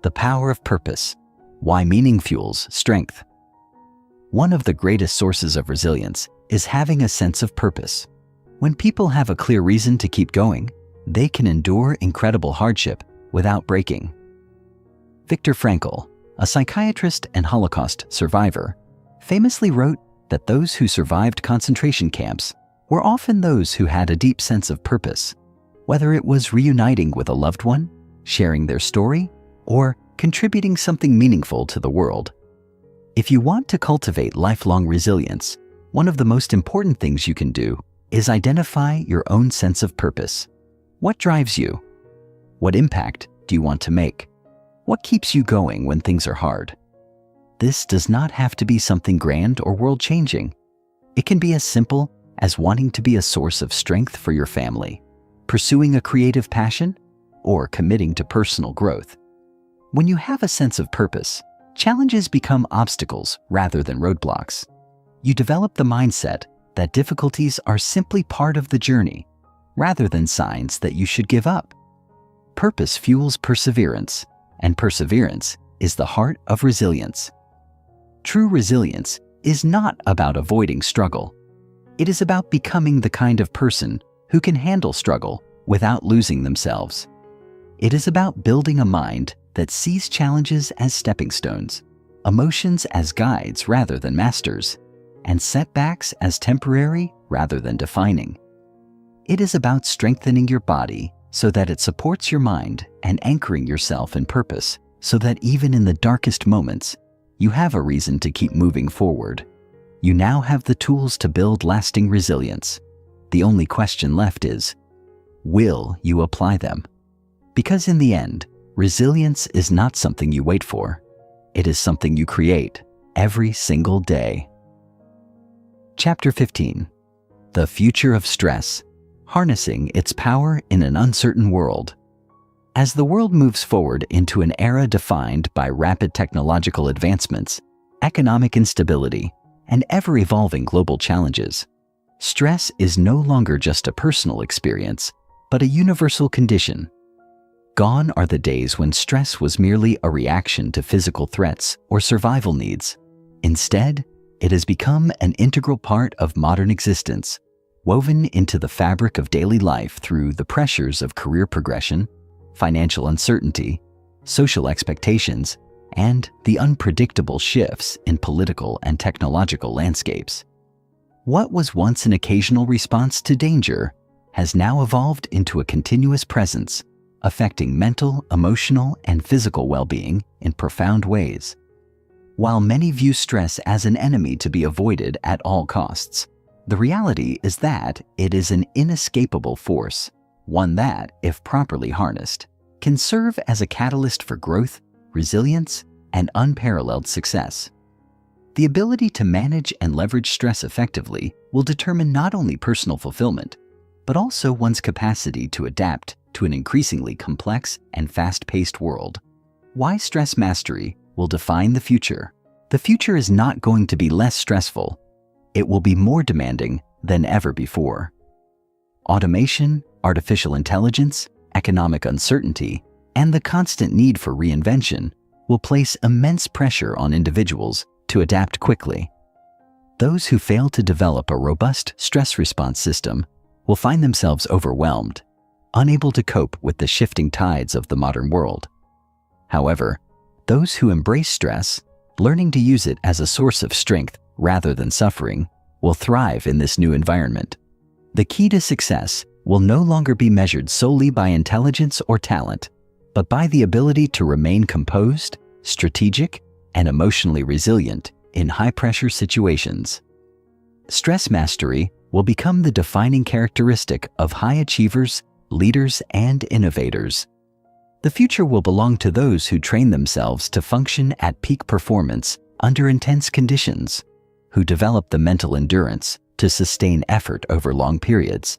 S1: The power of purpose, why meaning fuels strength. One of the greatest sources of resilience is having a sense of purpose. When people have a clear reason to keep going, they can endure incredible hardship without breaking. Viktor Frankl, a psychiatrist and Holocaust survivor, famously wrote that those who survived concentration camps were often those who had a deep sense of purpose, whether it was reuniting with a loved one, sharing their story, or contributing something meaningful to the world. If you want to cultivate lifelong resilience, one of the most important things you can do is identify your own sense of purpose. What drives you? What impact do you want to make? What keeps you going when things are hard? This does not have to be something grand or world-changing. It can be as simple as wanting to be a source of strength for your family, pursuing a creative passion, or committing to personal growth. When you have a sense of purpose, challenges become obstacles rather than roadblocks. You develop the mindset that difficulties are simply part of the journey, rather than signs that you should give up. Purpose fuels perseverance, and perseverance is the heart of resilience. True resilience is not about avoiding struggle. It is about becoming the kind of person who can handle struggle without losing themselves. It is about building a mind that sees challenges as stepping stones, emotions as guides rather than masters, and setbacks as temporary rather than defining. It is about strengthening your body so that it supports your mind and anchoring yourself in purpose so that even in the darkest moments, you have a reason to keep moving forward. You now have the tools to build lasting resilience. The only question left is, will you apply them? Because in the end, resilience is not something you wait for. It is something you create every single day. Chapter 15. The Future of Stress: Harnessing its Power in an Uncertain World. As the world moves forward into an era defined by rapid technological advancements, economic instability, and ever-evolving global challenges, stress is no longer just a personal experience, but a universal condition. Gone are the days when stress was merely a reaction to physical threats or survival needs. Instead, it has become an integral part of modern existence, woven into the fabric of daily life through the pressures of career progression, financial uncertainty, social expectations, and the unpredictable shifts in political and technological landscapes. What was once an occasional response to danger has now evolved into a continuous presence, affecting mental, emotional, and physical well-being in profound ways. While many view stress as an enemy to be avoided at all costs, the reality is that it is an inescapable force, one that, if properly harnessed, can serve as a catalyst for growth, resilience, and unparalleled success. The ability to manage and leverage stress effectively will determine not only personal fulfillment, but also one's capacity to adapt to an increasingly complex and fast-paced world. Why stress mastery will define the future. The future is not going to be less stressful. It will be more demanding than ever before. Automation, artificial intelligence, economic uncertainty, and the constant need for reinvention will place immense pressure on individuals to adapt quickly. Those who fail to develop a robust stress response system will find themselves overwhelmed, unable to cope with the shifting tides of the modern world. However, those who embrace stress, learning to use it as a source of strength rather than suffering, will thrive in this new environment. The key to success will no longer be measured solely by intelligence or talent, but by the ability to remain composed, strategic, and emotionally resilient in high-pressure situations. Stress mastery will become the defining characteristic of high achievers, leaders, and innovators. The future will belong to those who train themselves to function at peak performance under intense conditions, who develop the mental endurance to sustain effort over long periods,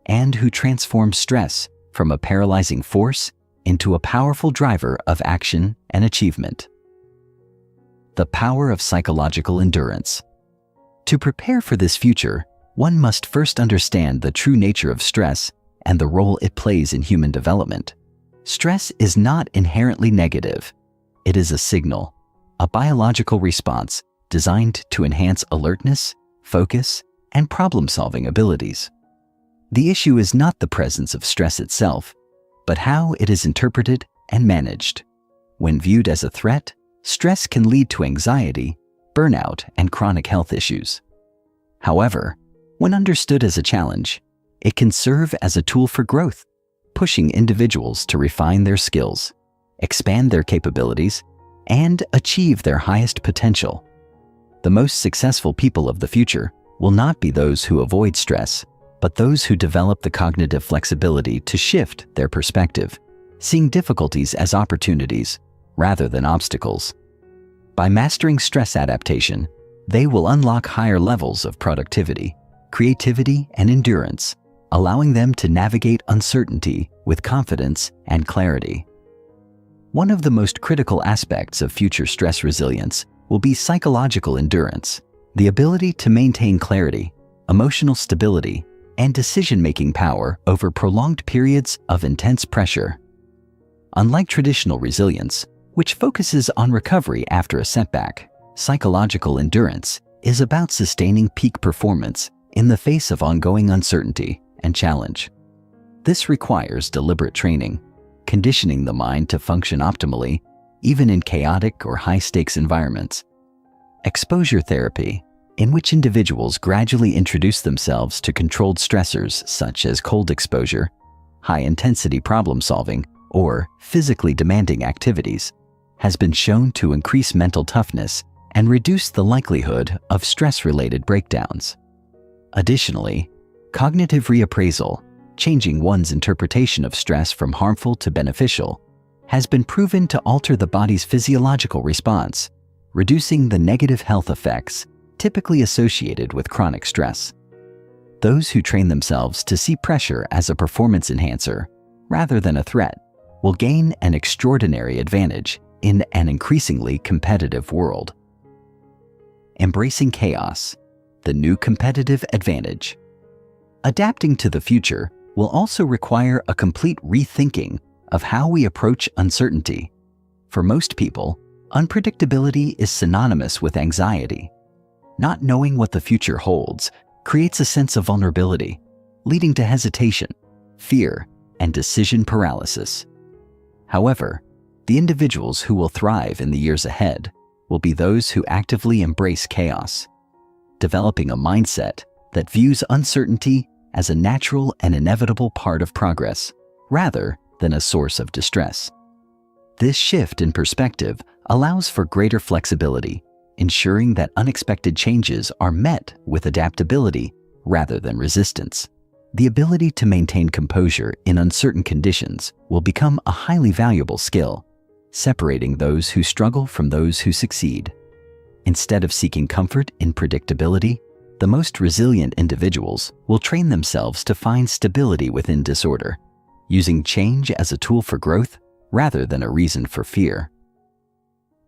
S1: and who transform stress from a paralyzing force into a powerful driver of action and achievement. The power of psychological endurance. To prepare for this future, one must first understand the true nature of stress and the role it plays in human development. Stress is not inherently negative. It is a signal, a biological response designed to enhance alertness, focus, and problem-solving abilities. The issue is not the presence of stress itself, but how it is interpreted and managed. When viewed as a threat, stress can lead to anxiety, burnout, and chronic health issues. However, when understood as a challenge, it can serve as a tool for growth, pushing individuals to refine their skills, expand their capabilities, and achieve their highest potential. The most successful people of the future will not be those who avoid stress, but those who develop the cognitive flexibility to shift their perspective, seeing difficulties as opportunities rather than obstacles. By mastering stress adaptation, they will unlock higher levels of productivity, creativity, and endurance, allowing them to navigate uncertainty with confidence and clarity. One of the most critical aspects of future stress resilience will be psychological endurance, the ability to maintain clarity, emotional stability, and decision-making power over prolonged periods of intense pressure. Unlike traditional resilience, which focuses on recovery after a setback, psychological endurance is about sustaining peak performance in the face of ongoing uncertainty and challenge. This requires deliberate training, conditioning the mind to function optimally, even in chaotic or high-stakes environments. Exposure therapy, in which individuals gradually introduce themselves to controlled stressors such as cold exposure, high-intensity problem-solving, or physically demanding activities, has been shown to increase mental toughness and reduce the likelihood of stress-related breakdowns. Additionally, cognitive reappraisal, changing one's interpretation of stress from harmful to beneficial, has been proven to alter the body's physiological response, reducing the negative health effects typically associated with chronic stress. Those who train themselves to see pressure as a performance enhancer rather than a threat will gain an extraordinary advantage in an increasingly competitive world. Embracing chaos, the new competitive advantage. Adapting to the future will also require a complete rethinking of how we approach uncertainty. For most people, unpredictability is synonymous with anxiety. Not knowing what the future holds creates a sense of vulnerability, leading to hesitation, fear, and decision paralysis. However, the individuals who will thrive in the years ahead will be those who actively embrace chaos, developing a mindset that views uncertainty as a natural and inevitable part of progress, rather than a source of distress. This shift in perspective allows for greater flexibility, ensuring that unexpected changes are met with adaptability rather than resistance. The ability to maintain composure in uncertain conditions will become a highly valuable skill, separating those who struggle from those who succeed. Instead of seeking comfort in predictability, the most resilient individuals will train themselves to find stability within disorder, using change as a tool for growth rather than a reason for fear.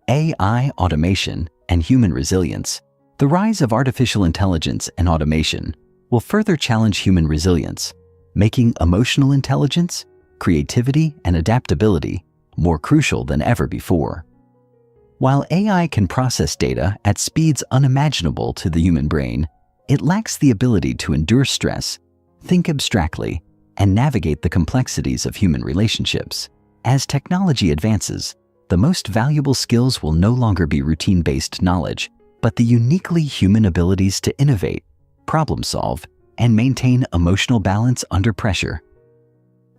S1: AI, automation, and human resilience. The rise of artificial intelligence and automation will further challenge human resilience, making emotional intelligence, creativity, and adaptability more crucial than ever before. While AI can process data at speeds unimaginable to the human brain, it lacks the ability to endure stress, think abstractly, and navigate the complexities of human relationships. As technology advances, the most valuable skills will no longer be routine-based knowledge, but the uniquely human abilities to innovate, problem solve, and maintain emotional balance under pressure.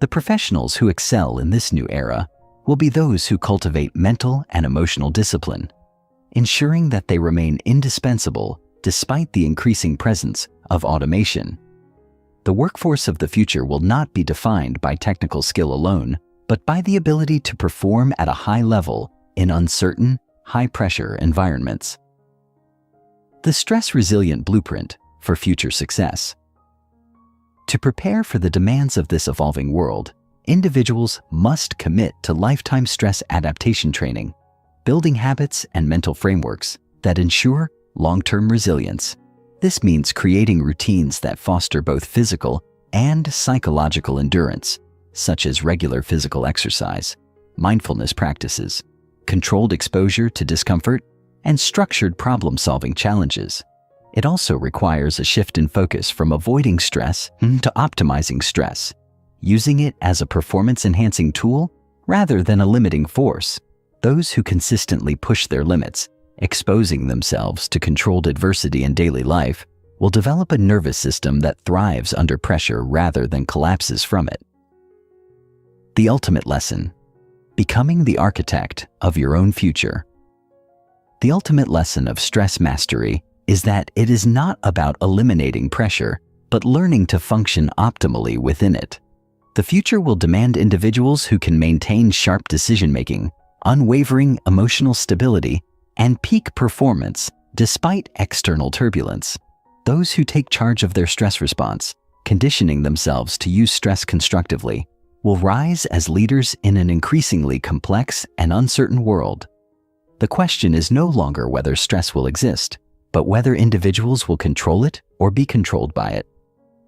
S1: The professionals who excel in this new era will be those who cultivate mental and emotional discipline, ensuring that they remain indispensable despite the increasing presence of automation. The workforce of the future will not be defined by technical skill alone, but by the ability to perform at a high level in uncertain, high-pressure environments. The stress-resilient blueprint for future success. To prepare for the demands of this evolving world, individuals must commit to lifetime stress adaptation training, building habits and mental frameworks that ensure long-term resilience. This means creating routines that foster both physical and psychological endurance, such as regular physical exercise, mindfulness practices, controlled exposure to discomfort, and structured problem-solving challenges. It also requires a shift in focus from avoiding stress to optimizing stress, using it as a performance-enhancing tool rather than a limiting force. Those who consistently push their limits, exposing themselves to controlled adversity in daily life, will develop a nervous system that thrives under pressure rather than collapses from it. The ultimate lesson: becoming the architect of your own future. The ultimate lesson of stress mastery is that it is not about eliminating pressure, but learning to function optimally within it. The future will demand individuals who can maintain sharp decision-making, unwavering emotional stability, and peak performance despite external turbulence. Those who take charge of their stress response, conditioning themselves to use stress constructively, will rise as leaders in an increasingly complex and uncertain world. The question is no longer whether stress will exist, but whether individuals will control it or be controlled by it.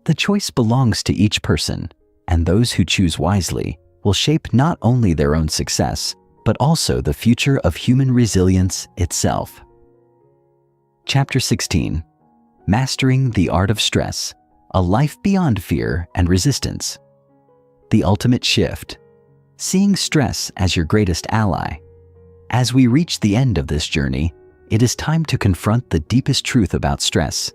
S1: The choice belongs to each person, and those who choose wisely will shape not only their own success, but also the future of human resilience itself. Chapter 16. Mastering the Art of Stress, a Life Beyond Fear and Resistance. The Ultimate Shift. Seeing stress as your greatest ally. As we reach the end of this journey, it is time to confront the deepest truth about stress,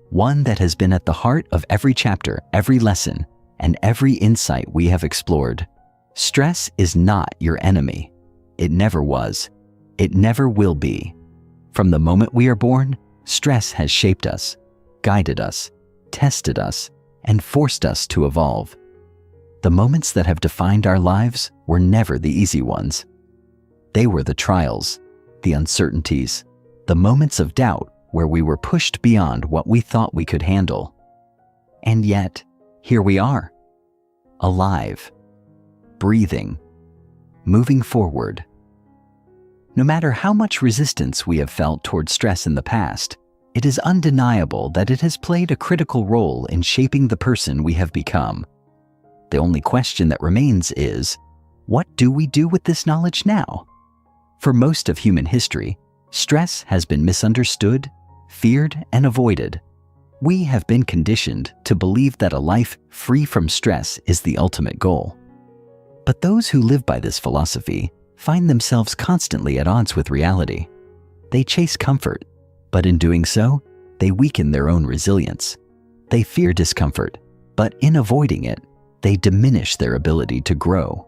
S1: one that has been at the heart of every chapter, every lesson, and every insight we have explored. Stress is not your enemy. It never was. It never will be. From the moment we are born, stress has shaped us, guided us, tested us, and forced us to evolve. The moments that have defined our lives were never the easy ones. They were the trials, the uncertainties, the moments of doubt where we were pushed beyond what we thought we could handle. And yet, here we are, alive, breathing, moving forward. No matter how much resistance we have felt toward stress in the past, it is undeniable that it has played a critical role in shaping the person we have become. The only question that remains is, what do we do with this knowledge now? For most of human history, stress has been misunderstood, feared, and avoided. We have been conditioned to believe that a life free from stress is the ultimate goal. But those who live by this philosophy find themselves constantly at odds with reality. They chase comfort, but in doing so, they weaken their own resilience. They fear discomfort, but in avoiding it, they diminish their ability to grow.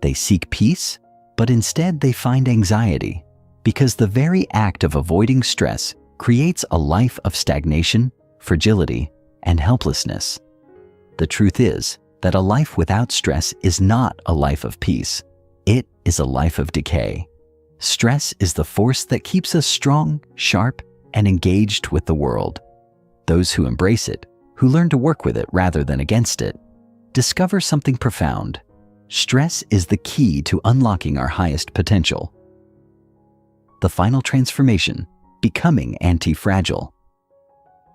S1: They seek peace, but instead they find anxiety, because the very act of avoiding stress creates a life of stagnation, fragility, and helplessness. The truth is that a life without stress is not a life of peace. It is a life of decay. Stress is the force that keeps us strong, sharp, and engaged with the world. Those who embrace it, who learn to work with it rather than against it, discover something profound. Stress is the key to unlocking our highest potential. The final transformation, becoming anti-fragile.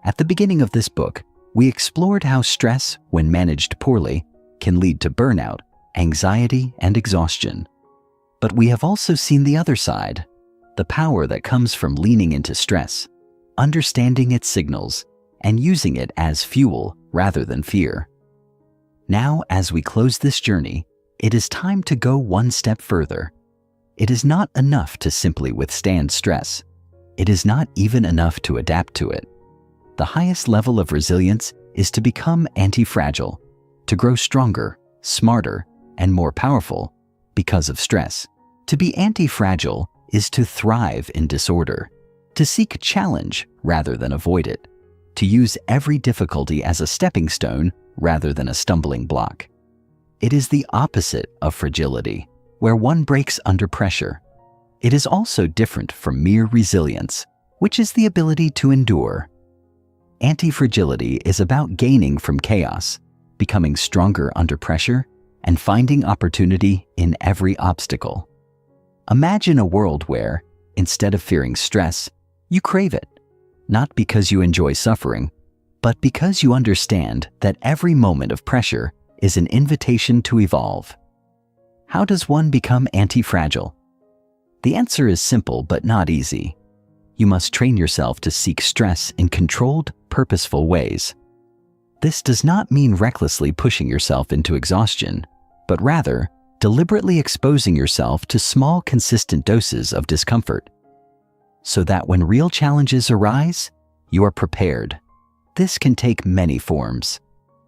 S1: At the beginning of this book, we explored how stress, when managed poorly, can lead to burnout, anxiety, and exhaustion. But we have also seen the other side, the power that comes from leaning into stress, understanding its signals, and using it as fuel rather than fear. Now, as we close this journey, it is time to go one step further. It is not enough to simply withstand stress. It is not even enough to adapt to it. The highest level of resilience is to become anti-fragile, to grow stronger, smarter, and more powerful because of stress. To be anti-fragile is to thrive in disorder, to seek challenge rather than avoid it, to use every difficulty as a stepping stone rather than a stumbling block. It is the opposite of fragility, where one breaks under pressure. It is also different from mere resilience, which is the ability to endure. Anti-fragility is about gaining from chaos, becoming stronger under pressure, and finding opportunity in every obstacle. Imagine a world where, instead of fearing stress, you crave it, not because you enjoy suffering, but because you understand that every moment of pressure is an invitation to evolve. How does one become anti-fragile? The answer is simple but not easy. You must train yourself to seek stress in controlled, purposeful ways. This does not mean recklessly pushing yourself into exhaustion, but rather deliberately exposing yourself to small, consistent doses of discomfort, so that when real challenges arise, you are prepared. This can take many forms.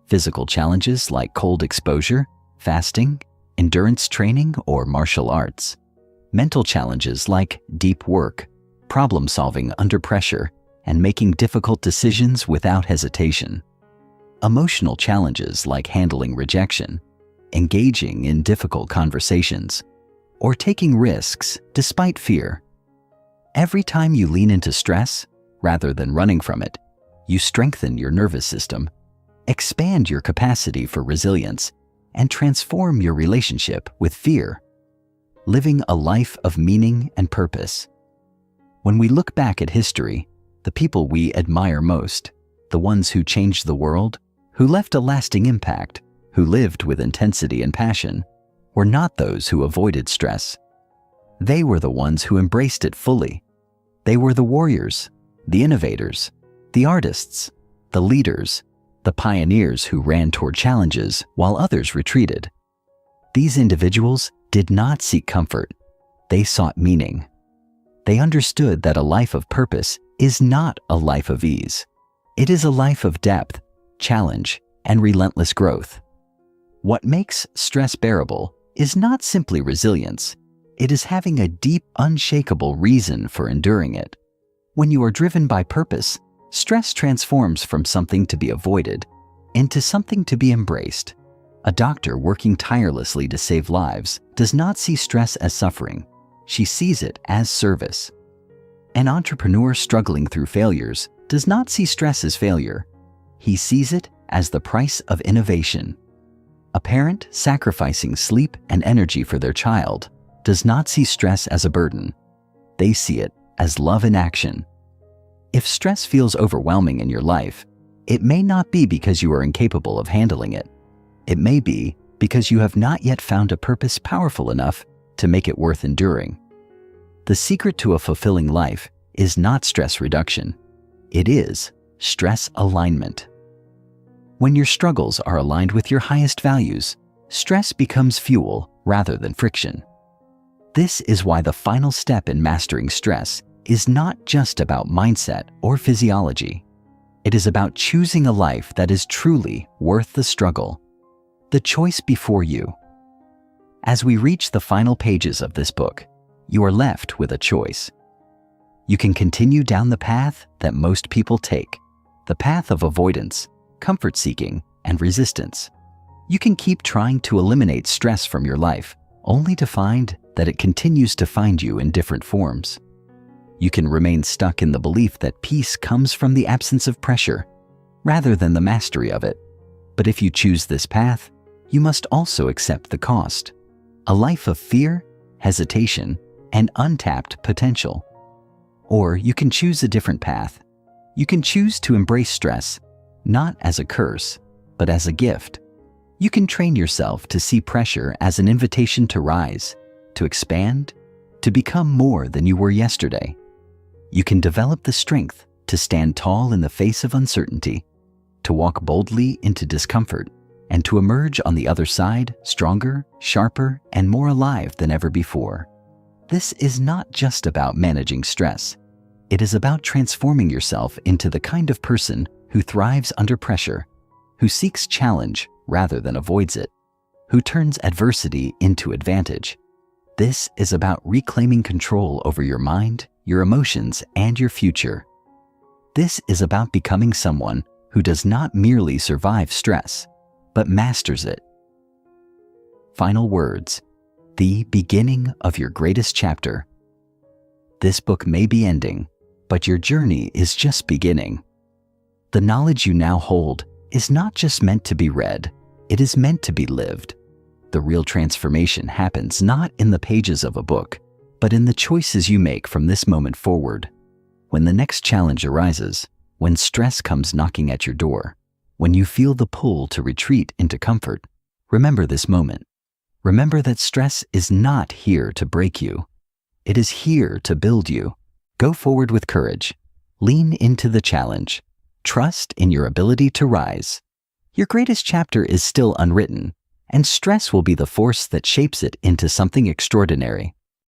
S1: Physical challenges like cold exposure, fasting, endurance training, or martial arts. Mental challenges like deep work, problem-solving under pressure, and making difficult decisions without hesitation. Emotional challenges like handling rejection, engaging in difficult conversations, or taking risks despite fear. Every time you lean into stress, rather than running from it, you strengthen your nervous system, expand your capacity for resilience, and transform your relationship with fear, living a life of meaning and purpose. When we look back at history, the people we admire most, the ones who changed the world, who left a lasting impact, who lived with intensity and passion, were not those who avoided stress. They were the ones who embraced it fully. They were the warriors, the innovators, the artists, the leaders, the pioneers who ran toward challenges while others retreated. These individuals did not seek comfort. They sought meaning. They understood that a life of purpose is not a life of ease. It is a life of depth, challenge, and relentless growth. What makes stress bearable is not simply resilience. It is having a deep, unshakable reason for enduring it. When you are driven by purpose, stress transforms from something to be avoided into something to be embraced. A doctor working tirelessly to save lives does not see stress as suffering. She sees it as service. An entrepreneur struggling through failures does not see stress as failure. He sees it as the price of innovation. A parent sacrificing sleep and energy for their child does not see stress as a burden. They see it as love in action. If stress feels overwhelming in your life, it may not be because you are incapable of handling it. It may be because you have not yet found a purpose powerful enough to make it worth enduring. The secret to a fulfilling life is not stress reduction. It is stress alignment. When your struggles are aligned with your highest values, stress becomes fuel rather than friction. This is why the final step in mastering stress is not just about mindset or physiology. It is about choosing a life that is truly worth the struggle. The choice before you. As we reach the final pages of this book, you are left with a choice. You can continue down the path that most people take, the path of avoidance, comfort seeking, and resistance. You can keep trying to eliminate stress from your life, only to find that it continues to find you in different forms. You can remain stuck in the belief that peace comes from the absence of pressure, rather than the mastery of it. But if you choose this path, you must also accept the cost: a life of fear, hesitation, and untapped potential. Or you can choose a different path. You can choose to embrace stress, not as a curse, but as a gift. You can train yourself to see pressure as an invitation to rise, to expand, to become more than you were yesterday. You can develop the strength to stand tall in the face of uncertainty, to walk boldly into discomfort, and to emerge on the other side stronger, sharper, and more alive than ever before. This is not just about managing stress. It is about transforming yourself into the kind of person who thrives under pressure, who seeks challenge rather than avoids it, who turns adversity into advantage. This is about reclaiming control over your mind, your emotions, and your future. This is about becoming someone who does not merely survive stress, but masters it. Final words. The beginning of your greatest chapter. This book may be ending, but your journey is just beginning. The knowledge you now hold is not just meant to be read, it is meant to be lived. The real transformation happens not in the pages of a book, but in the choices you make from this moment forward. When the next challenge arises, when stress comes knocking at your door, when you feel the pull to retreat into comfort, remember this moment. Remember that stress is not here to break you. It is here to build you. Go forward with courage. Lean into the challenge. Trust in your ability to rise. Your greatest chapter is still unwritten, and stress will be the force that shapes it into something extraordinary.